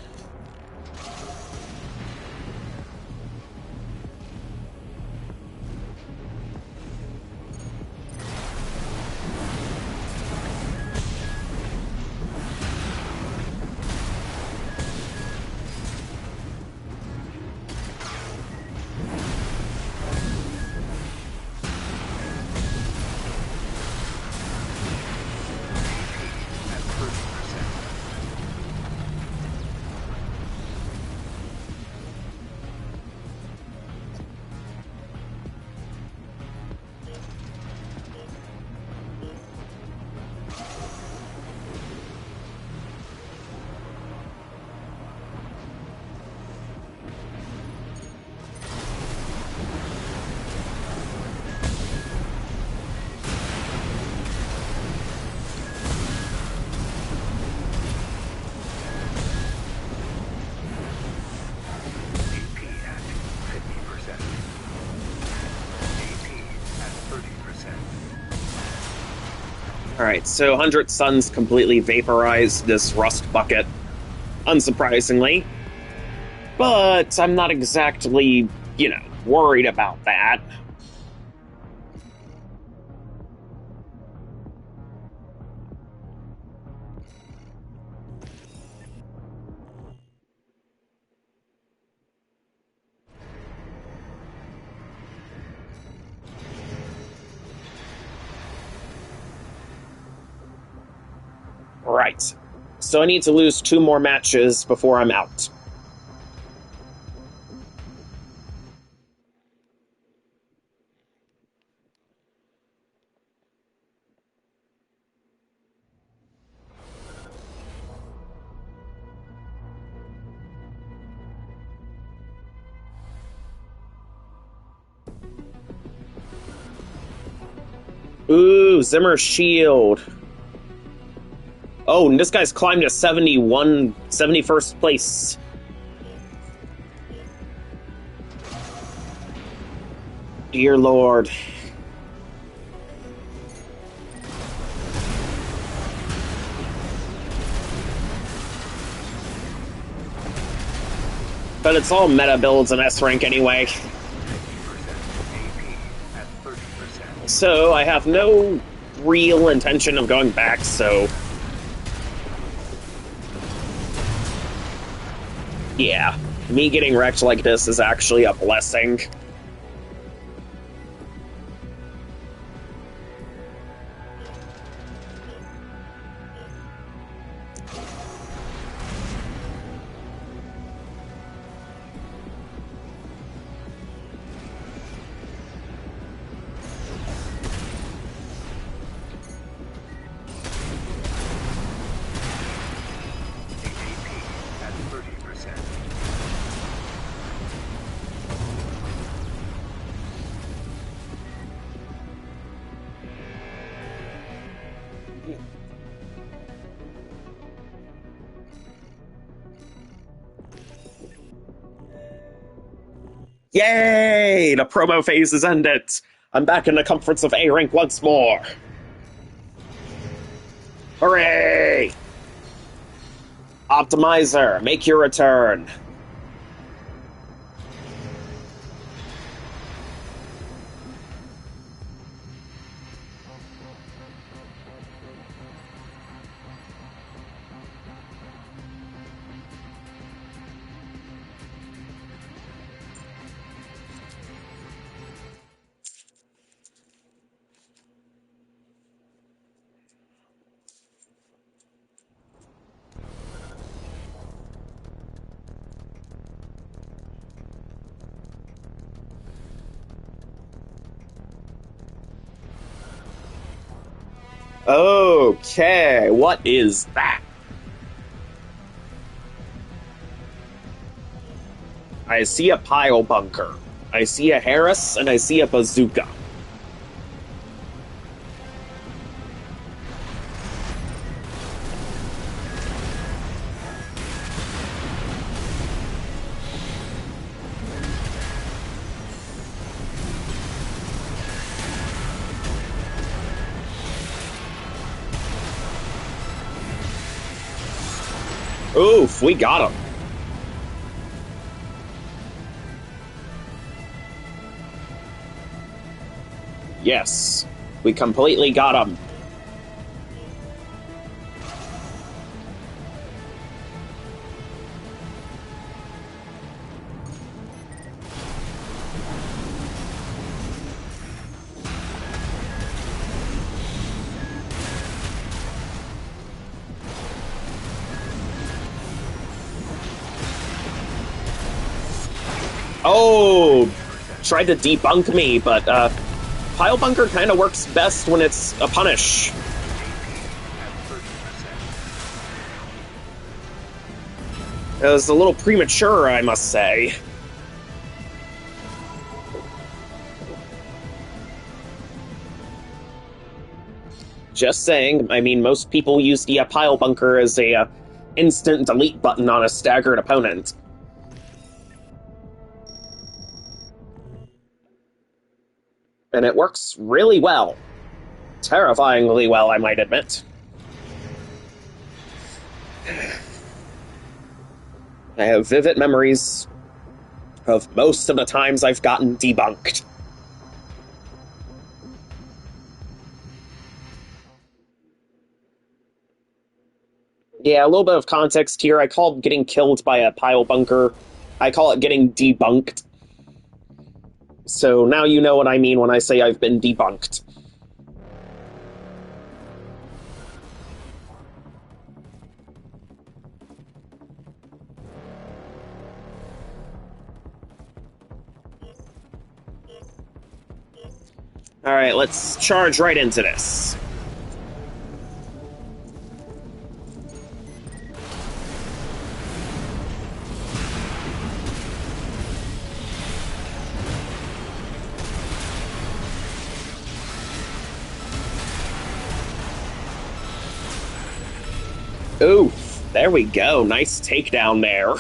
Alright, so 100 Suns completely vaporized this rust bucket, unsurprisingly. But I'm not exactly, worried about that. Right. So I need to lose 2 more matches before I'm out. Ooh, Zimmer's shield. Oh, and this guy's climbed to 71st place. Dear Lord. But it's all meta builds in S rank anyway. 50% AP at 30%. So I have no real intention of going back, so... yeah, me getting wrecked like this is actually a blessing. AP at 30%. Yay! The promo phase has ended. I'm back in the comforts of A rank once more. Hooray! Optimizer, make your return. Okay, what is that? I see a pile bunker. I see a Harris, and I see a bazooka. Oof, we got him. Yes, we completely got him. Oh, tried to debunk me, but pile bunker kind of works best when it's a punish. AP at 30%. It was a little premature, I must say. Just saying. I mean, most people use the pile bunker as a instant delete button on a staggered opponent. And it works really well. Terrifyingly well, I might admit. I have vivid memories of most of the times I've gotten debunked. Yeah, a little bit of context here. I call getting killed by a pile bunker, I call it getting debunked. So now you know what I mean when I say I've been debunked. Alright, let's charge right into this. Ooh, there we go. Nice takedown there.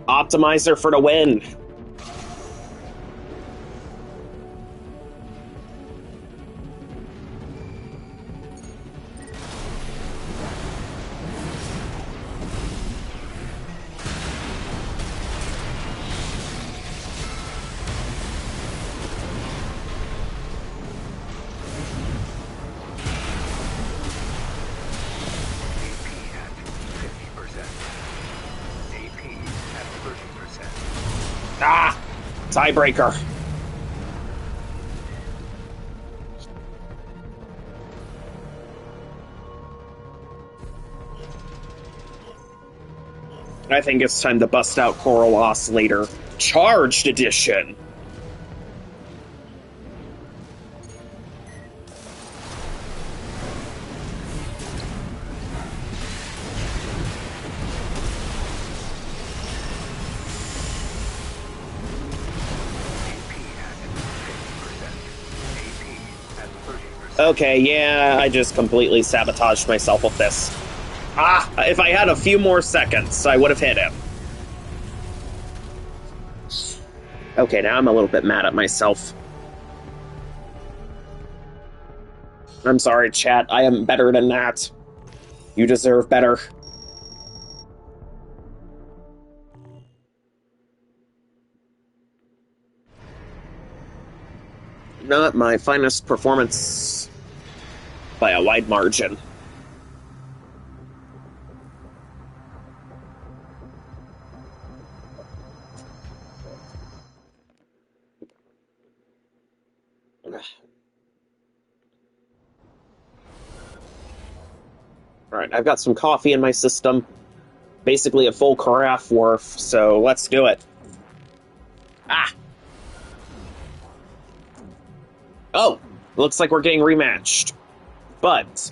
Optimizer for the win. Ah! Tiebreaker. I think it's time to bust out Coral Oscillator. Charged Edition! Okay, yeah, I just completely sabotaged myself with this. Ah, if I had a few more seconds, I would have hit him. Okay, now I'm a little bit mad at myself. I'm sorry, chat, I am better than that. You deserve better. Not my finest performance by a wide margin. Alright, I've got some coffee in my system. Basically a full carafe worth, so let's do it. Ah! Oh! Looks like we're getting rematched. But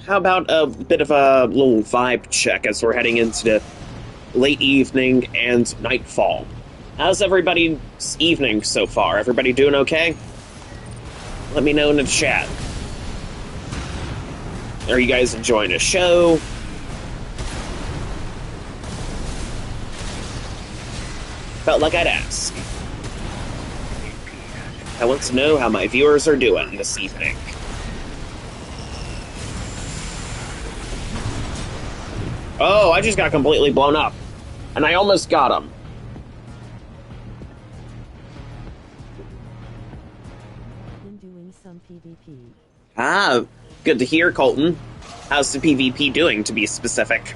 how about a bit of a little vibe check as we're heading into the late evening and nightfall? How's everybody's evening so far? Everybody doing okay? Let me know in the chat. Are you guys enjoying the show? Felt like I'd ask. I want to know how my viewers are doing this evening. Oh, I just got completely blown up. And I almost got him. Been doing some PvP. Ah, good to hear, Colton. How's the PvP doing, to be specific?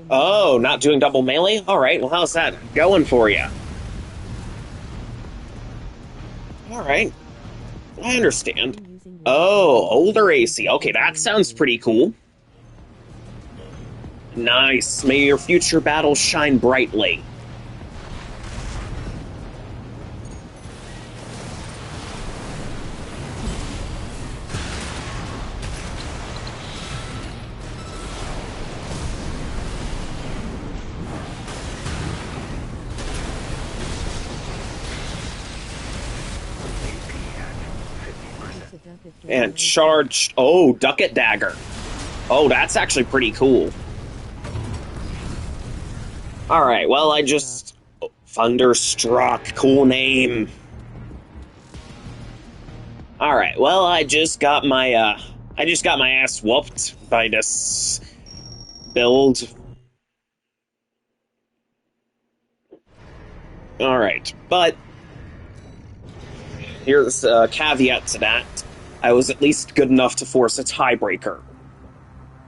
Oh, not doing double melee? Alright, well how's that going for you? Alright, I understand. Oh, older AC. Okay, that sounds pretty cool. Nice. May your future battles shine brightly. Duck it, And charged. Oh, Duck It Dagger. Oh, that's actually pretty cool. Alright, well, I just... Thunderstruck. Cool name. Alright, well, I just got my ass whooped by this build. Alright, but here's a caveat to that. I was at least good enough to force a tiebreaker.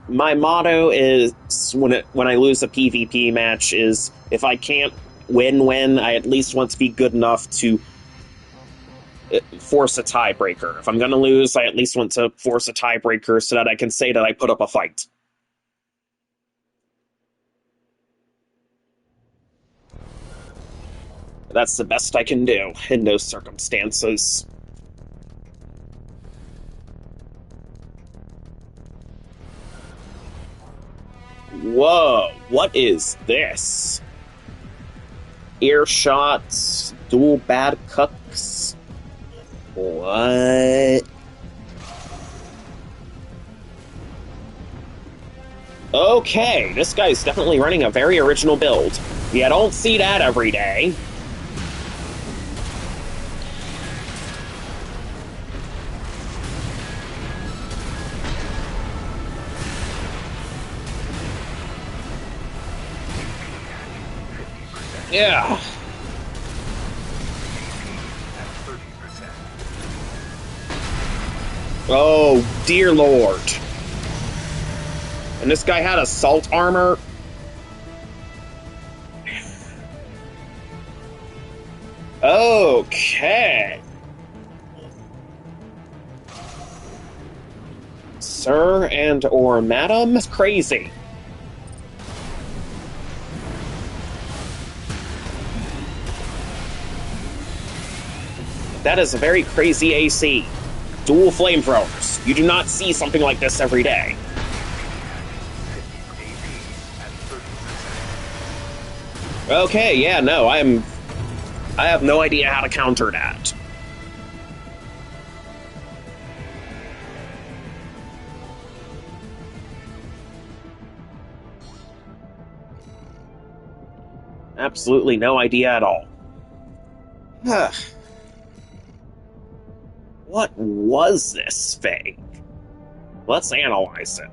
My motto is, when I lose a PvP match, is if I can't win, I at least want to be good enough to force a tiebreaker. If I'm gonna lose, I at least want to force a tiebreaker so that I can say that I put up a fight. That's the best I can do in those circumstances. Whoa, what is this? Earshots, dual bad cooks. What? Okay, this guy's definitely running a very original build. You don't see that every day. Yeah. Oh, dear lord. And this guy had assault armor? Okay. Sir and or madam? That's crazy. That is a very crazy AC. Dual flamethrowers. You do not see something like this every day. Okay, yeah, no, I have no idea how to counter that. Absolutely no idea at all. What was this thing? Let's analyze it.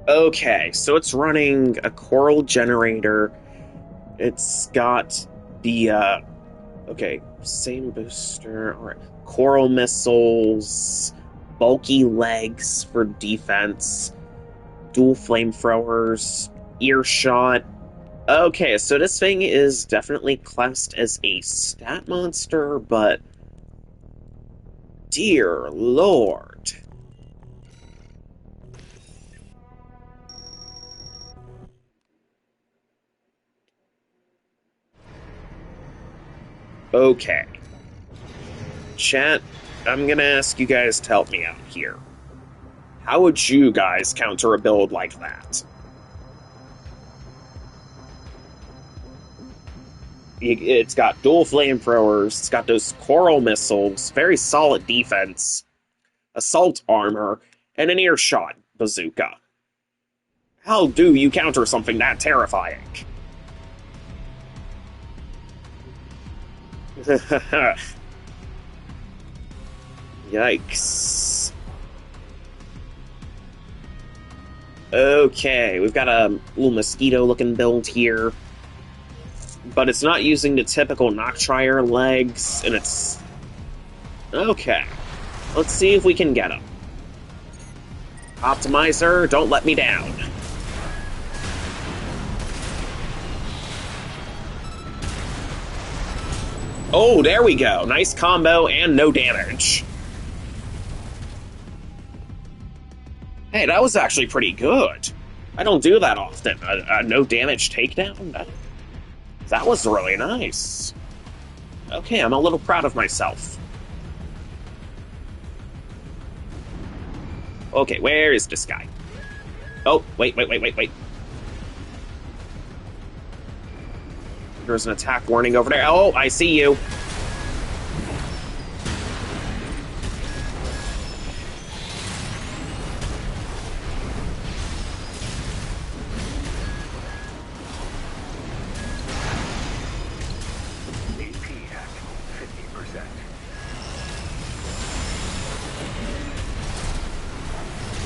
Okay, so it's running a coral generator. It's got the, okay, same booster. Alright, coral missiles, bulky legs for defense, dual flamethrowers, earshot. Okay, so this thing is definitely classed as a stat monster, but dear lord. Okay. Chat, I'm gonna ask you guys to help me out here. How would you guys counter a build like that? It's got dual flamethrowers, it's got those coral missiles, very solid defense, assault armor, and an earshot bazooka. How do you counter something that terrifying? Yikes. Okay, we've got a little mosquito-looking build here. But it's not using the typical Noctrier legs, and it's... Okay. Let's see if we can get him. Optimizer, don't let me down. Oh, there we go. Nice combo and no damage. Hey, that was actually pretty good. I don't do that often. A no damage takedown? That was really nice. Okay, I'm a little proud of myself. Okay, where is this guy? Oh, wait. There's an attack warning over there. Oh, I see you. 30%.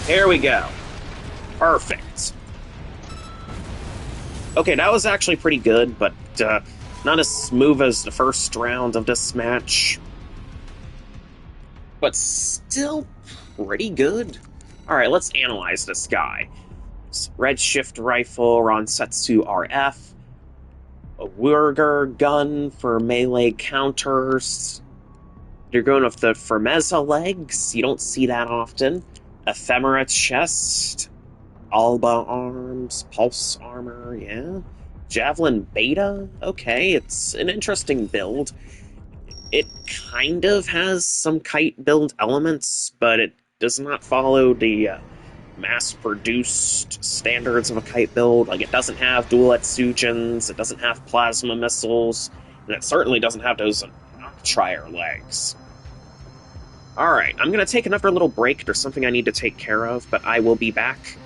There we go. Perfect. Okay, that was actually pretty good, but not as smooth as the first round of this match. But still pretty good. Alright, let's analyze this guy. Redshift rifle, Ronsetsu RF, a Wurger gun for melee counters. You're going with the Firmeza legs, you don't see that often. Ephemera chest, Alba arms, pulse armor, yeah. Javelin beta, okay, it's an interesting build. It kind of has some kite build elements, but it does not follow the mass-produced standards of a kite build. Like, it doesn't have dual Etsujins, it doesn't have plasma missiles, and it certainly doesn't have those Trier legs. Alright, I'm gonna take another little break. There's something I need to take care of, but I will be back.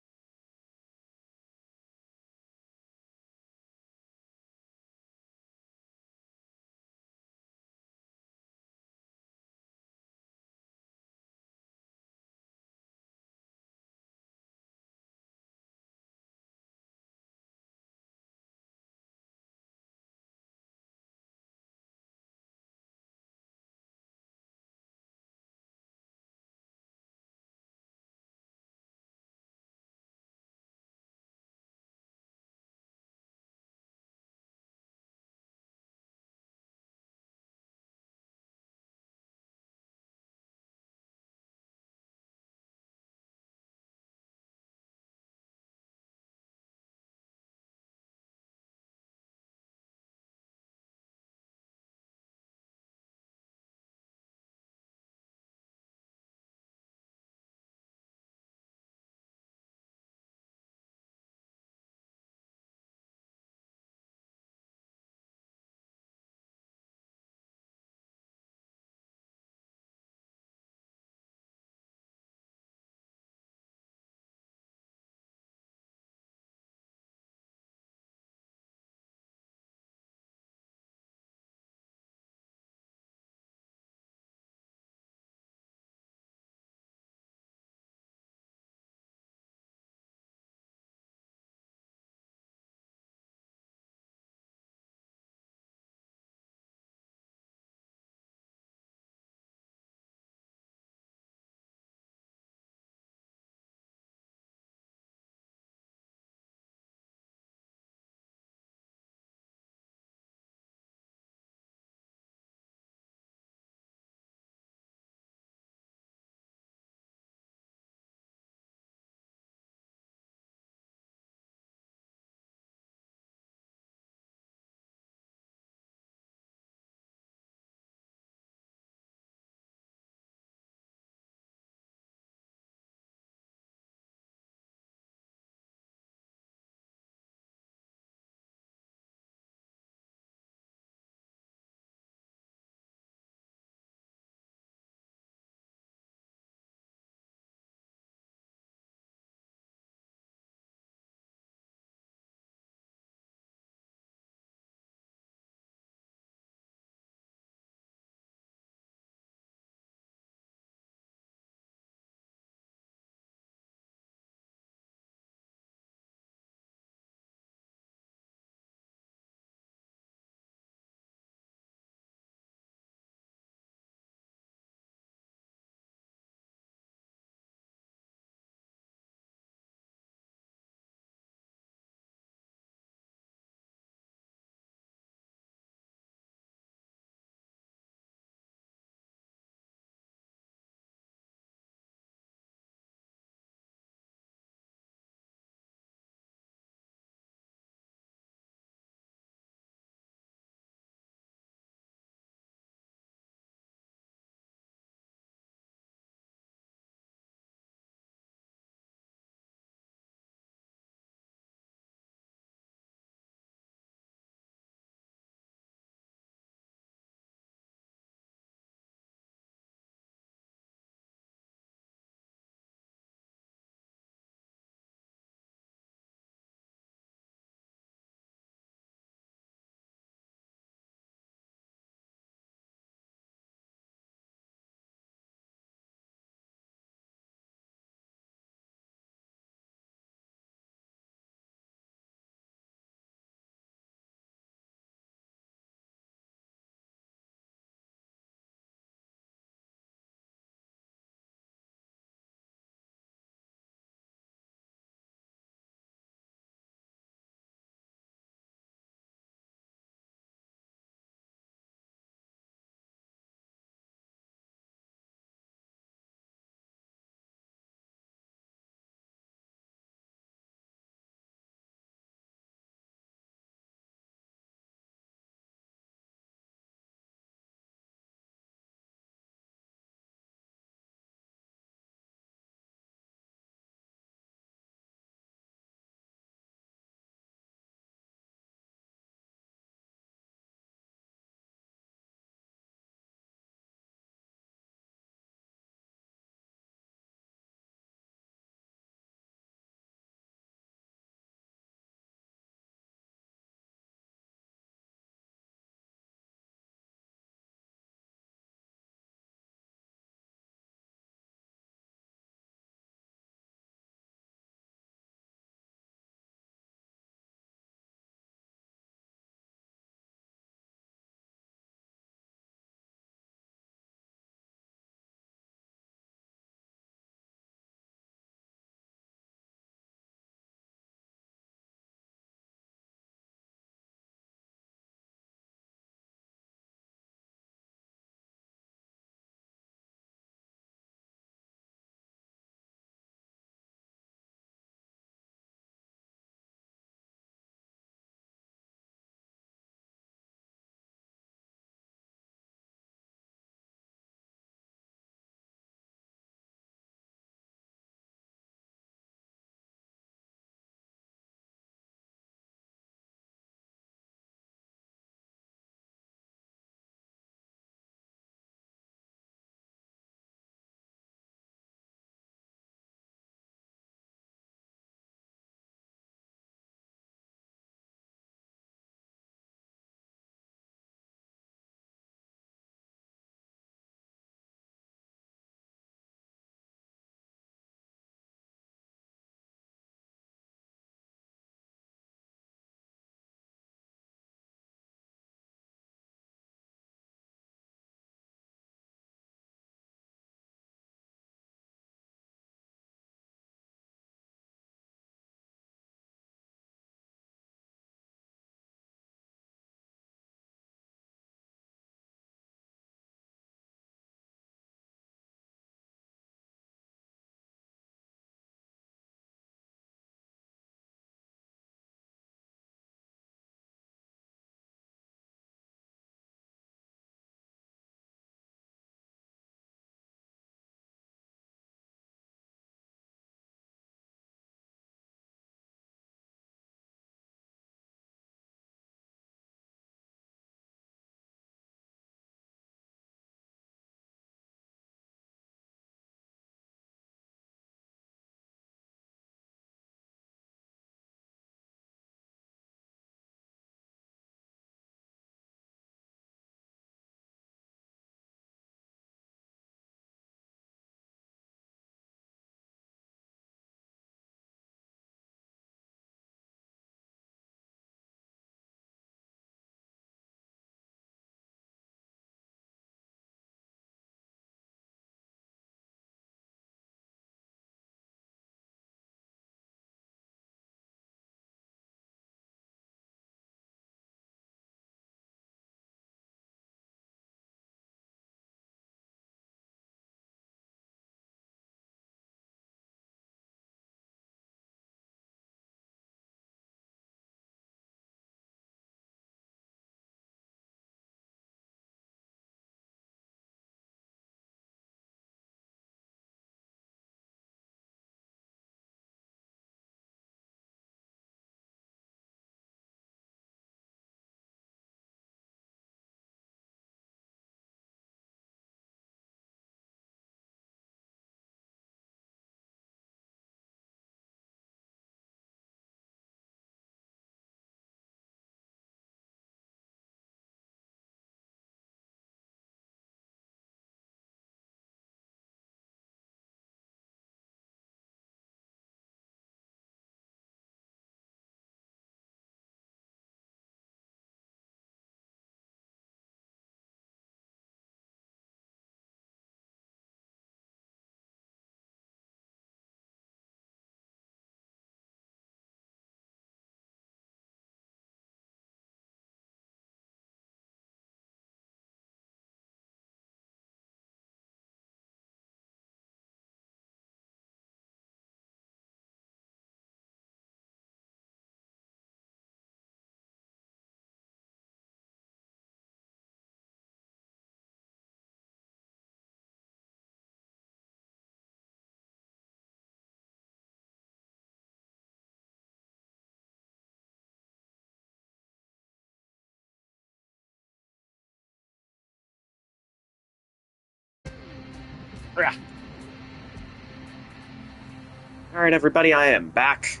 Alright, everybody, I am back.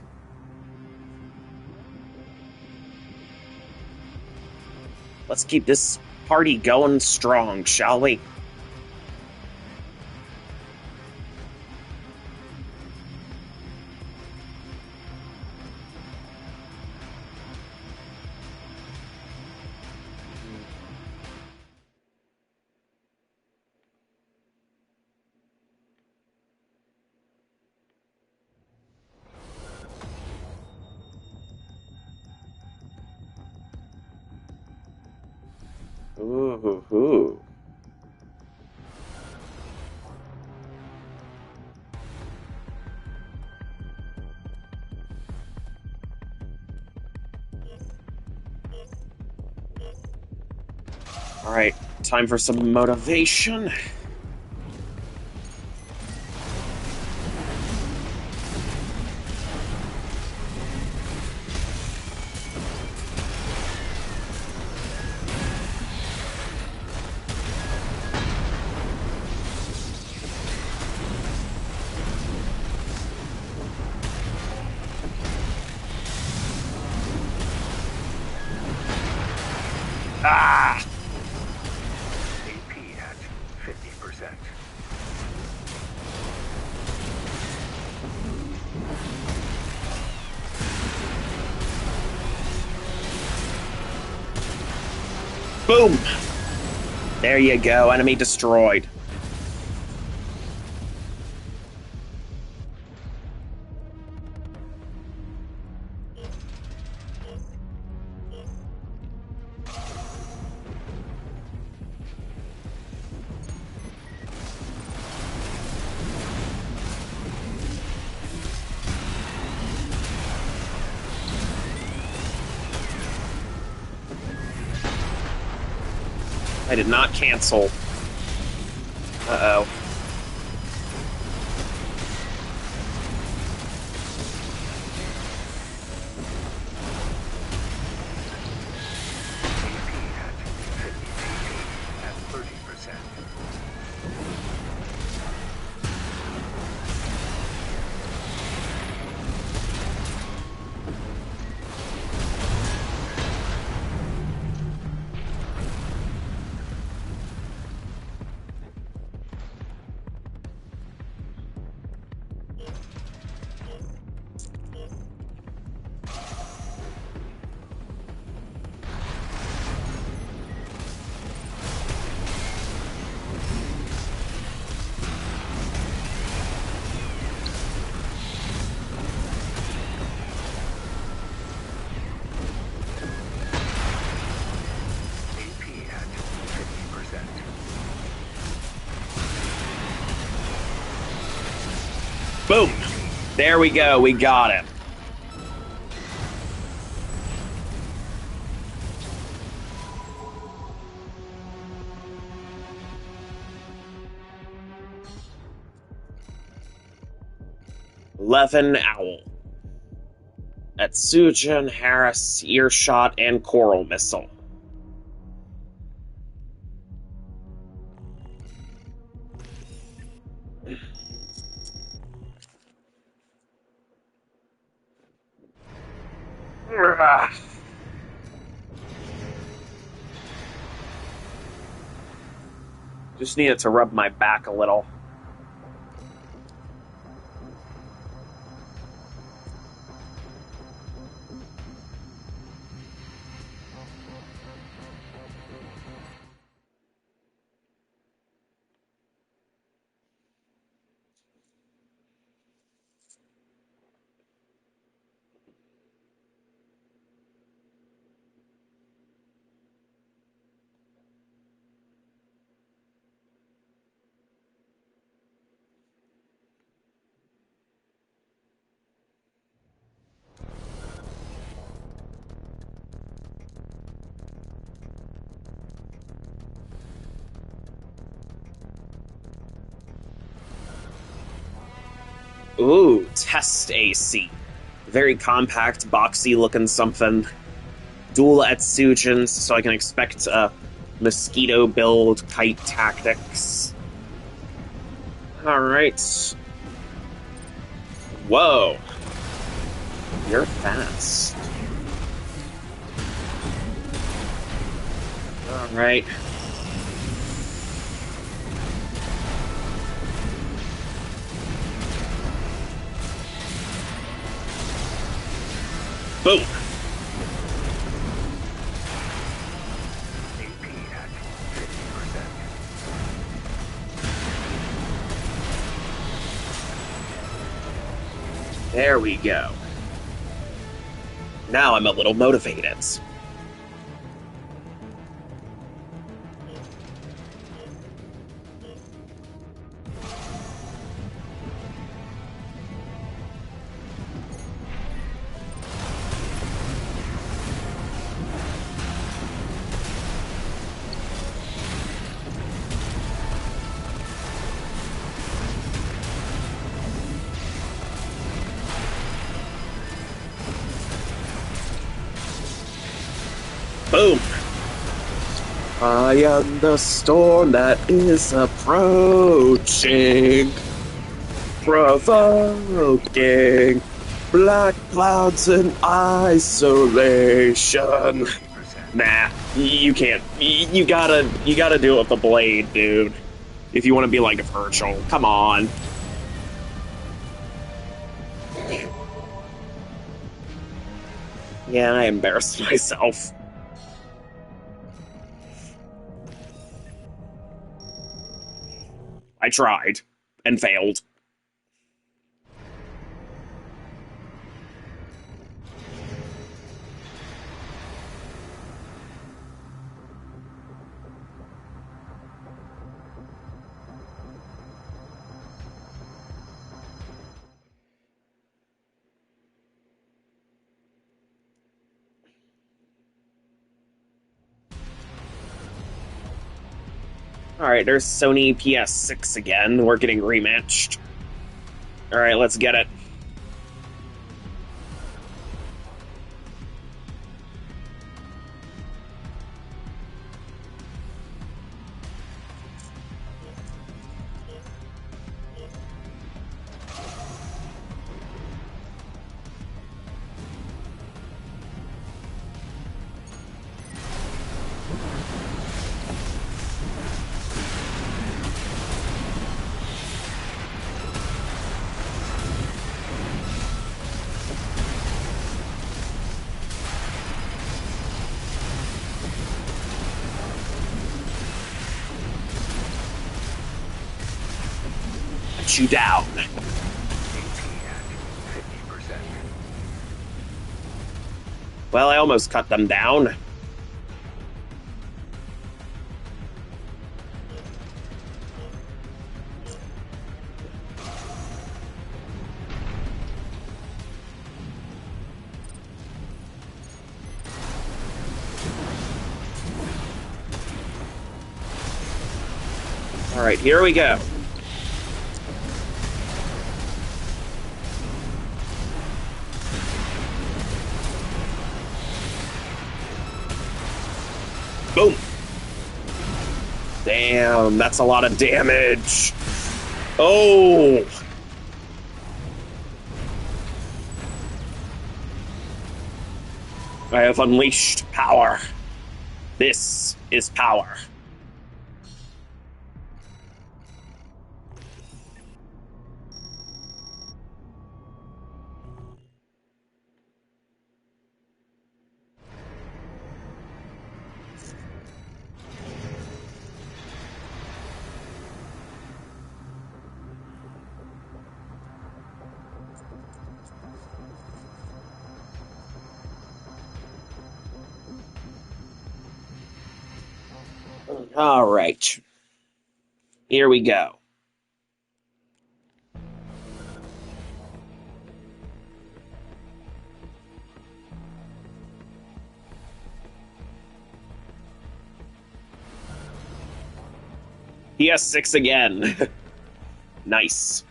Let's keep this party going strong, shall we? Ooh. Alright, time for some motivation. Ah! AP at 50%. Boom! There you go, enemy destroyed. I did not cancel. Uh-oh. AP at 30%. AP at 50%. Boom! There we go, we got him. Levin Owl. Atsujin, Harris, Earshot, and Coral Missile. Just needed to rub my back a little. Ooh, test AC. Very compact, boxy looking something. Dual Etsujins, so I can expect a mosquito build, kite tactics. Alright. Whoa. You're fast. Alright. Boom. AP at 50%. There we go. Now I'm a little motivated. Boom! I am the storm that is approaching, provoking black clouds in isolation. 30%. Nah, you can't. You gotta do it with the blade, dude. If you want to be like Virgil, come on. Yeah, I embarrassed myself. I tried and failed. Alright, there's Sony PS6 again. We're getting rematched. Alright, let's get it. You down. AP at 50%. Well, I almost cut them down. All right, here we go. Boom. Damn, that's a lot of damage. Oh. I have unleashed power. This is power. All right. Here we go. PS6 again. Nice.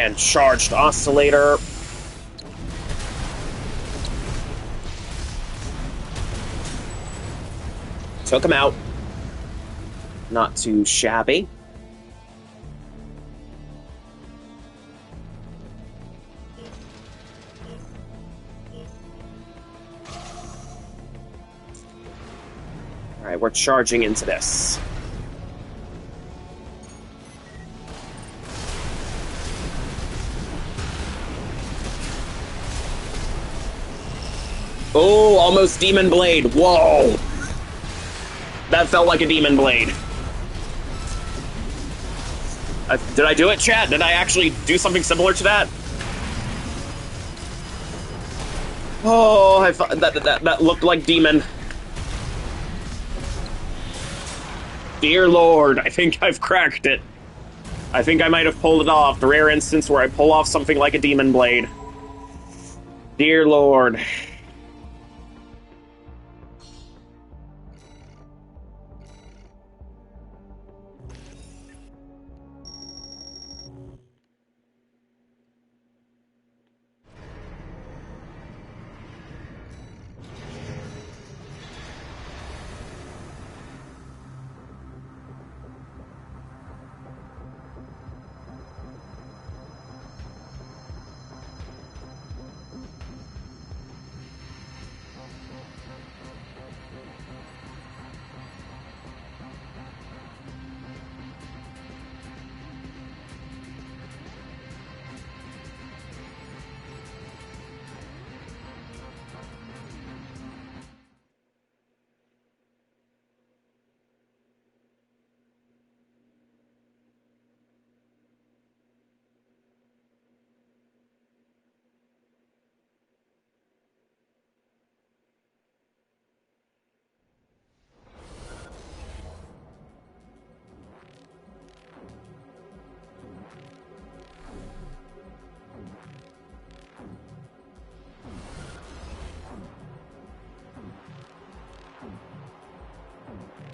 And charged oscillator. Took him out. Not too shabby. Alright, we're charging into this. Oh, almost Demon Blade. Whoa! That felt like a Demon Blade. Did I do it, chat? Did I actually do something similar to that? Oh, I thought that looked like Demon. Dear Lord, I think I've cracked it. I think I might have pulled it off. The rare instance where I pull off something like a Demon Blade. Dear Lord.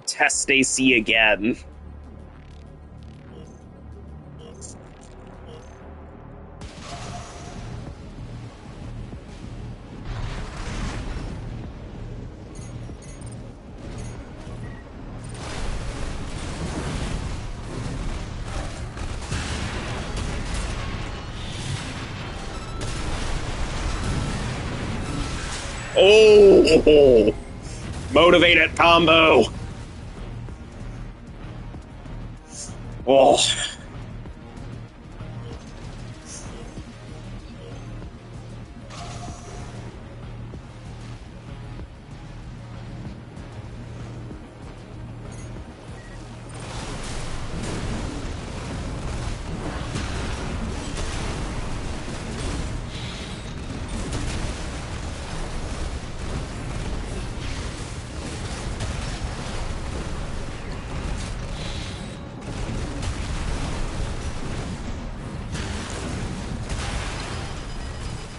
Test AC again. Oh! Motivated combo! Oh.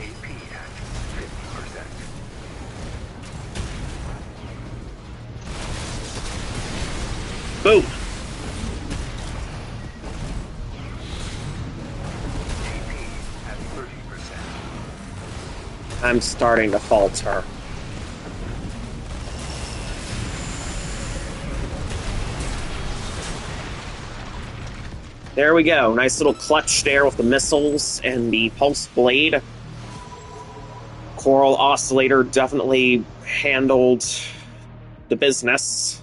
AP at 50%. Boom! AP at 30%. I'm starting to falter. There we go. Nice little clutch there with the missiles and the pulse blade. Coral Oscillator definitely handled the business.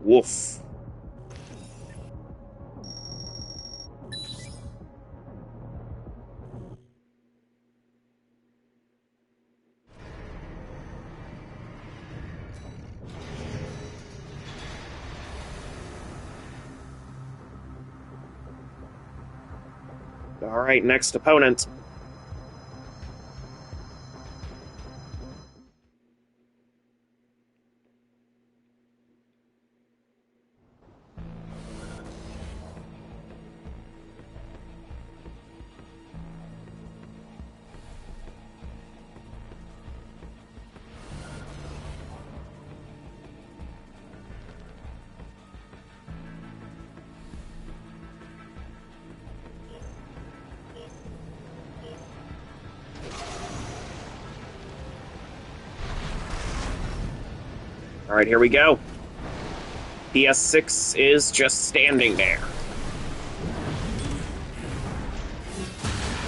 Woof. All right, next opponent. Alright, here we go. PS6 is just standing there.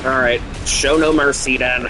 Alright, show no mercy then.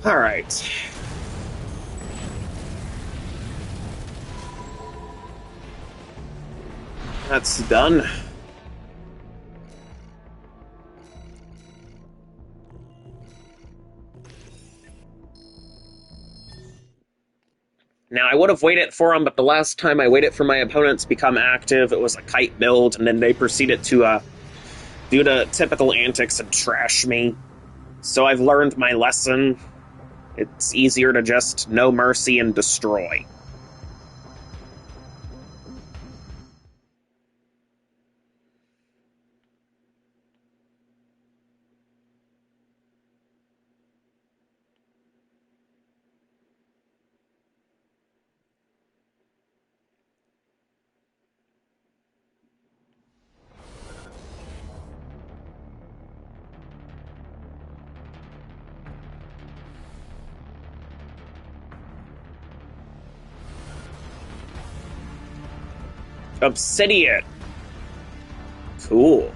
All right. That's done. Now, I would have waited for him, but the last time I waited for my opponents to become active, it was a kite build, and then they proceeded to do the typical antics and trash me. So I've learned my lesson. It's easier to just no mercy and destroy. Obsidian. Cool.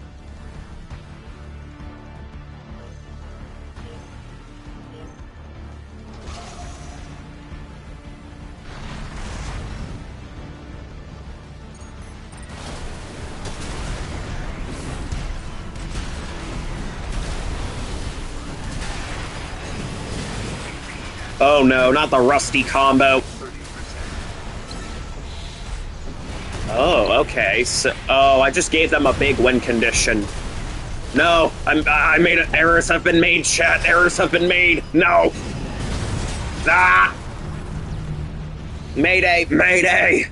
Oh no, not the rusty combo. 30%. Oh, okay. So, I just gave them a big win condition. No, I made it. Errors have been made, chat. Errors have been made. No. Ah! Mayday, mayday!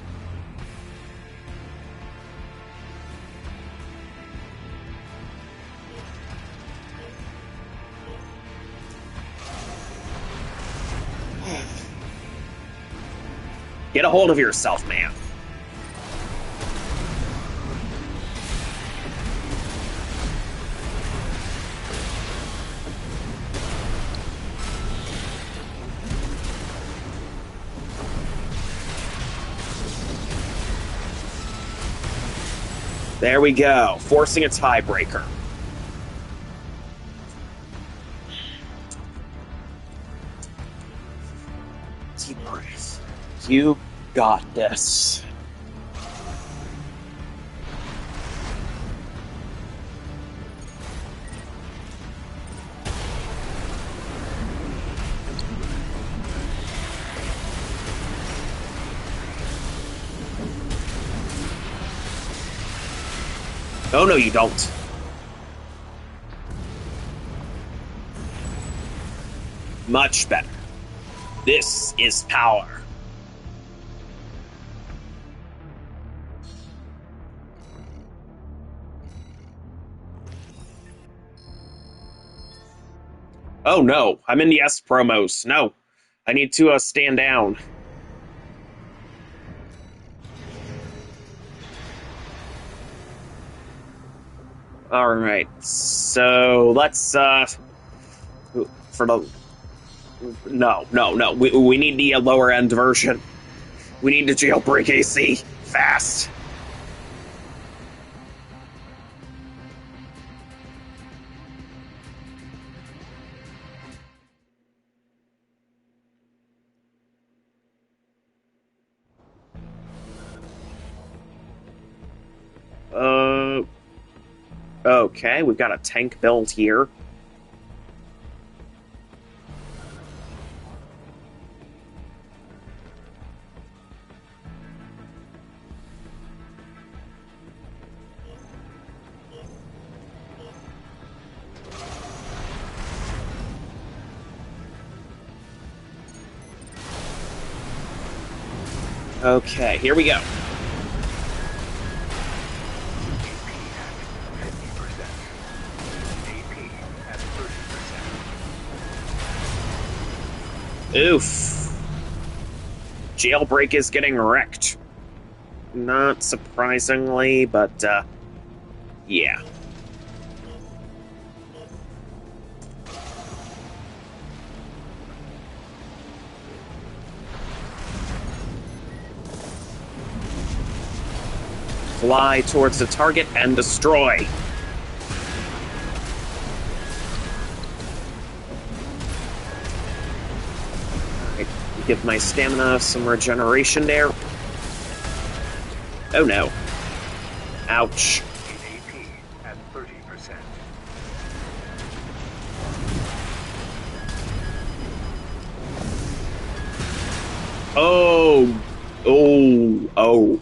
Get a hold of yourself, man. There we go, forcing a tiebreaker. Deep breath. You got this. Oh, no, you don't. Much better. This is power. Oh, no. I'm in the S promos. No. I need to stand down. Alright, so let's, for the... No. We need the lower end version. We need to jailbreak AC. Fast. Okay, we've got a tank build here. Okay, here we go. Oof. Jailbreak is getting wrecked. Not surprisingly, but, yeah. Fly towards the target and destroy. Alright, give my stamina some regeneration there. Oh no. Ouch. AP at 30%. Oh. Oh. Oh.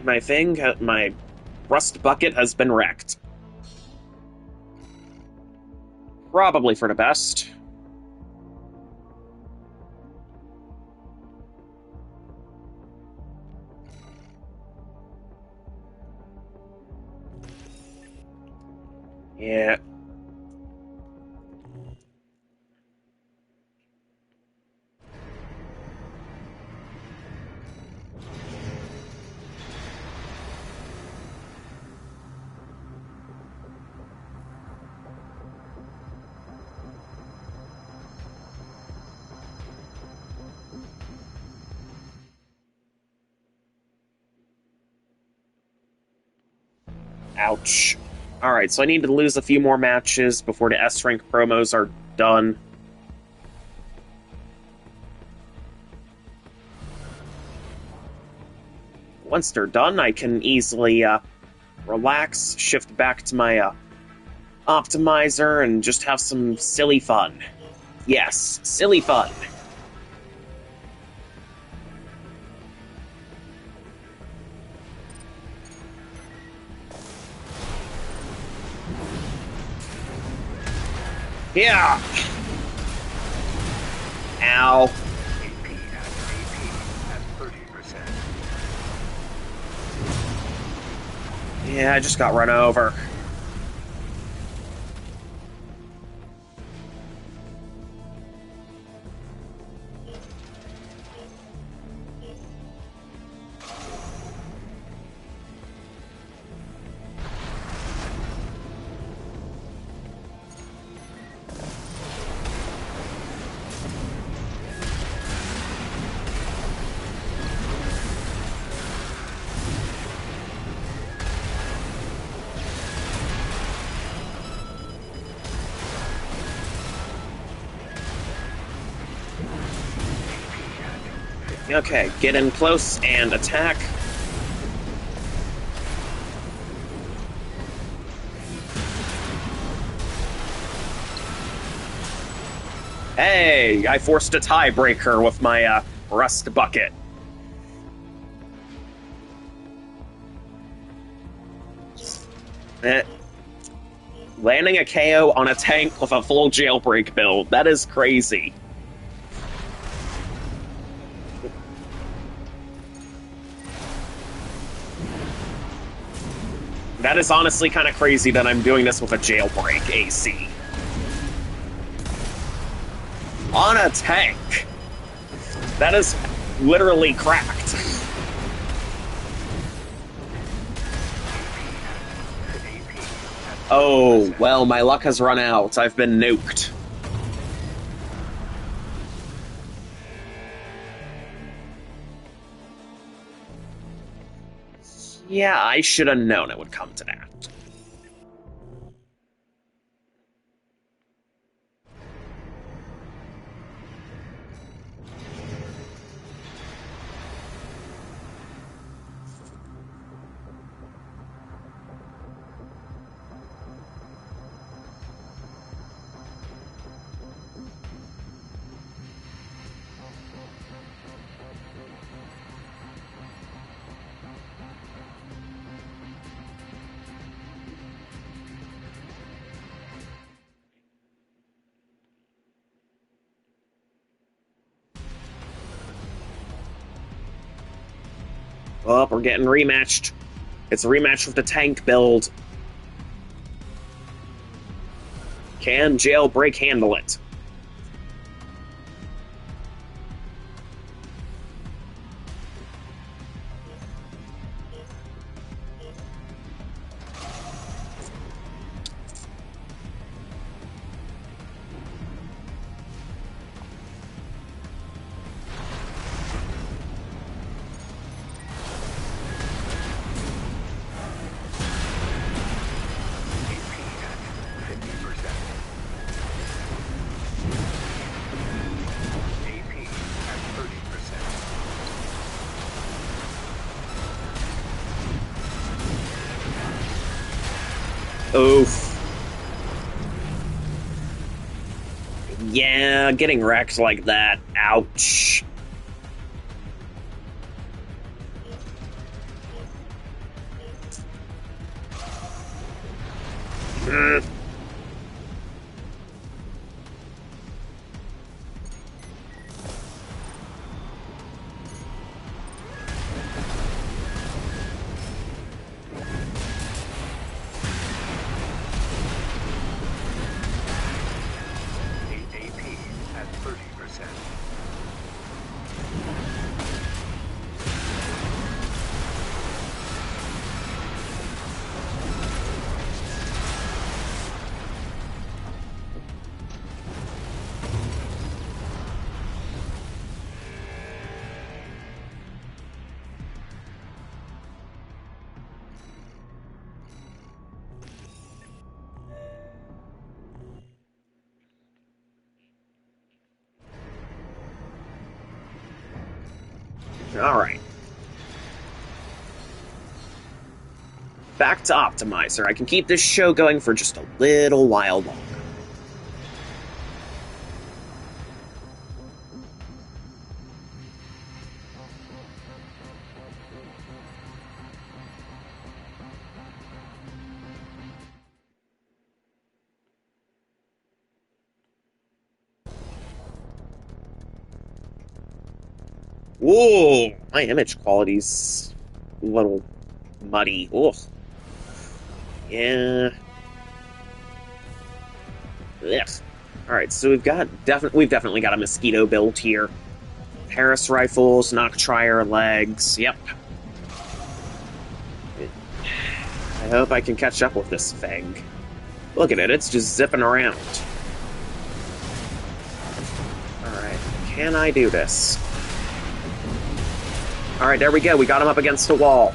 My rust bucket has been wrecked. Probably for the best. Yeah. Ouch. Alright, so I need to lose a few more matches before the S-rank promos are done. Once they're done, I can easily, relax, shift back to my, optimizer, and just have some silly fun. Yes, silly fun. Yeah! Ow. AP at 30%. Yeah, I just got run over. Okay, get in close and attack. Hey, I forced a tiebreaker with my, rust bucket. Eh. Landing a KO on a tank with a full jailbreak build. That is crazy. That is honestly kind of crazy that I'm doing this with a jailbreak AC. On a tank. That is literally cracked. Oh, well, my luck has run out. I've been nuked. Yeah, I should have known it would come to that. Oh, we're getting rematched. It's a rematch with the tank build. Can Jailbreak handle it? Oof. Yeah, getting wrecked like that. Ouch. Mm. AP at 30%. Alright. Back to Optimizer. I can keep this show going for just a little while longer. Whoa! My image quality's a little muddy. Ugh. Yeah. Ugh. Alright, so we've definitely got a mosquito build here. Harris rifles, Noctrier legs, yep. I hope I can catch up with this thing. Look at it, it's just zipping around. Alright, can I do this? Alright, there we go, we got him up against the wall.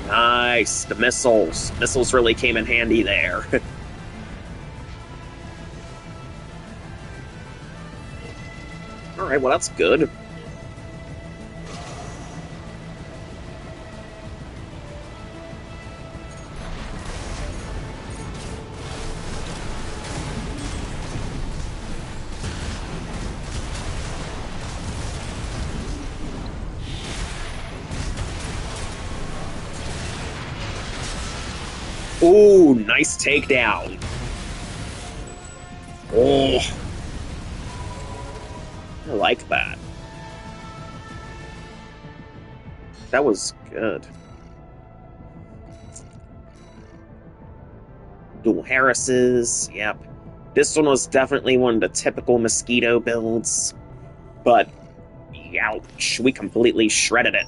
Nice, the missiles. Missiles really came in handy there. Alright, well that's good. Ooh, nice takedown. Oh. I like that. That was good. Dual Harrises, yep. This one was definitely one of the typical mosquito builds, but ouch, we completely shredded it.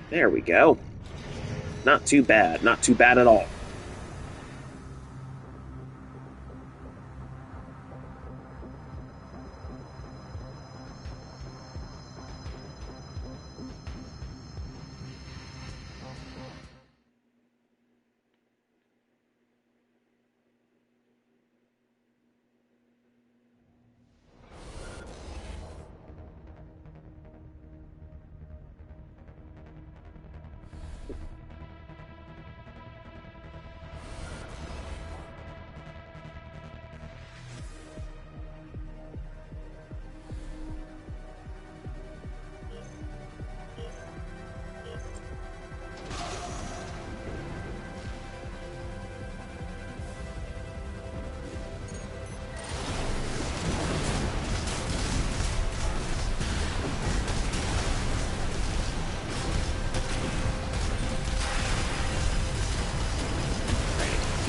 There we go. Not too bad, not too bad at all.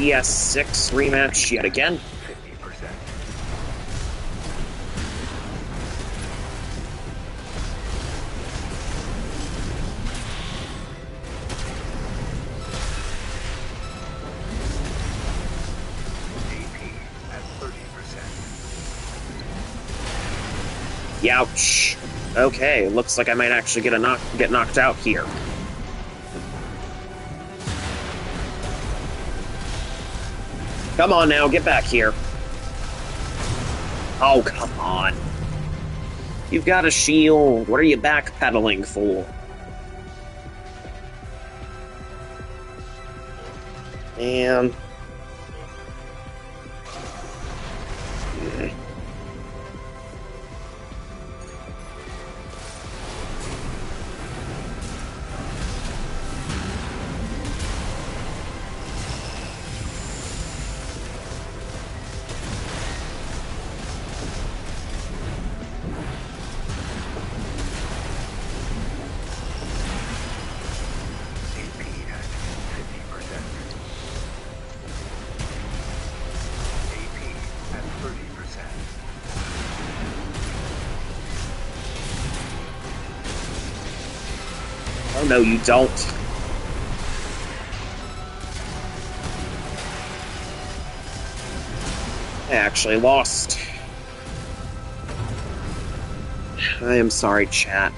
PS6 rematch yet again. 50%. AP at 30%. Youch. Okay, looks like I might actually get knocked out here. Come on now, get back here. Oh, come on. You've got a shield. What are you backpedaling for? Man. AP at 50%. AP at 30%. Oh, no, you don't. I actually lost. I am sorry, chat.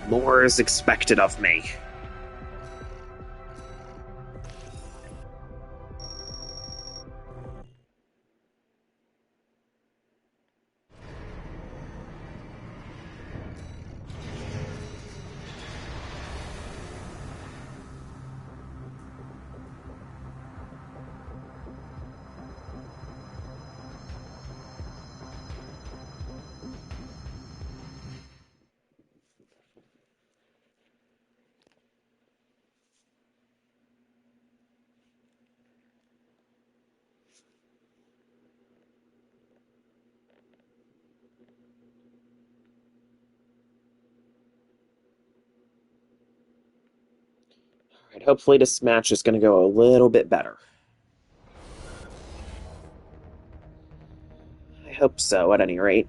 More is expected of me. Alright, hopefully this match is going to go a little bit better. I hope so, at any rate.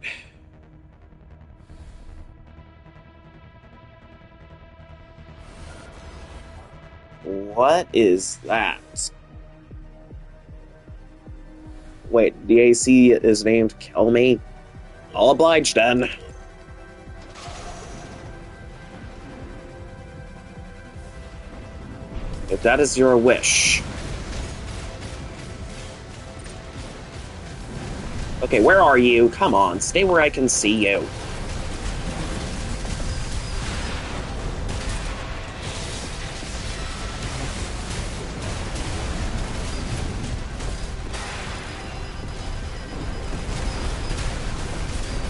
What is that? Wait, the AC is named Kill Me? I'll oblige then. If that is your wish. Okay, where are you? Come on, stay where I can see you.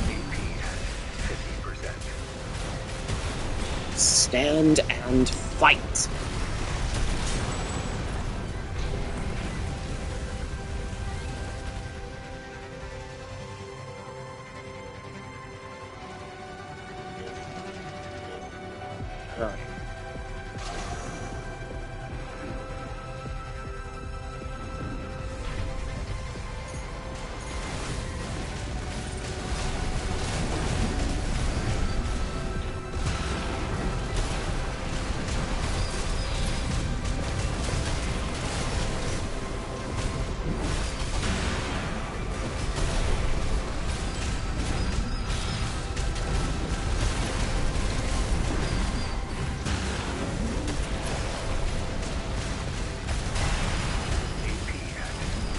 AP at 50%. Stand and fight. Alright.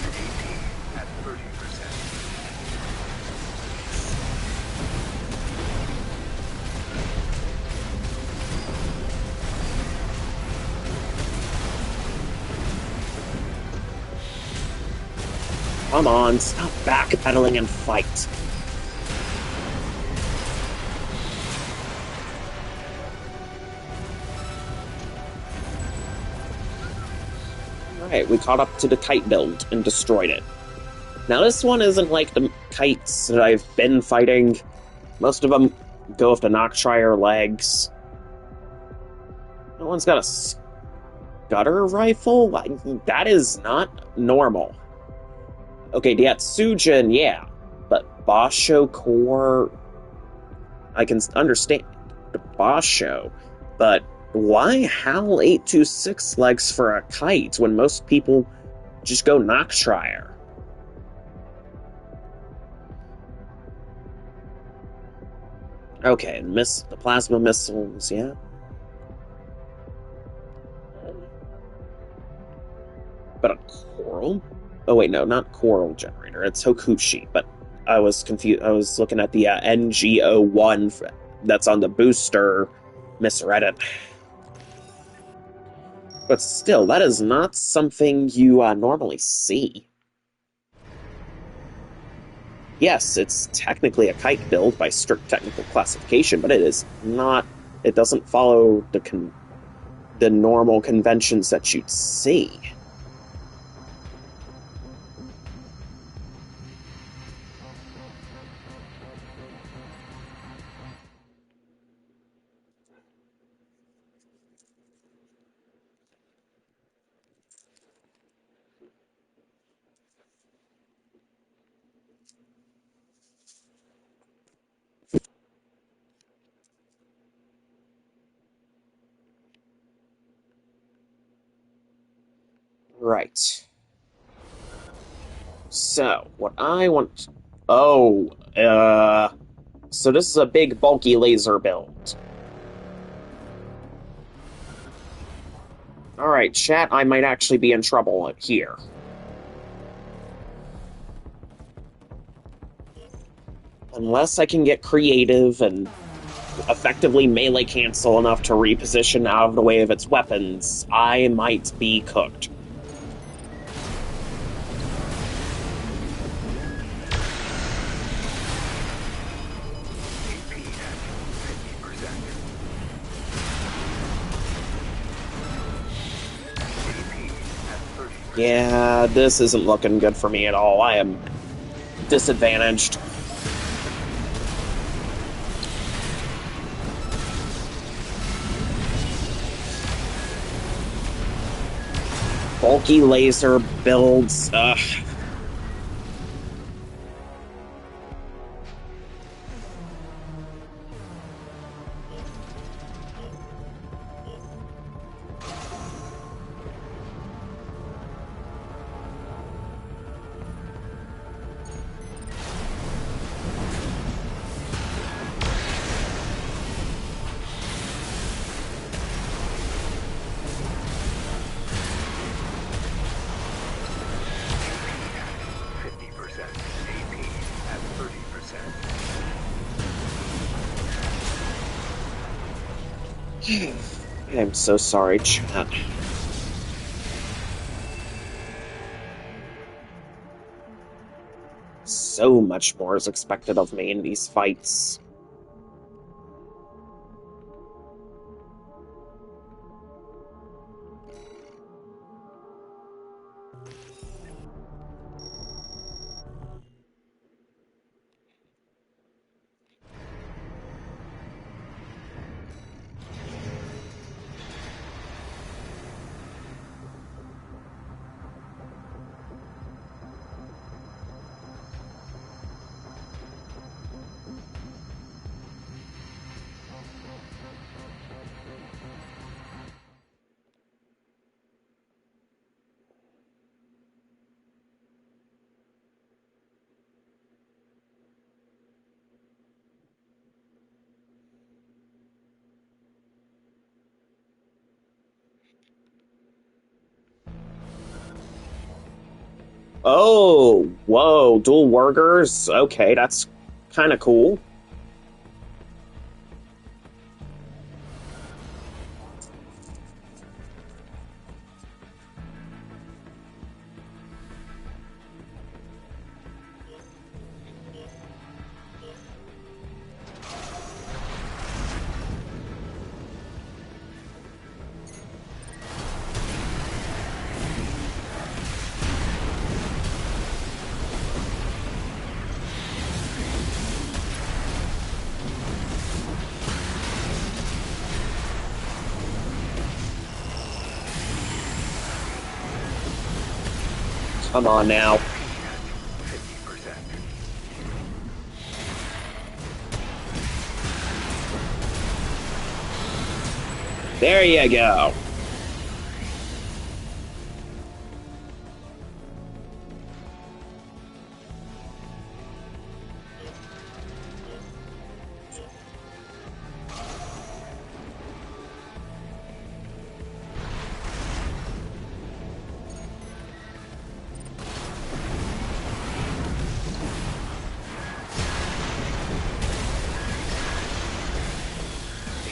AP at 30%. Come on, stop backpedaling and fight. Alright, we caught up to the kite build and destroyed it. Now this one isn't like the kites that I've been fighting. Most of them go with the Noctrier legs. No one's got a gutter rifle? That is not normal. Okay, Sujin, yeah. But Basho Core, I can understand the Basho, but why HAL 826 legs for a kite when most people just go Noctrier? Okay, the plasma missiles, yeah. But a coral? Oh wait, no, not coral generator. It's Hokushi. But I was confused. I was looking at the NGO1 that's on the booster. Misread it. But still, that is not something you normally see. Yes, it's technically a kite build by strict technical classification, but it is not. It doesn't follow the normal conventions that you'd see. Right. So, what I want... Oh, so this is a big, bulky laser build. Alright, chat, I might actually be in trouble here. Unless I can get creative and effectively melee cancel enough to reposition out of the way of its weapons, I might be cooked. Yeah, this isn't looking good for me at all. I am disadvantaged. Bulky laser builds, ugh. I'm so sorry, chat. So much more is expected of me in these fights. Oh, whoa, dual workers? Okay, that's kind of cool. Come on now. 50%. There you go.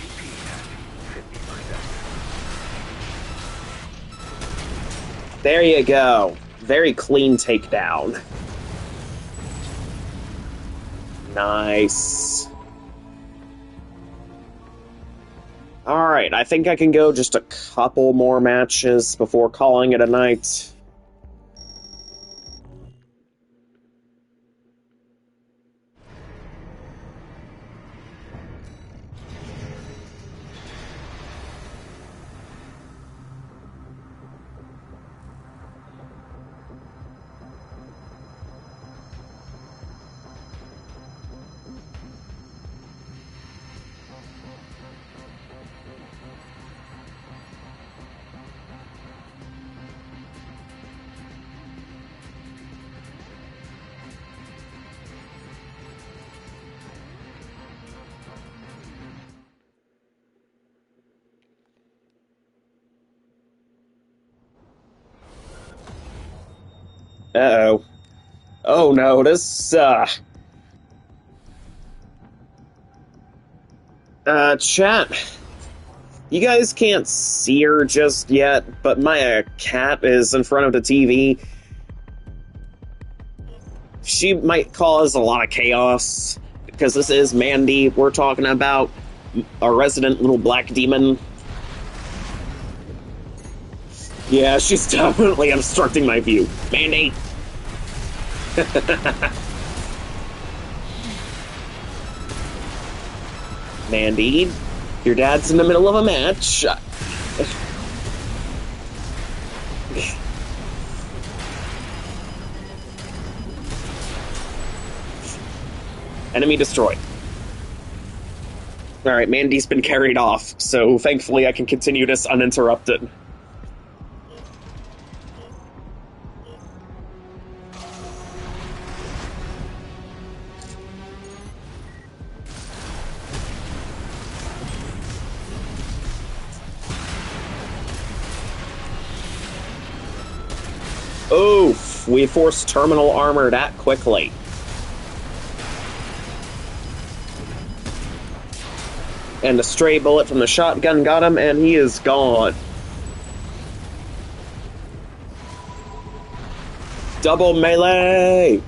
AP at 50%. There you go. Very clean takedown. Nice. Alright, I think I can go just a couple more matches before calling it a night. Uh-oh. Oh no, this, chat. You guys can't see her just yet, but my cat is in front of the TV. She might cause a lot of chaos, because this is Mandy we're talking about, a resident little black demon. Yeah, she's definitely obstructing my view. Mandy! Mandy, your dad's in the middle of a match. Enemy destroyed. Alright, Mandy's been carried off, so thankfully I can continue this uninterrupted. Oof, we forced terminal armor that quickly. And a stray bullet from the shotgun got him, and he is gone. Double melee!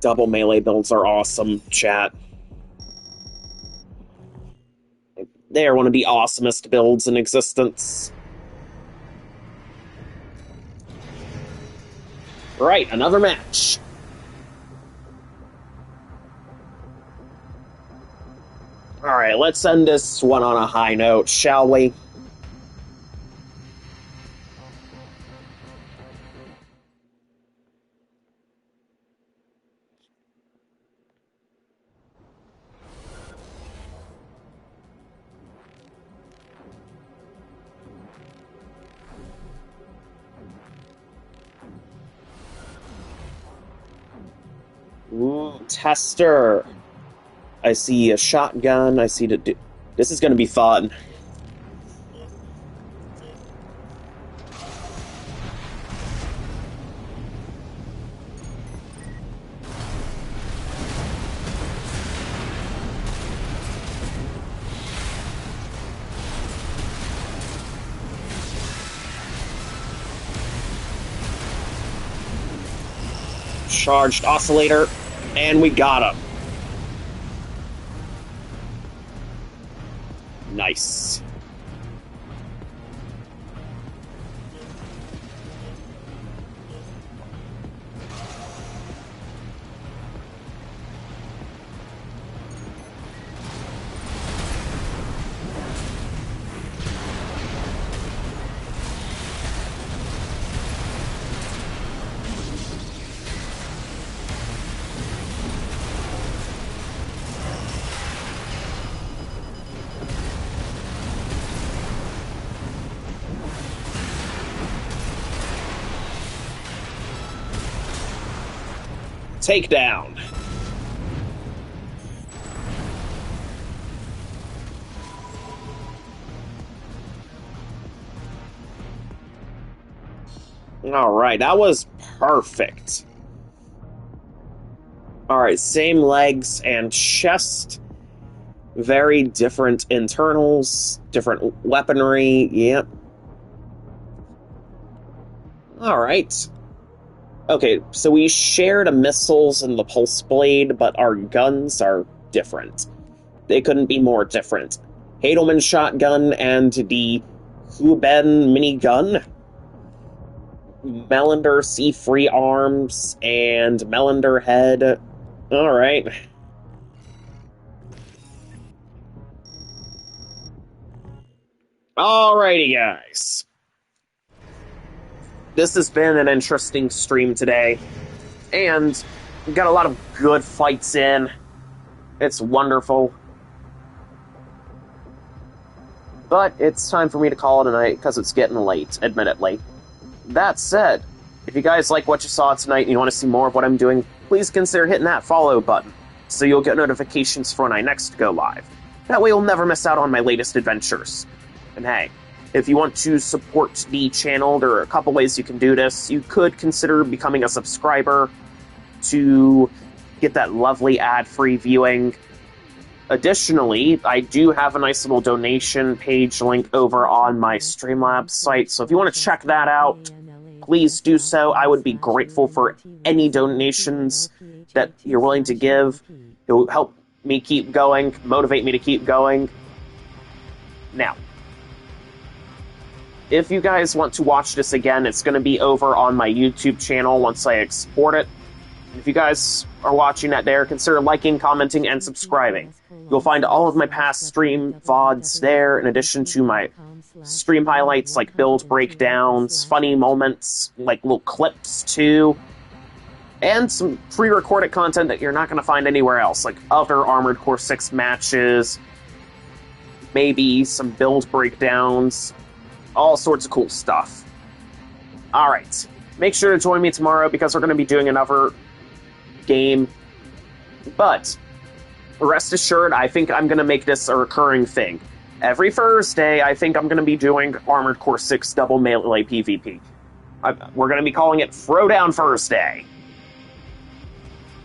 Double melee builds are awesome, chat. They are one of the awesomest builds in existence. Right, another match. Alright, let's end this one on a high note, shall we? Ooh, tester. I see a shotgun. I see the. This is going to be fun. Charged oscillator, and we got him. Nice. Takedown. Alright, that was perfect. Alright, same legs and chest. Very different internals, different weaponry, yep. Alright. Okay, so we shared a missiles and the pulse blade, but our guns are different. They couldn't be more different. Hadelman shotgun and the Huben minigun. Melander C-free arms and Melander head. Alright. Alrighty, guys. This has been an interesting stream today, and we got a lot of good fights in. It's wonderful. But it's time for me to call it a night, because it's getting late, admittedly. That said, if you guys like what you saw tonight and you want to see more of what I'm doing, please consider hitting that follow button, so you'll get notifications for when I next go live. That way you'll never miss out on my latest adventures. And hey, if you want to support the channel, there are a couple ways you can do this. You could consider becoming a subscriber to get that lovely ad-free viewing. Additionally, I do have a nice little donation page link over on my Streamlabs site, so if you want to check that out, please do so. I would be grateful for any donations that you're willing to give. It will help me keep going, motivate me to keep going. Now, if you guys want to watch this again, it's going to be over on my YouTube channel once I export it. If you guys are watching that there, consider liking, commenting, and subscribing. You'll find all of my past stream VODs there, in addition to my stream highlights like build breakdowns, funny moments, like little clips too, and some pre-recorded content that you're not going to find anywhere else, like other Armored Core 6 matches, maybe some build breakdowns, all sorts of cool stuff. Alright, make sure to join me tomorrow because we're going to be doing another game. But rest assured, I think I'm going to make this a recurring thing. Every Thursday, I think I'm going to be doing Armored Core 6 double melee PvP. We're going to be calling it Throwdown Thursday.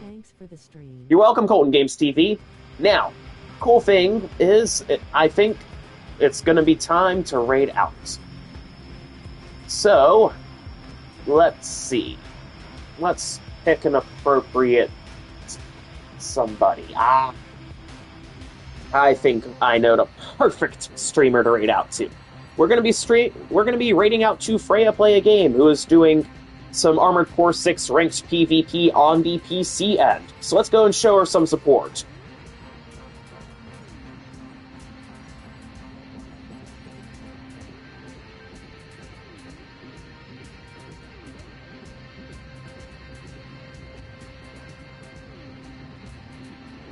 Thanks for the stream. You're welcome, Colton Games TV. Now, cool thing is, I think it's going to be time to raid out. So, let's see. Let's pick an appropriate somebody. I think I know the perfect streamer to raid out to. We're going to be raiding out to Freya Play a Game, who is doing some Armored Core 6 ranked PvP on the PC end. So let's go and show her some support.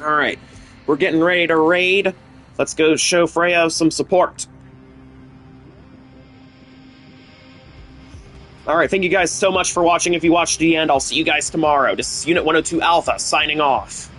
Alright, we're getting ready to raid. Let's go show Freya some support. Alright, thank you guys so much for watching. If you watched to the end, I'll see you guys tomorrow. This is Unit 102 Alpha, signing off.